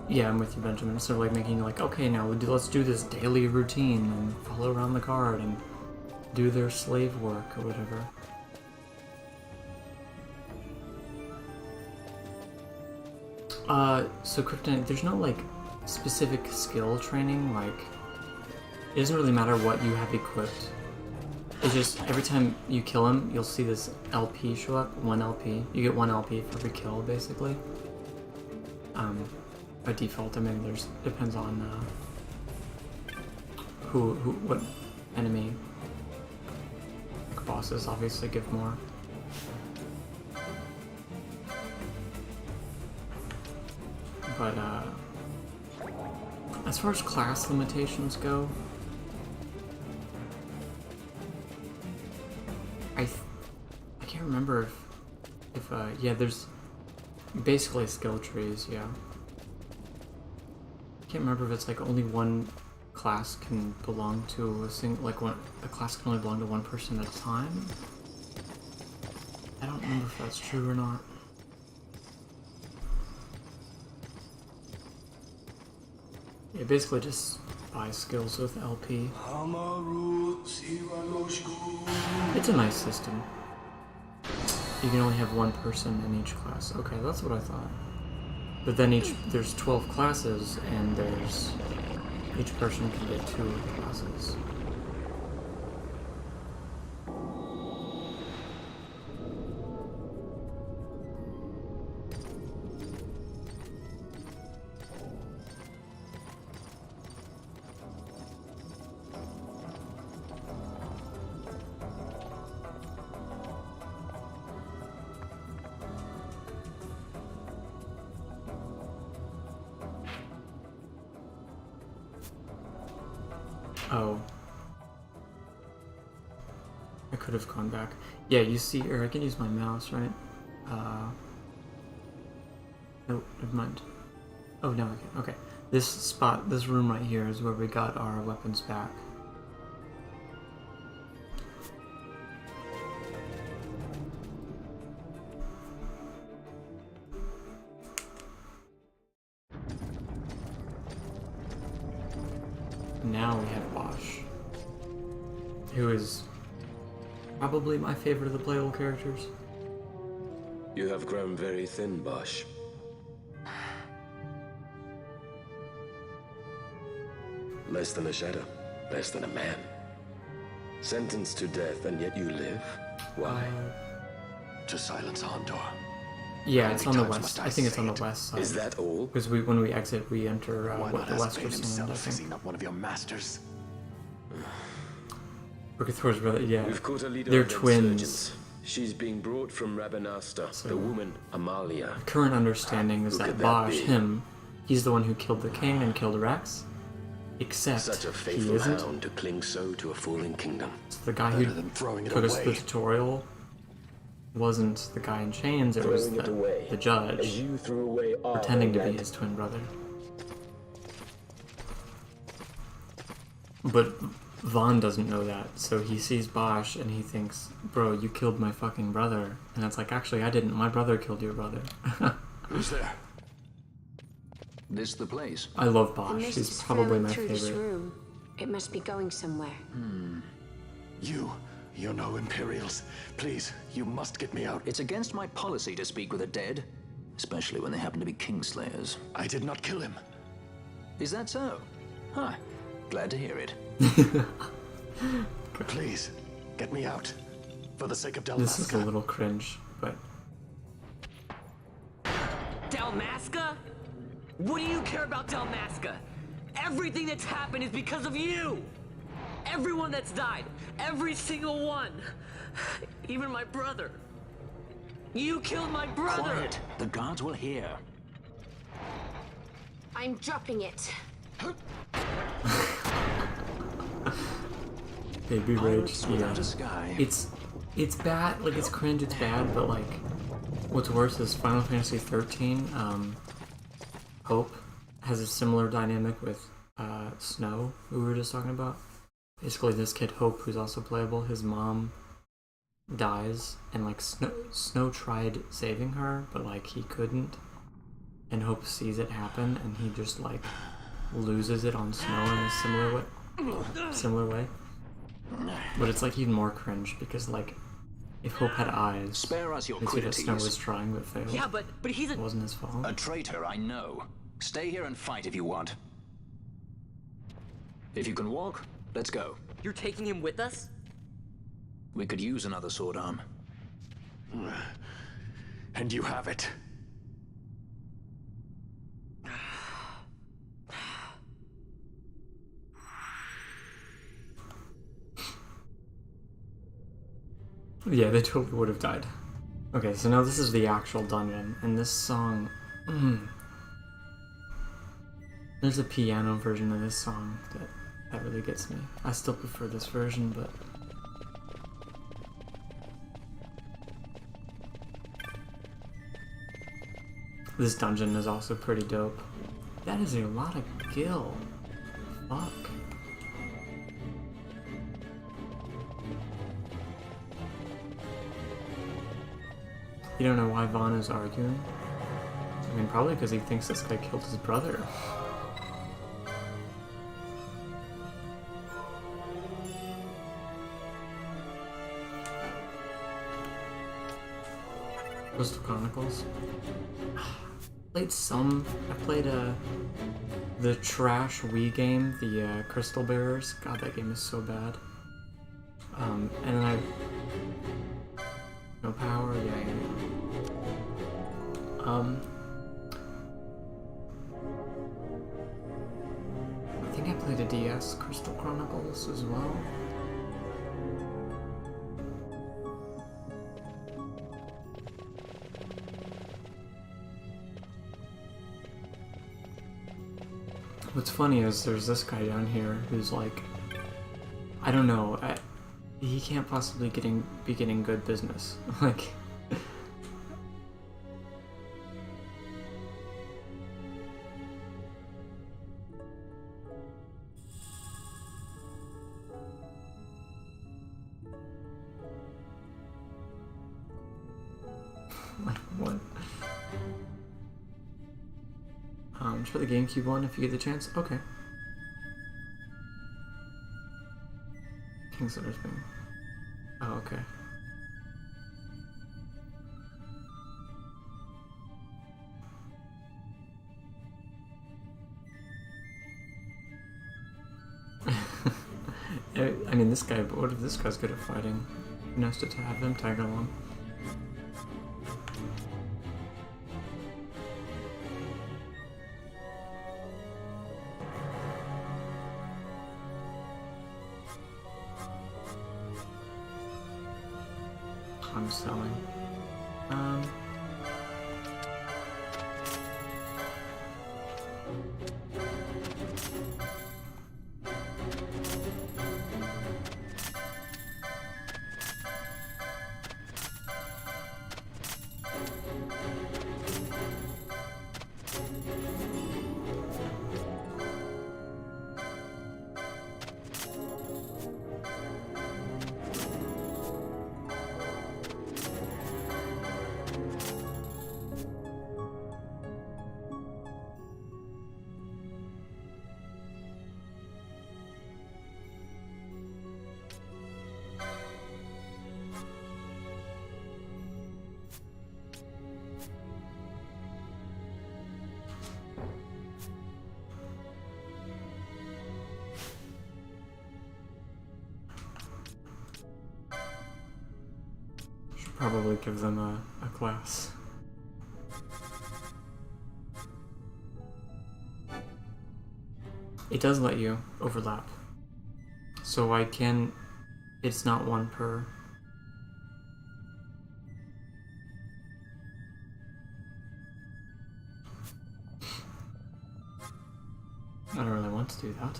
Yeah, I'm with you, Benjamin. Instead of like making like, okay, now let's do this daily routine and follow around the guard and do their slave work or whatever. So Kryptonite, there's no like specific skill training, like it doesn't really matter what you have equipped. It's just every time you kill him, you'll see this LP show up, 1 LP. You get 1 LP for every kill, basically. By default, I mean, depends on what enemy. Bosses obviously give more. But as far as class limitations go, I can't remember if yeah, there's basically skill trees, yeah. I can't remember if it's like only one class can belong to a class can only belong to one person at a time. I don't remember if that's true or not. Yeah, basically just buy skills with LP. It's a nice system. You can only have one person in each class. Okay, that's what I thought. But then there's 12 classes, and each person can get 2 of the classes. Oh. I could have gone back. Yeah, you see, or I can use my mouse, right? No, never mind. Oh, no, I can. Okay. This room right here is where we got our weapons back. Now we have Bosch, who is probably my favorite of the playable characters. You have grown very thin, Bosch. Less than a shadow, less than a man. Sentenced to death, and yet you live? Why? To silence Hondor. Yeah, it's on the west. I think it's on the west side. Is that all? Because when we exit, we enter the western sand, I think. Is he not one of your masters? Thor's brother, yeah. We've caught a leader They're of twins. insurgents. She's being brought from Rabanasta. So, the woman, Amalia. The current understanding is that Bosch, he's the one who killed the king and killed Rex. Except Such a he faithful isn't. hound to cling so to a fallen kingdom. So the guy who took us to the tutorial wasn't the guy in chains, it was the judge as you threw away pretending to be his twin brother. But Vaughn doesn't know that, so he sees Bosch and he thinks, bro, you killed my fucking brother. And it's like, actually, I didn't. My brother killed your brother. Who's there? This the place? I love The Bosch. mist He's is probably flowing my through this favorite. room. It must be going somewhere. You're no Imperials. Please, you must get me out. It's against my policy to speak with the dead, especially when they happen to be Kingslayers. I did not kill him. Is that so? Huh. Glad to hear it. Please, get me out. For the sake of Dalmasca. This is a little cringe, but... Dalmasca? What do you care about Dalmasca? Everything that's happened is because of you! Everyone that's died, every single one, even my brother. You killed my brother! Quiet! The guards will hear. I'm dropping it. Baby rage, without a sky. It's bad, like it's cringe, it's bad, but like, what's worse is Final Fantasy XIII, Hope has a similar dynamic with Snow, who we were just talking about. Basically, this kid Hope, who's also playable, his mom dies, and like Snow tried saving her, but like he couldn't, and Hope sees it happen, and he just like loses it on Snow in a similar way. But it's like even more cringe because like if Hope had eyes, spare us your you'd see that quiddities. Snow was trying but failed. Yeah, but he's It wasn't his fault. A traitor, I know. Stay here and fight if you want. If you can walk, let's go. You're taking him with us? We could use another sword arm. And you have it. Yeah, they totally would have died. Okay, so now this is the actual dungeon, and this song... There's a piano version of this song that really gets me. I still prefer this version, but... This dungeon is also pretty dope. That is a lot of gil. Fuck. You don't know why Vaughn is arguing? I mean, probably because he thinks this guy killed his brother. Crystal Chronicles. I played the trash Wii game, the Crystal Bearers. God, that game is so bad. And then no power, yeah. I think I played a DS Crystal Chronicles as well. What's funny is there's this guy down here who's like, I don't know, he can't possibly be getting good business. Like, like what? Just for the GameCube one if you get the chance. Okay. Kingsley's being. Oh, okay. I mean, this guy, but what if this guy's good at fighting? Who knows to have him tag along? I'm selling. Probably give them a class. It does let you overlap. So I can... It's not one per... I don't really want to do that.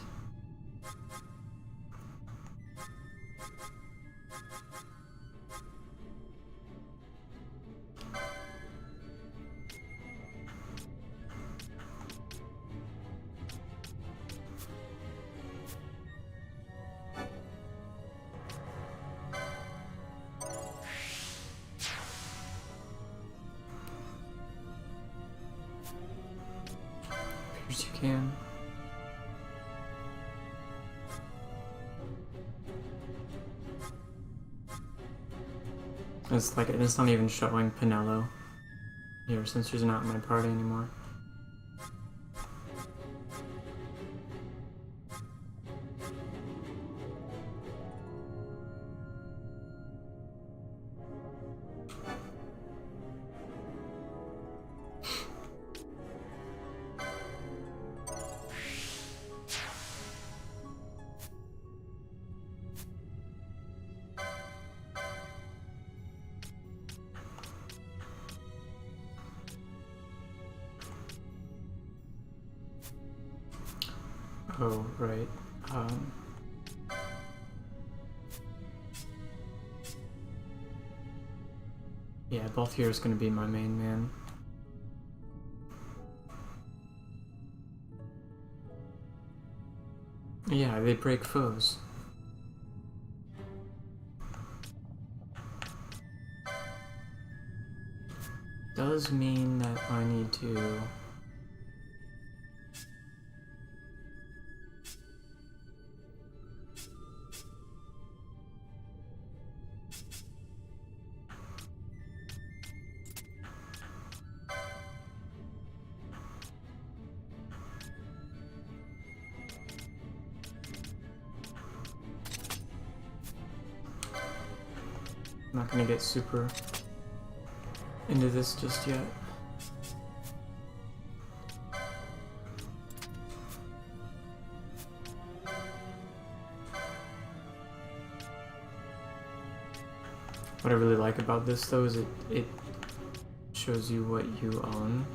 as you can. It's like it's not even showing Pinello here since she's not in my party anymore. Oh, right. Yeah, both here is going to be my main man. Yeah, they break foes. Does mean that I need to... I'm not gonna get super into this just yet. What I really like about this though is it shows you what you own.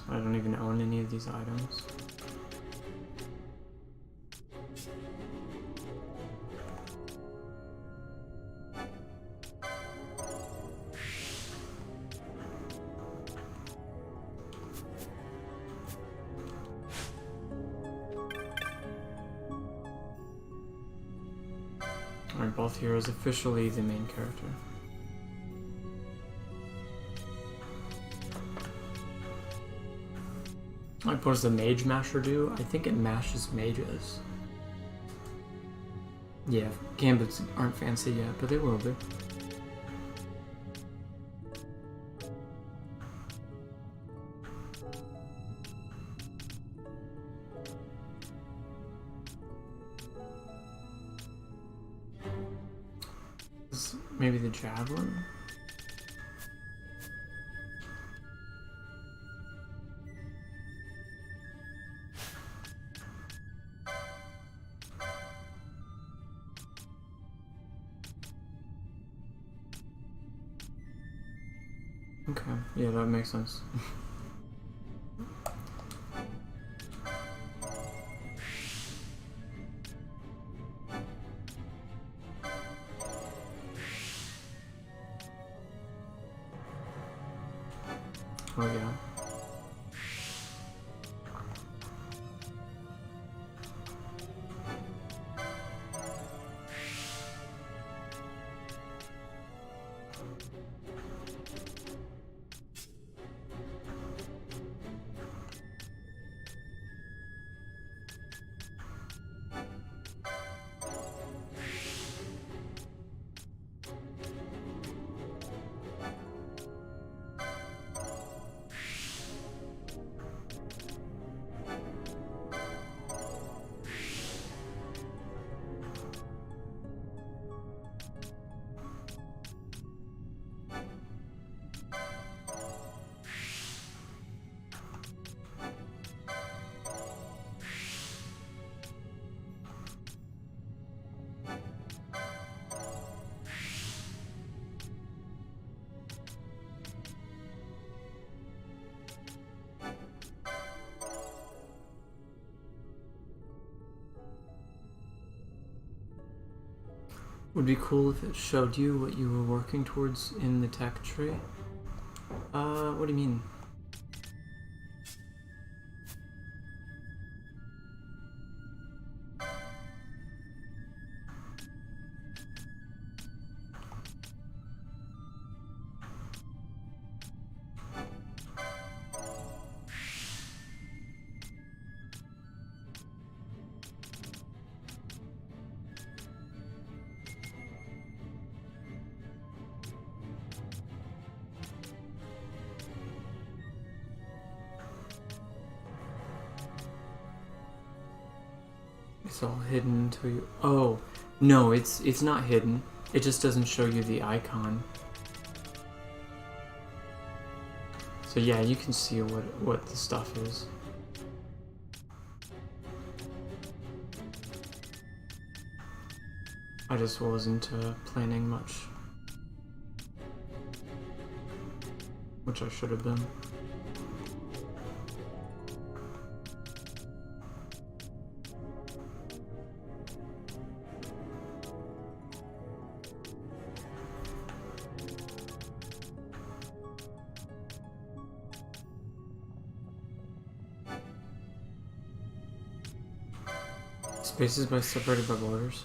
I don't even own any of these items. Alright, both heroes officially the main character. Like, what does the Mage Masher do? I think it mashes mages. Yeah, gambits aren't fancy yet, but they will be. Maybe the javelin? Okay, yeah, that makes sense. Oh yeah. Would be cool if it showed you what you were working towards in the tech tree. What do you mean? It's all hidden until you... Oh, no, it's not hidden. It just doesn't show you the icon. So yeah, you can see what the stuff is. I just wasn't planning much. Which I should have been. Spaces separated by borders.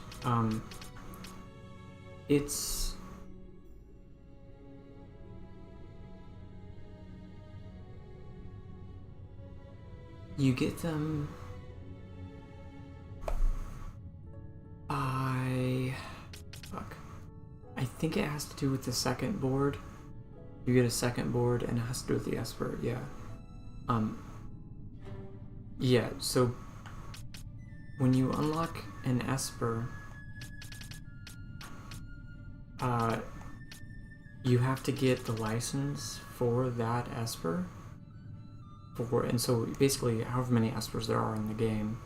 It's... You get them by... Fuck. I think it has to do with the second board. You get a second board and it has to do with the Esper, yeah. Yeah, so when you unlock an Esper, you have to get the license for that Esper. And so basically, however many Espers there are in the game,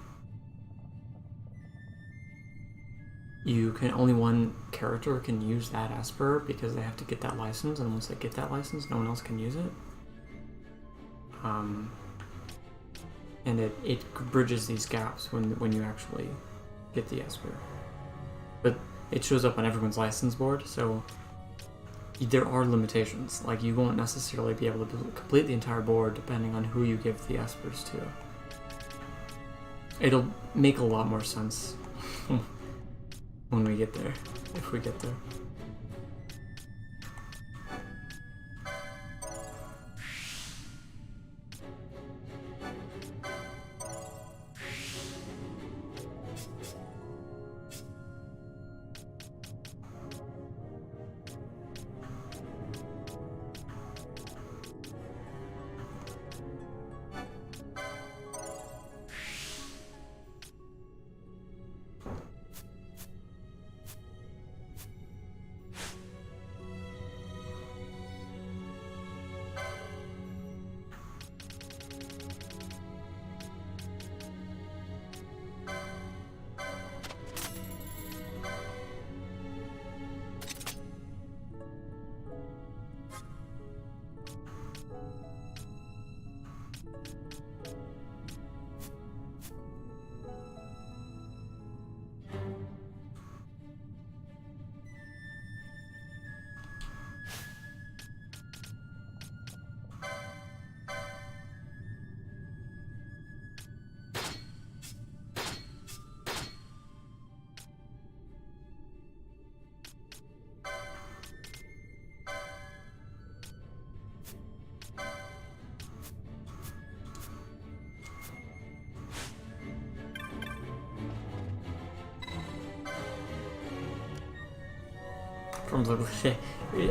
only one character can use that Esper because they have to get that license, and once they get that license, no one else can use it. And it bridges these gaps when you actually get the Esper. But it shows up on everyone's license board, so there are limitations. Like, you won't necessarily be able to complete the entire board depending on who you give the Espers to. It'll make a lot more sense when we get there, if we get there.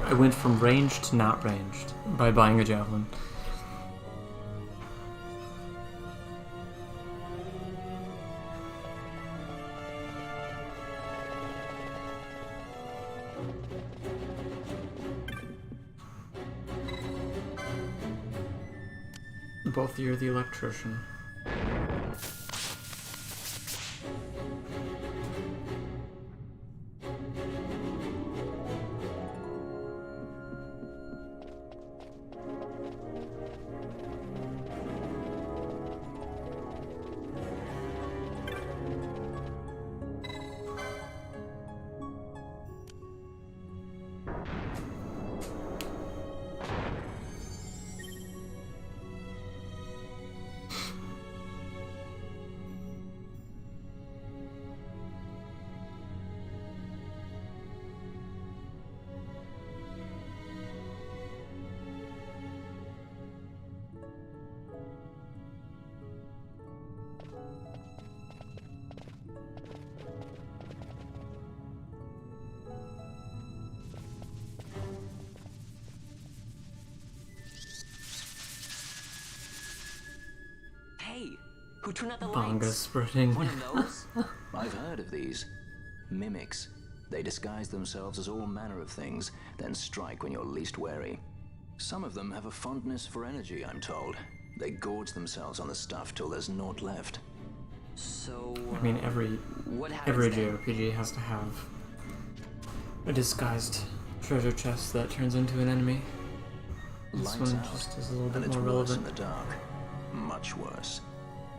I went from ranged to not ranged by buying a javelin. Both you're the electrician. turn out the Bonga lights? spreading. One of those? I've heard of these. Mimics. They disguise themselves as all manner of things, then strike when you're least wary. Some of them have a fondness for energy, I'm told. They gorge themselves on the stuff till there's naught left. So, I mean, every JRPG has to have a disguised treasure chest that turns into an enemy. This Lights one out, just is a little and bit it's more worse relevant. in the dark. Much worse.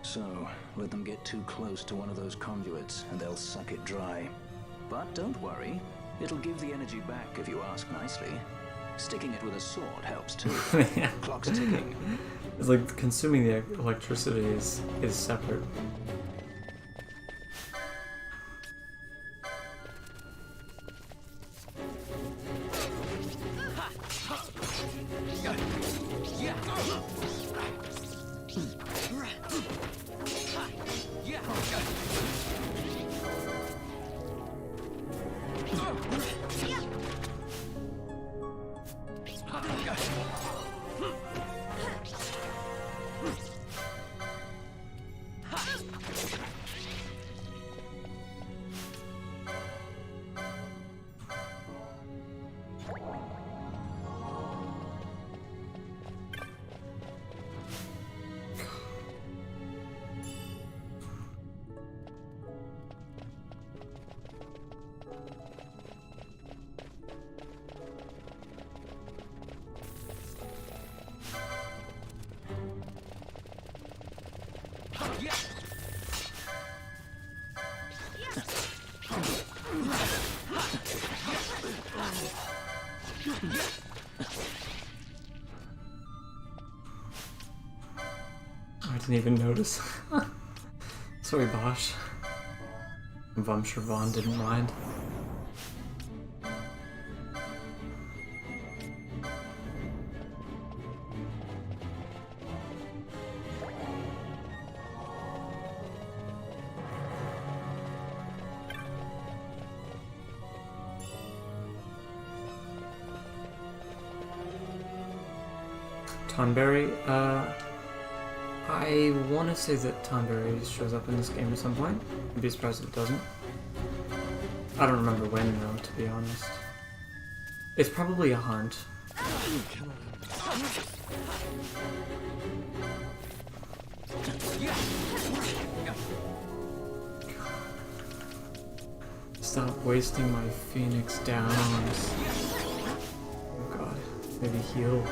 So, let them get too close to one of those conduits, and they'll suck it dry. But don't worry, it'll give the energy back if you ask nicely. Sticking it with a sword helps too. Yeah. Clock's ticking. It's like consuming the electricity is separate. I didn't even notice. Sorry, Bosch. I'm sure Vaughn didn't mind. Tonberry, I want to say that Tonberry shows up in this game at some point. I'd be surprised if it doesn't. I don't remember when though, to be honest. It's probably a hunt. Stop wasting my Phoenix downs. Oh god, maybe heal.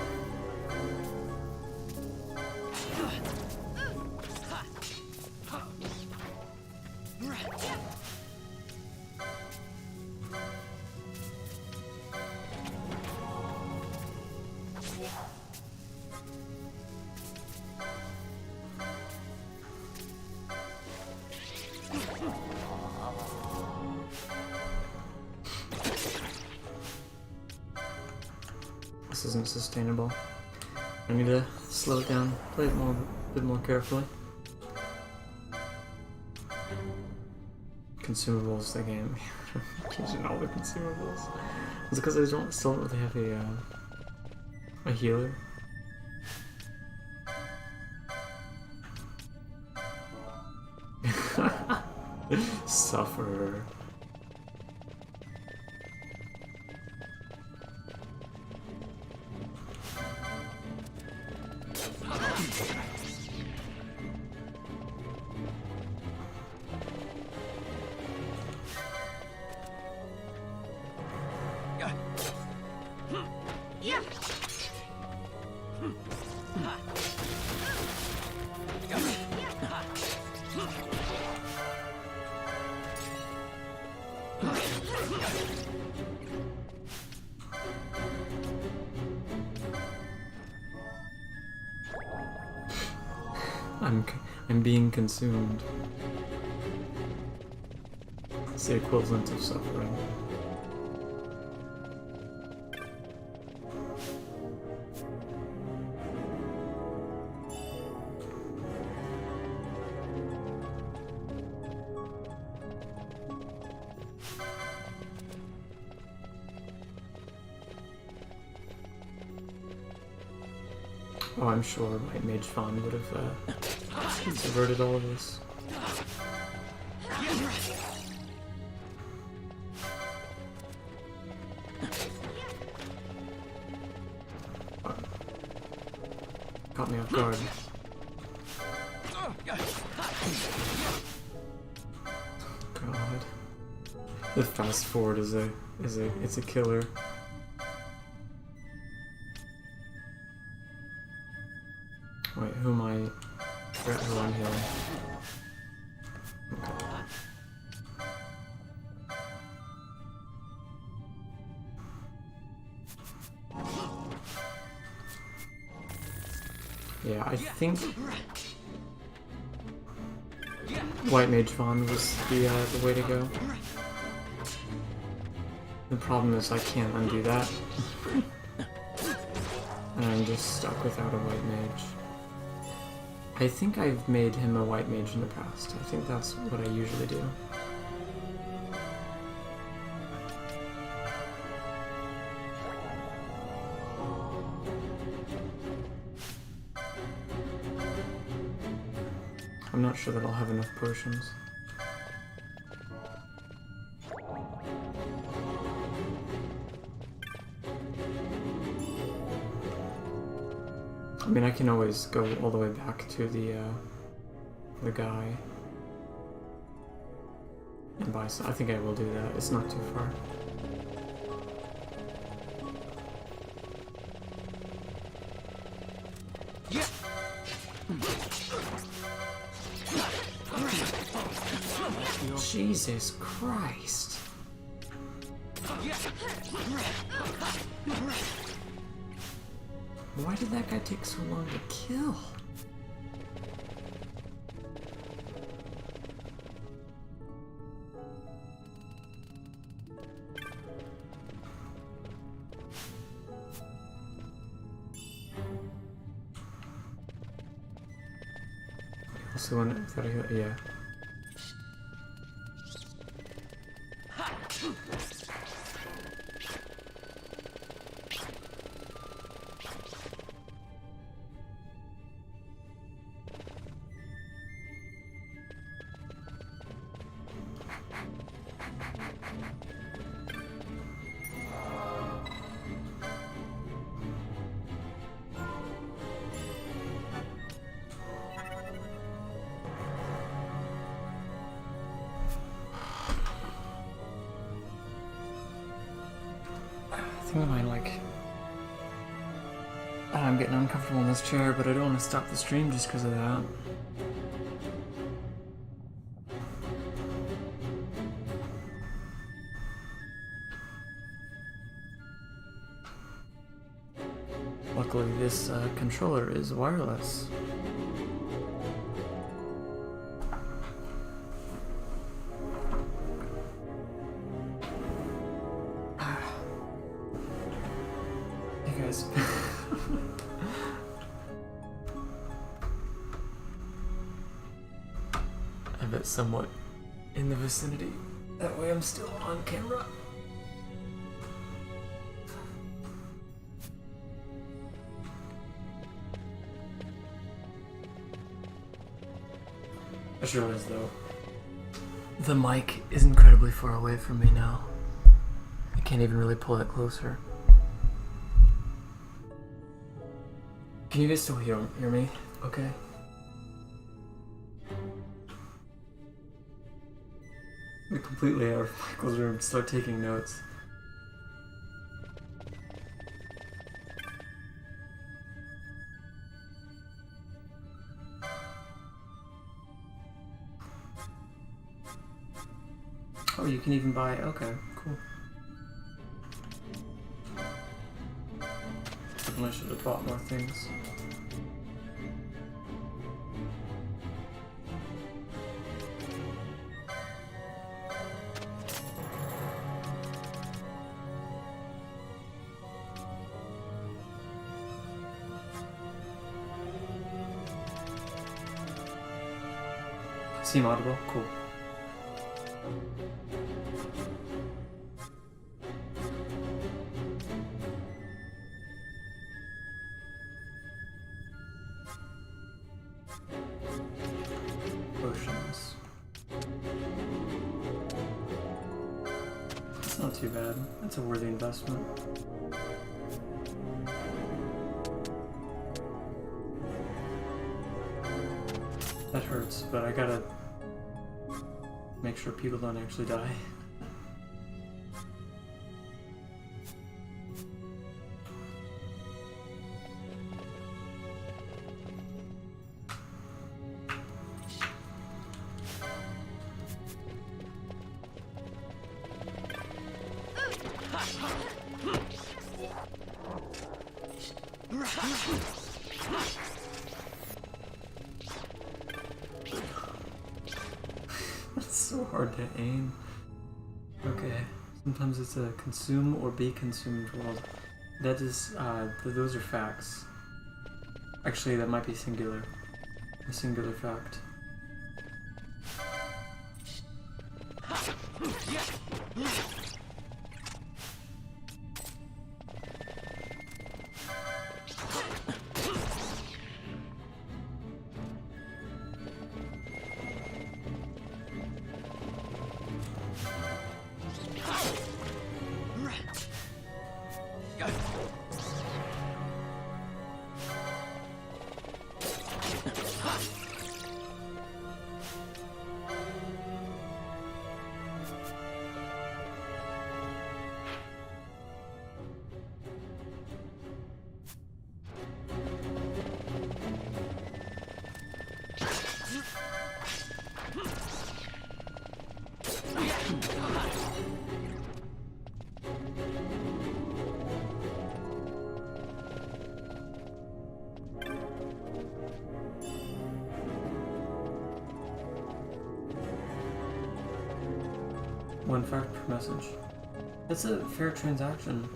This isn't sustainable. I need to slow it down, play it a bit more carefully. Consumables, the game. Using all the consumables. Is it because I still don't really have a healer? Sufferer. I'm being consumed. It's the equivalent of suffering. Oh, I'm sure White Mage Fawn would have subverted all of this. Caught me off guard. God. The fast forward is a killer. Wait, who am I? I forgot who I'm healing. Yeah, I think White Mage Fawn was the way to go. The problem is I can't undo that. And I'm just stuck without a White Mage. I think I've made him a White Mage in the past. I think that's what I usually do. I'm not sure that I'll have enough potions. I mean, I can always go all the way back to the guy and buy some. I think I will do that. It's not too far. Jesus Christ. Why did that guy take so long to kill? Also, when I thought yeah. I'm getting uncomfortable in this chair, but I don't want to stop the stream just because of that. Luckily, this controller is wireless. You guys. I bet somewhat in the vicinity. That way I'm still on camera. I just realized though, the mic is incredibly far away from me now. I can't even really pull it closer. Can you guys still hear me? Okay. We're completely out of Michael's room. Start taking notes. Oh, you can even buy. Okay, cool. Definitely should have bought more things. Seem audible? Cool. not too bad. That's a worthy investment. That hurts, but I gotta make sure people don't actually die. That's so hard to aim. Okay, sometimes it's a consume or be consumed world. That is, those are facts. Actually, that might be singular. A singular fact. One fact per message. That's a fair transaction.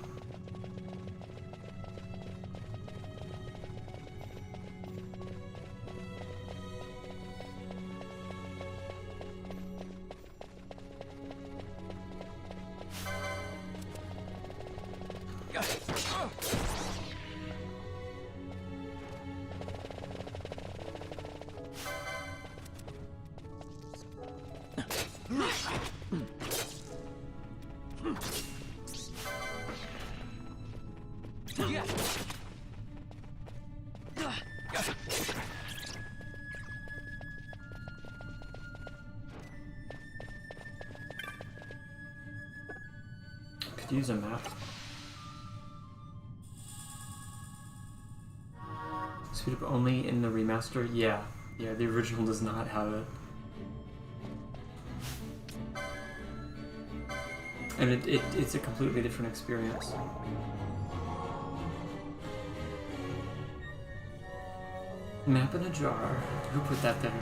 Could use a map. Speed up only in the remaster? Yeah. Yeah, the original does not have it. And it's a completely different experience. Map in a jar. Who put that there?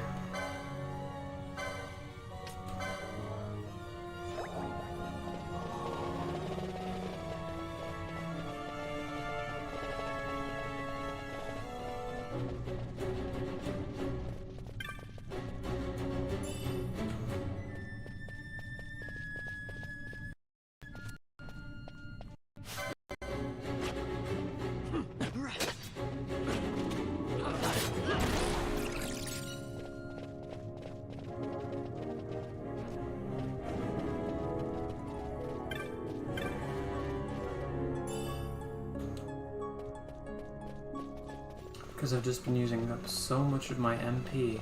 Because I've just been using up so much of my MP.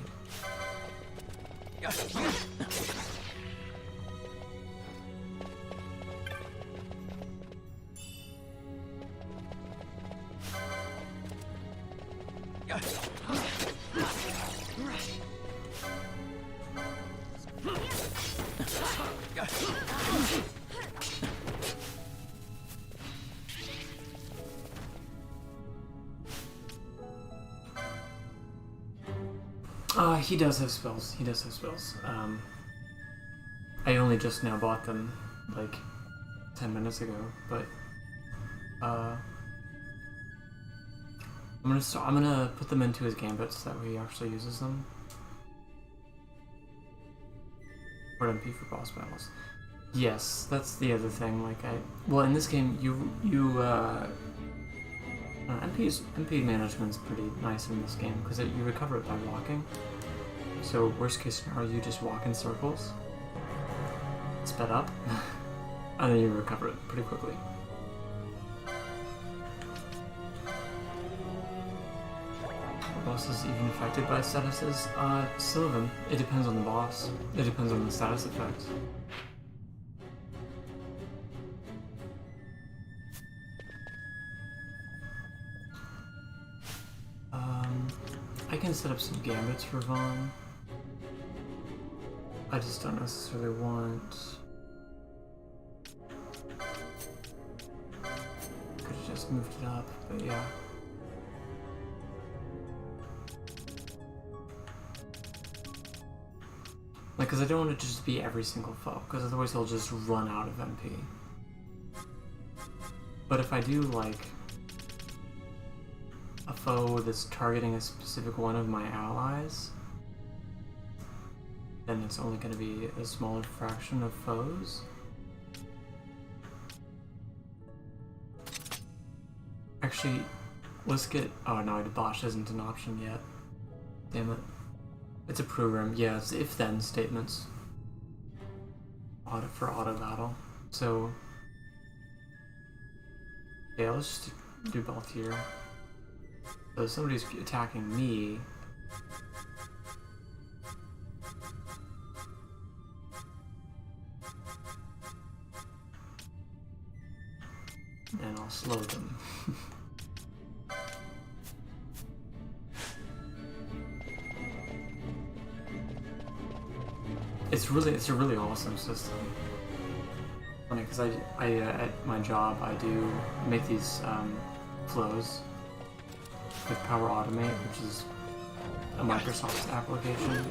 He does have spells. He does have spells. I only just now bought them, like 10 minutes ago. But I'm gonna put them into his gambits so that way he actually uses them. Or MP for boss battles. Yes, that's the other thing. Like well, in this game, MP management's pretty nice in this game because you recover it by walking. So worst case scenario, you just walk in circles. Sped up. And then you recover it pretty quickly. Are bosses even affected by statuses? Some of them. It depends on the boss. It depends on the status effects. I can set up some gambits for Vaughn. I just don't necessarily want... Could have just moved it up, but yeah. Like, because I don't want it to just be every single foe, because otherwise he'll just run out of MP. But if I do, like, a foe that's targeting a specific one of my allies, then it's only going to be a smaller fraction of foes. Actually, let's get... Oh no, Bosch isn't an option yet. Damn it. It's a program. Yeah, it's if-then statements. For auto battle. So... yeah, let's just do both here. So if somebody's attacking me... and I'll slow them. It's a really awesome system. Funny, because I at my job I do make these flows with Power Automate, which is a Microsoft application.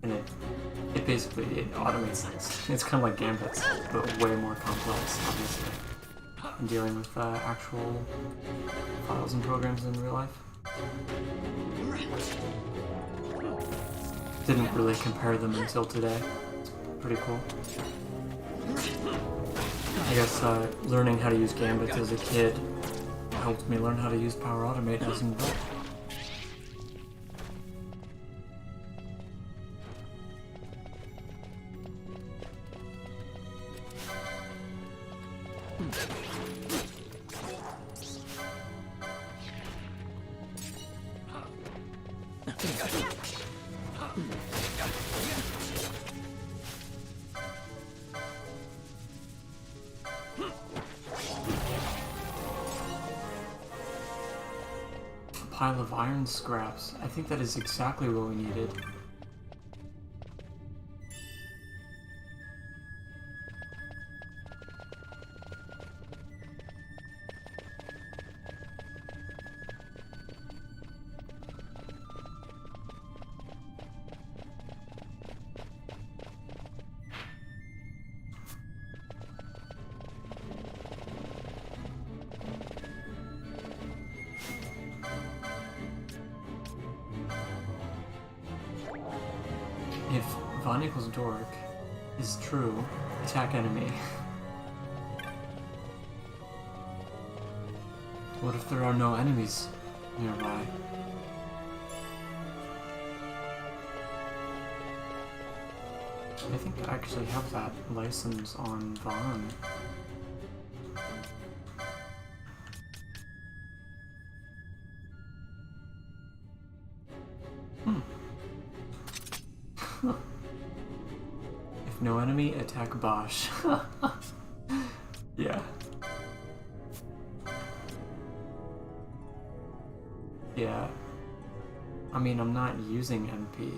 And it basically automates things. It's kind of like Gambits, but way more complex, obviously. I'm dealing with actual files and programs in real life. Didn't really compare them until today. It's pretty cool. I guess learning how to use Gambits as a kid helped me learn how to use Power Automate as an adult. Pile of iron scraps. I think that is exactly what we needed. If Von equals Dork is true, attack enemy. What if there are no enemies nearby? I think I actually have that license on Vaughn. If no enemy, attack Bosch. Yeah. Yeah. I mean, I'm not using MP.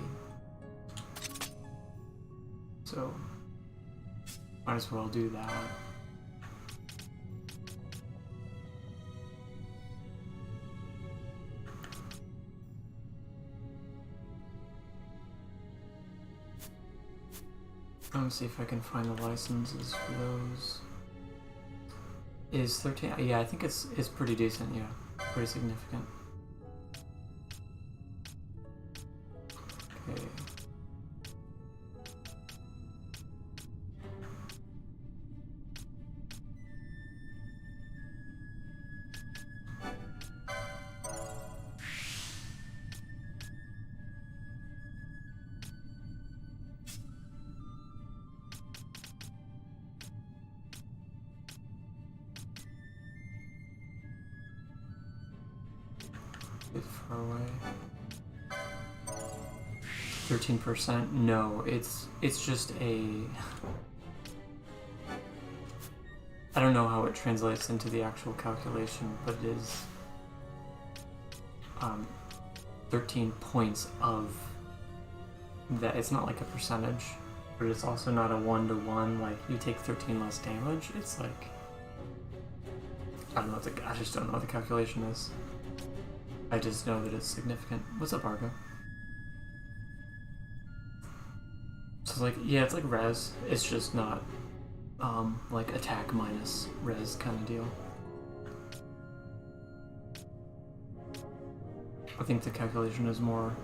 So, might as well do that. Let me see if I can find the licenses for those. Is 13? Yeah, I think it's pretty decent. Yeah, pretty significant. Okay. far away. 13%? No, it's just a... I don't know how it translates into the actual calculation, but it is 13 points of that. It's not like a percentage, but it's also not a 1-to-1, like you take 13 less damage. It's like, I don't know what I just don't know what the calculation is. I just know that it's significant. What's up, Argo? So it's like, yeah, it's like res. It's just not like attack minus res kind of deal. I think the calculation is more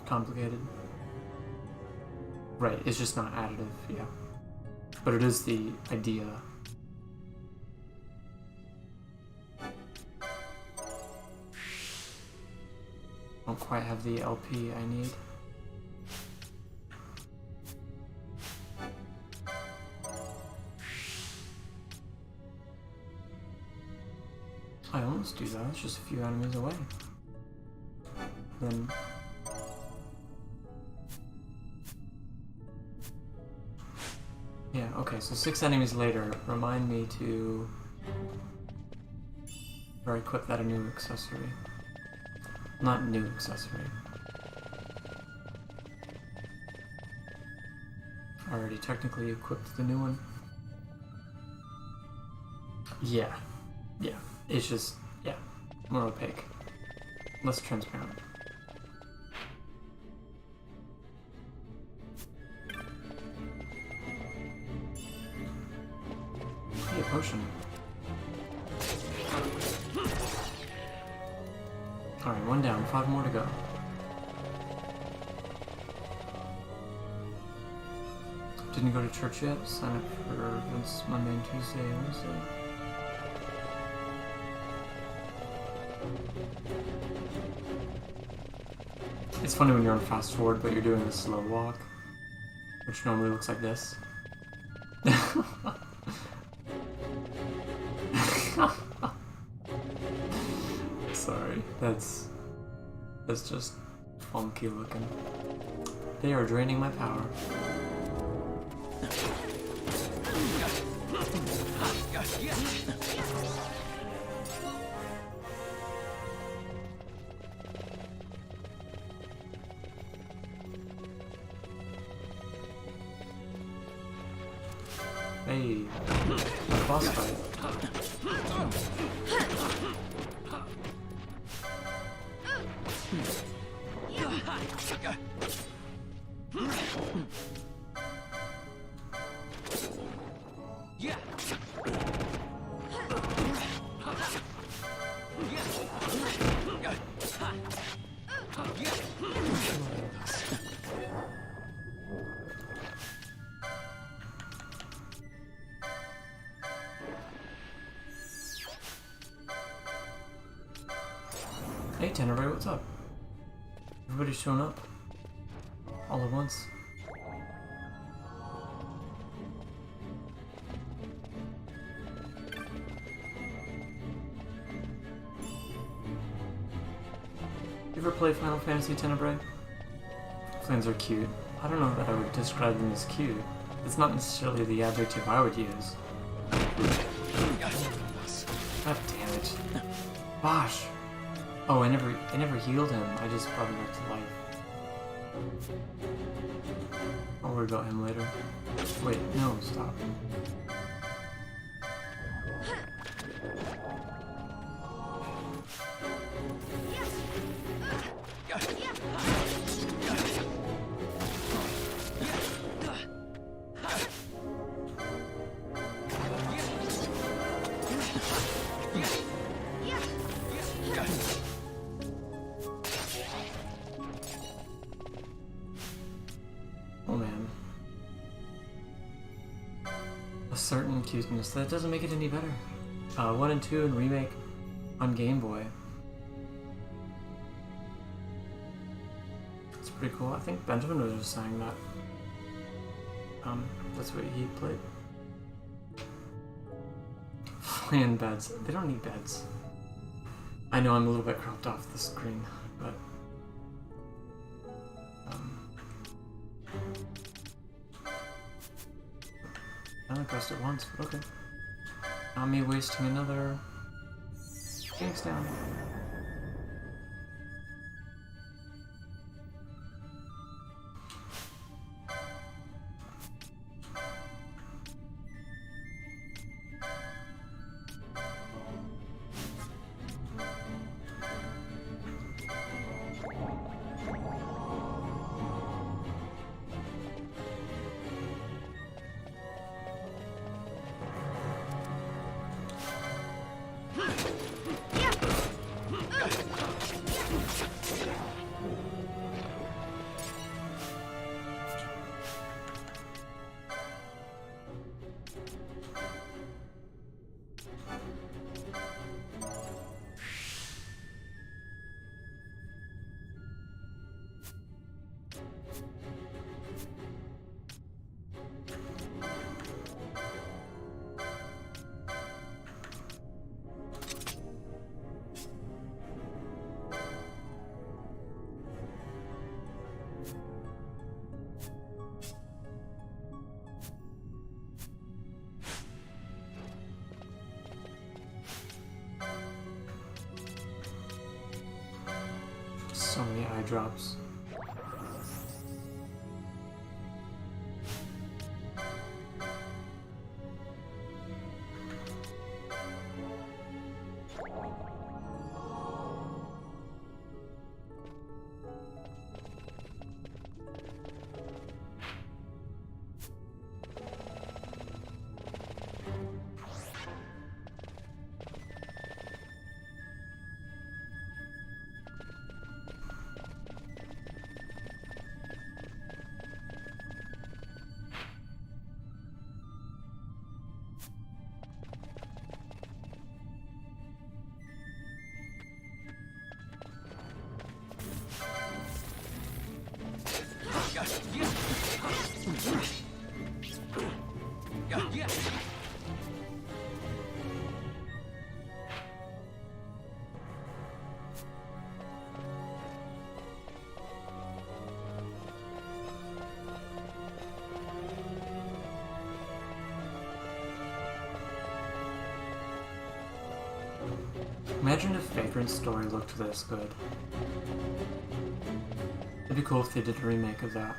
complicated. Right, it's just not additive, yeah. But it is the idea. Don't quite have the LP I need. I almost do that, it's just a few enemies away. Then... yeah, okay, so 6 enemies later, remind me to... or equip that a new accessory. Not new accessory. Already technically equipped the new one. Yeah. Yeah. It's just, yeah, more opaque. Less transparent. Hey, a potion. Alright, 1 down, 5 more to go. Didn't go to church yet? Sign up for events Monday and Tuesday and Wednesday. It's funny when you're on fast forward, but you're doing a slow walk, which normally looks like this. Sorry, that's just funky looking. They are draining my power. Hey, boss fight. Hey Tenebrae, what's up? Everybody's showing up all at once. You ever play Final Fantasy Tenebrae? Flames are cute. I don't know that I would describe them as cute. It's not necessarily the adjective I would use. God damn it. Bosh! Oh, I never healed him. I just brought him back to life. I'll worry about him later. Wait, no, stop. Oh man. A certain cuteness. That doesn't make it any better. 1 and 2 and remake on Game Boy. It's pretty cool. I think Benjamin was just saying that. That's what he played. Flan beds. They don't need beds. I know I'm a little bit cropped off the screen, but I only pressed it once, but okay. Not me wasting another Jinx down. So many eye drops. Imagine if Vagrant's story looked this good. It'd be cool if they did a remake of that.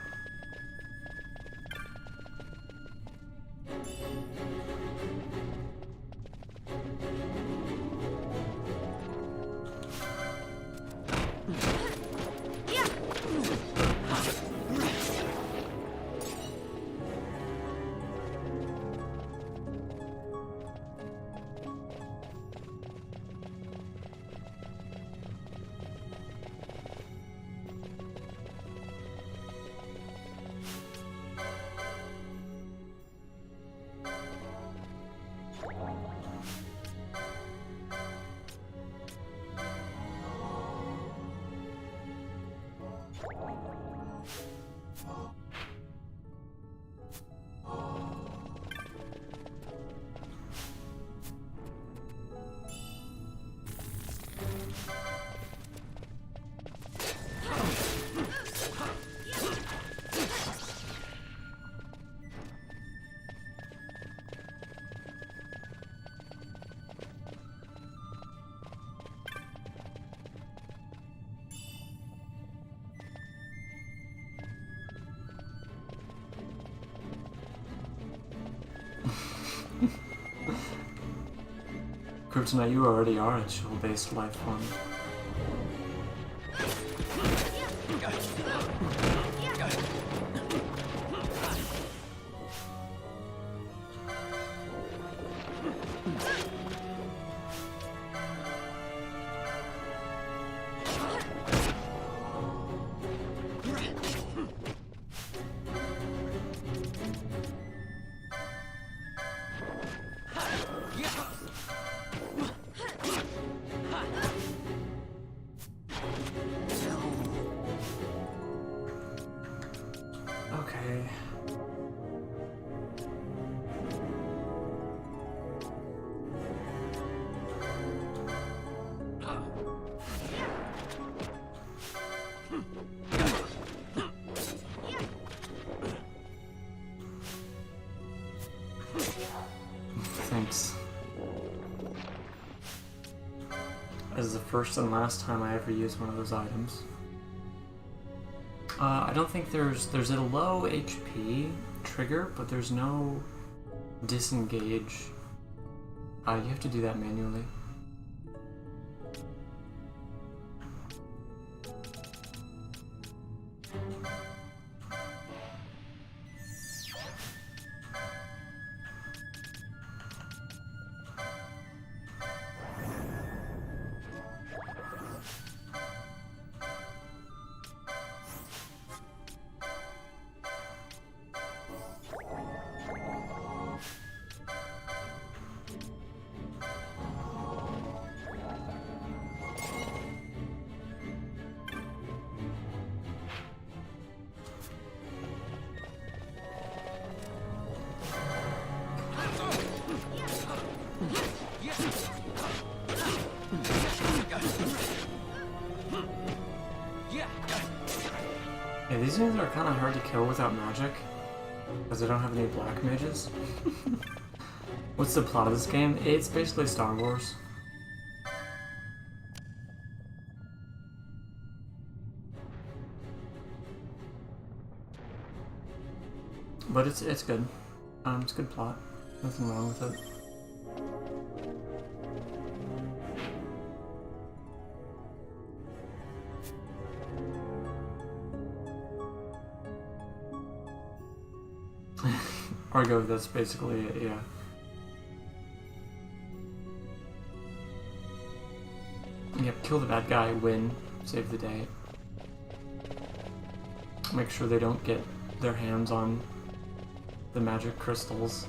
Kryptonite, you already are a chill-based life form. Okay. first and last time I ever used one of those items. I don't think there's a low HP trigger, but there's no disengage. You have to do that manually. Yeah, these things are kind of hard to kill without magic, because I don't have any black mages. What's the plot of this game? It's basically Star Wars. But it's good. It's a good plot. Nothing wrong with it. Argo, that's basically it, yeah. Yep, kill the bad guy, win, save the day. Make sure they don't get their hands on the magic crystals.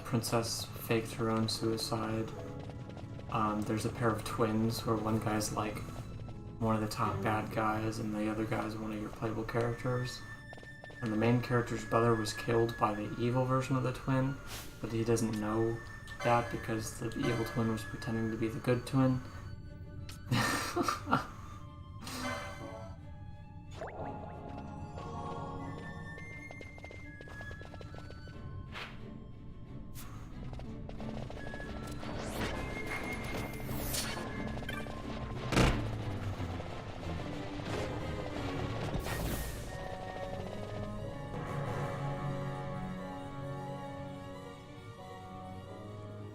Princess faked her own suicide. There's a pair of twins where one guy's like one of the top bad guys and the other guy's one of your playable characters. And the main character's brother was killed by the evil version of the twin, but he doesn't know that because the evil twin was pretending to be the good twin.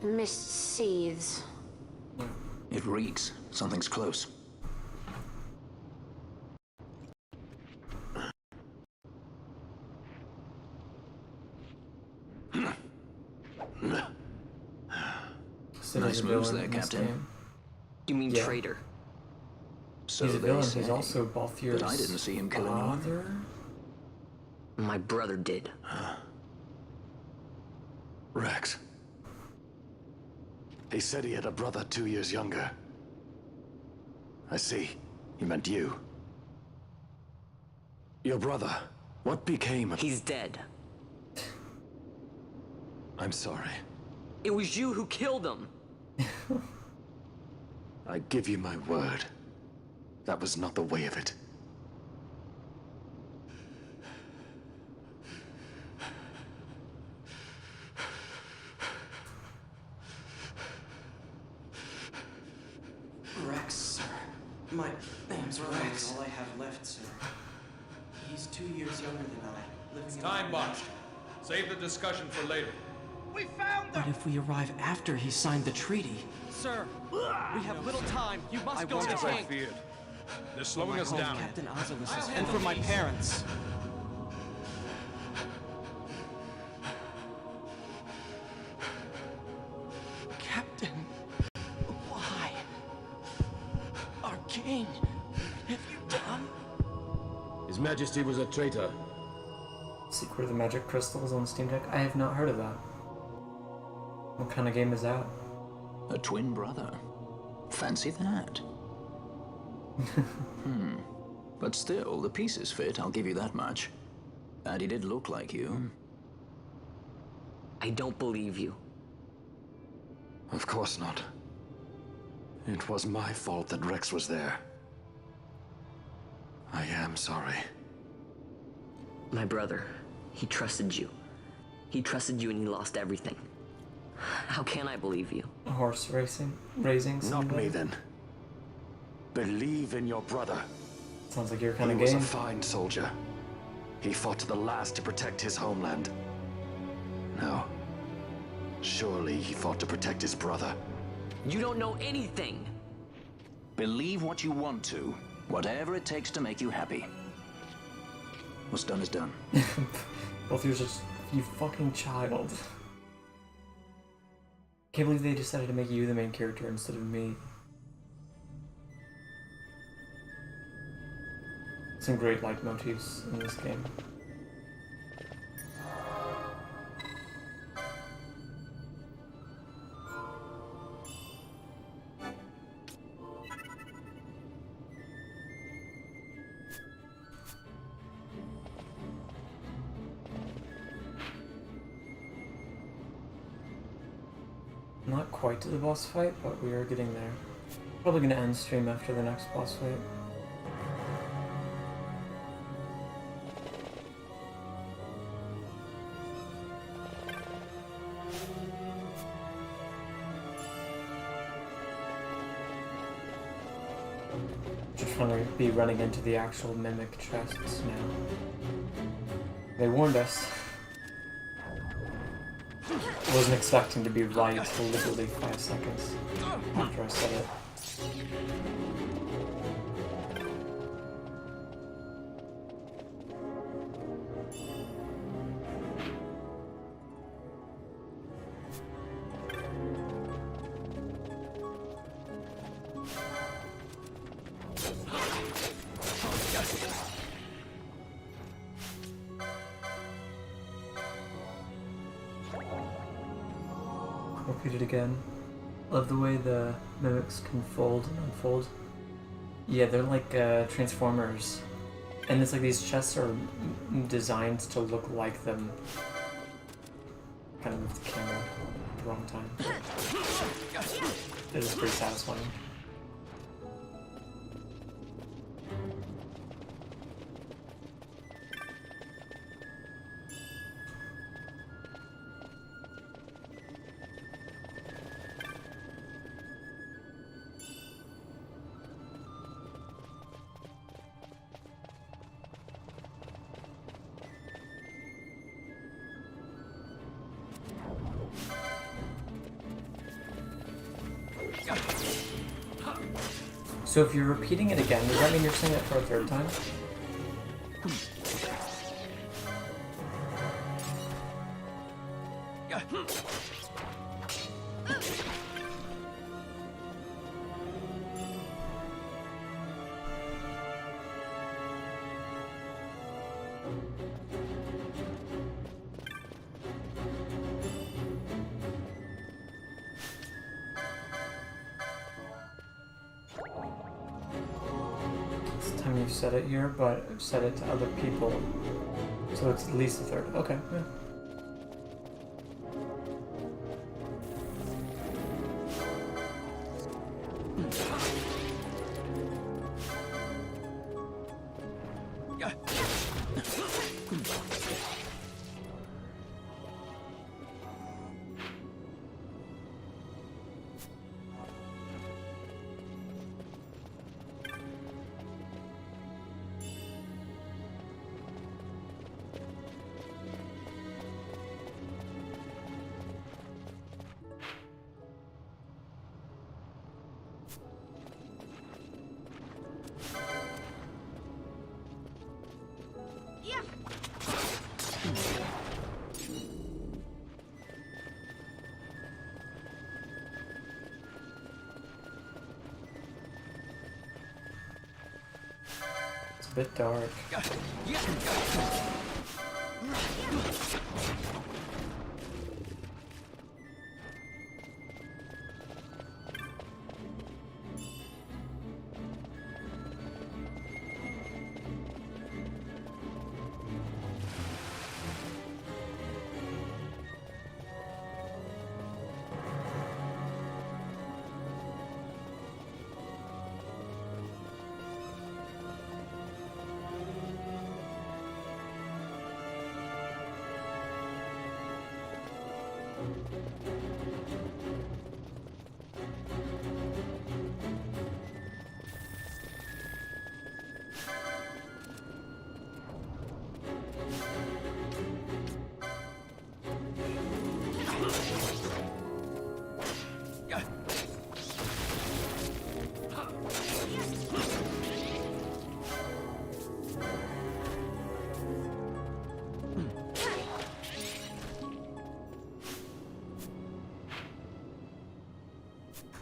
Mist seethes. It reeks. Something's close. Nice moves there, Captain. You mean traitor? So he's a villain. He's also Balthier's but I didn't see him kill anyone. My brother did. Rex. He said he had a brother 2 years younger. I see. You meant you. Your brother. What became of... He's dead. I'm sorry. It was you who killed him. I give you my word. That was not the way of it. Rex, sir. My name's Rex. All I have left, sir. He's 2 years younger than I. Living It's time, Bosch. Save the discussion for later. We found them! But if we arrive after he signed the treaty... Sir, we have little time. You must go to the As I king. feared. They're slowing us down. Captain Ozilis and for my parents. Captain, why? Our king, have you done? His Majesty was a traitor. Secret of the Magic Crystals on Steam Deck? I have not heard of that. What kind of game is that? A twin brother. Fancy that. But still, the pieces fit, I'll give you that much. And he did look like you. I don't believe you. Of course not. It was my fault that Rex was there. I am sorry. My brother, he trusted you. He trusted you and he lost everything. How can I believe you? Horse raising. Not me then. Believe in your brother. Sounds like your kind of game. He game. was a fine soldier. He fought to the last to protect his homeland. No. Surely he fought to protect his brother. You don't know anything! Believe what you want to. Whatever it takes to make you happy. What's done is done. Both of you just, you fucking child. Can't believe they decided to make you the main character instead of me. Some great leitmotifs in this game. Not quite to the boss fight, but we are getting there. Probably gonna end stream after the next boss fight. Just want to be running into the actual mimic chests now. They warned us. I wasn't expecting to be right for literally 5 seconds after I said it. Repeat it again. Love the way the mimics can fold and unfold. Yeah, they're like Transformers. And it's like these chests are designed to look like them. Kind of with the camera at the wrong time. It is pretty satisfying. So if you're repeating it again, does that mean you're saying it for a third time? You've said it here, but I've said it to other people, so it's at least a third. Okay, yeah. It's a bit dark.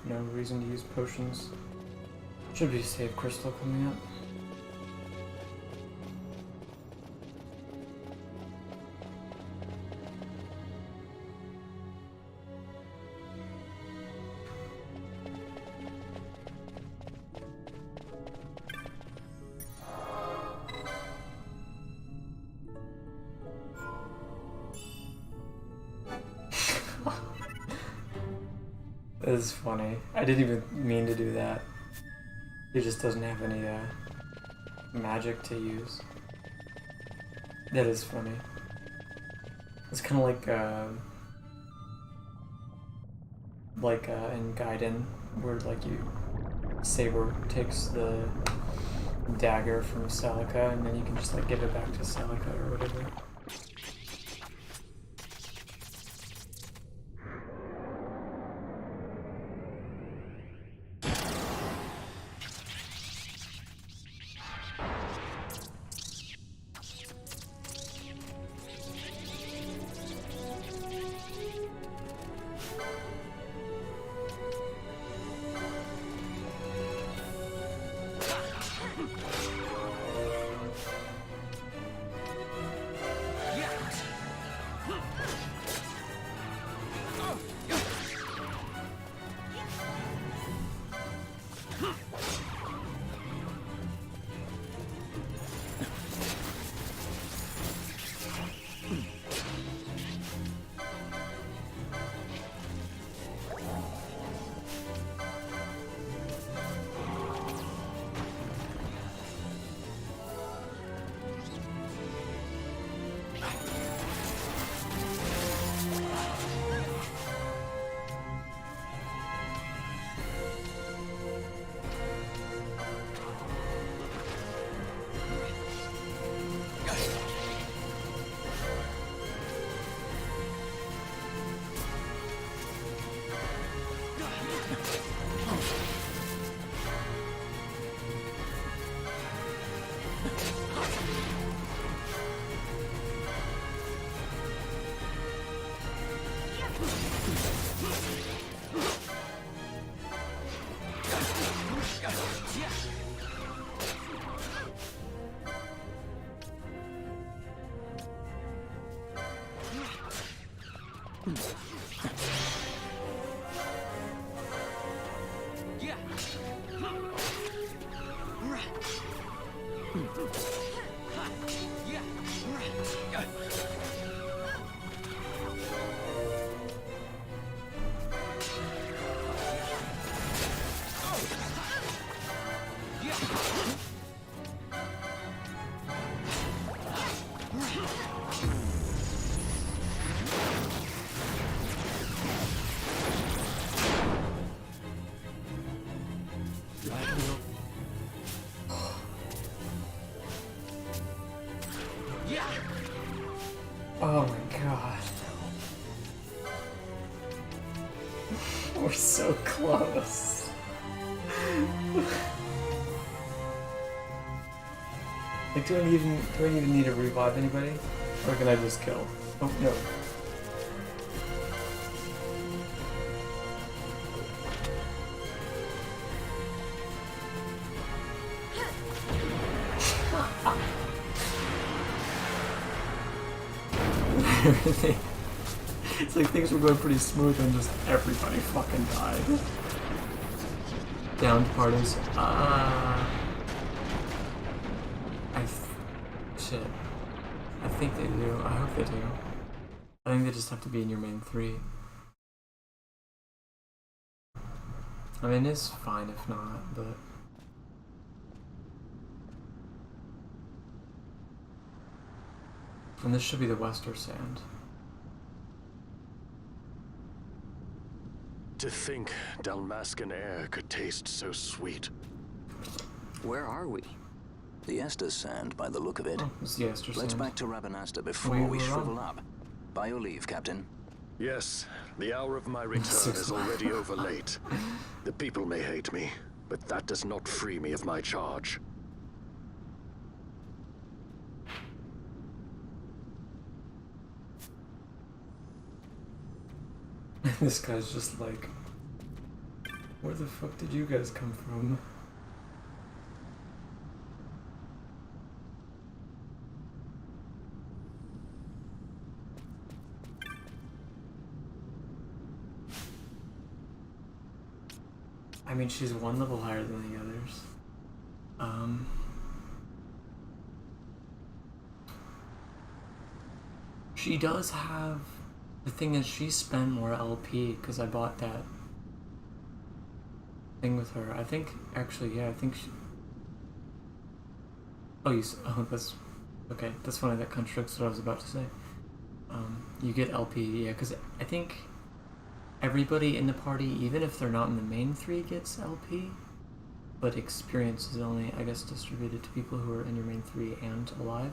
No reason to use potions. Should be save crystal coming up. This is funny. I didn't even mean to do that. He just doesn't have any magic to use. That is funny. It's kind of like in Gaiden, where like Saber takes the dagger from Celica and then you can just like give it back to Celica or whatever. Oh my god. We're so close. Like, do I even need to revive anybody? Or can I just kill? Oh no. It's like things were going pretty smooth and just everybody fucking died. Downed parties. Shit. I think they do. I hope they do. I think they just have to be in your main three. I mean, it's fine if not, but... And this should be the Wester Sand. To think Dalmascan air could taste so sweet. Where are we? The Estes Sand, by the look of it. Oh, it's the Estes Let's Sand. back to Rabanasta before we shrivel up. By your leave, Captain. Yes, the hour of my return is already over late. The people may hate me, but that does not free me of my charge. This guy's just like, where the fuck did you guys come from? I mean, she's one level higher than the others. She does have... The thing is, she spent more LP because I bought that thing with her. I think, actually, yeah, I think she... Oh, that's... Okay, that's funny, that contradicts what I was about to say. You get LP, yeah, because I think everybody in the party, even if they're not in the main 3, gets LP, but experience is only, I guess, distributed to people who are in your main 3 and alive.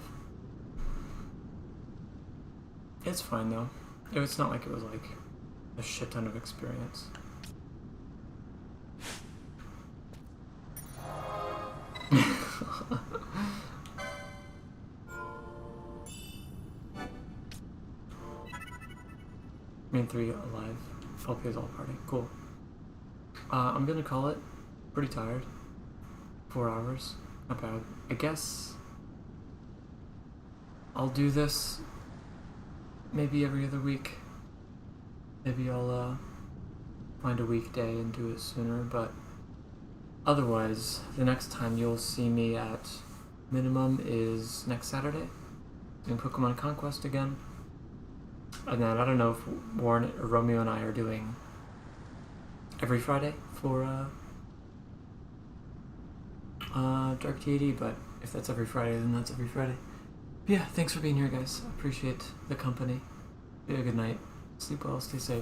It's fine, though. It's not like it was, like, a shit ton of experience. Main 3 alive. LP is all party. Cool. I'm gonna call it. Pretty tired. 4 hours. Not bad. I guess I'll do this maybe every other week. Maybe I'll find a weekday and do it sooner, but otherwise, the next time you'll see me at minimum is next Saturday, doing Pokemon Conquest again. And then I don't know if Warren or Romeo and I are doing every Friday for Dark TAD, but if that's every Friday, then that's every Friday. But yeah, thanks for being here, guys. I appreciate the company. Be a good night. Sleep well, stay safe.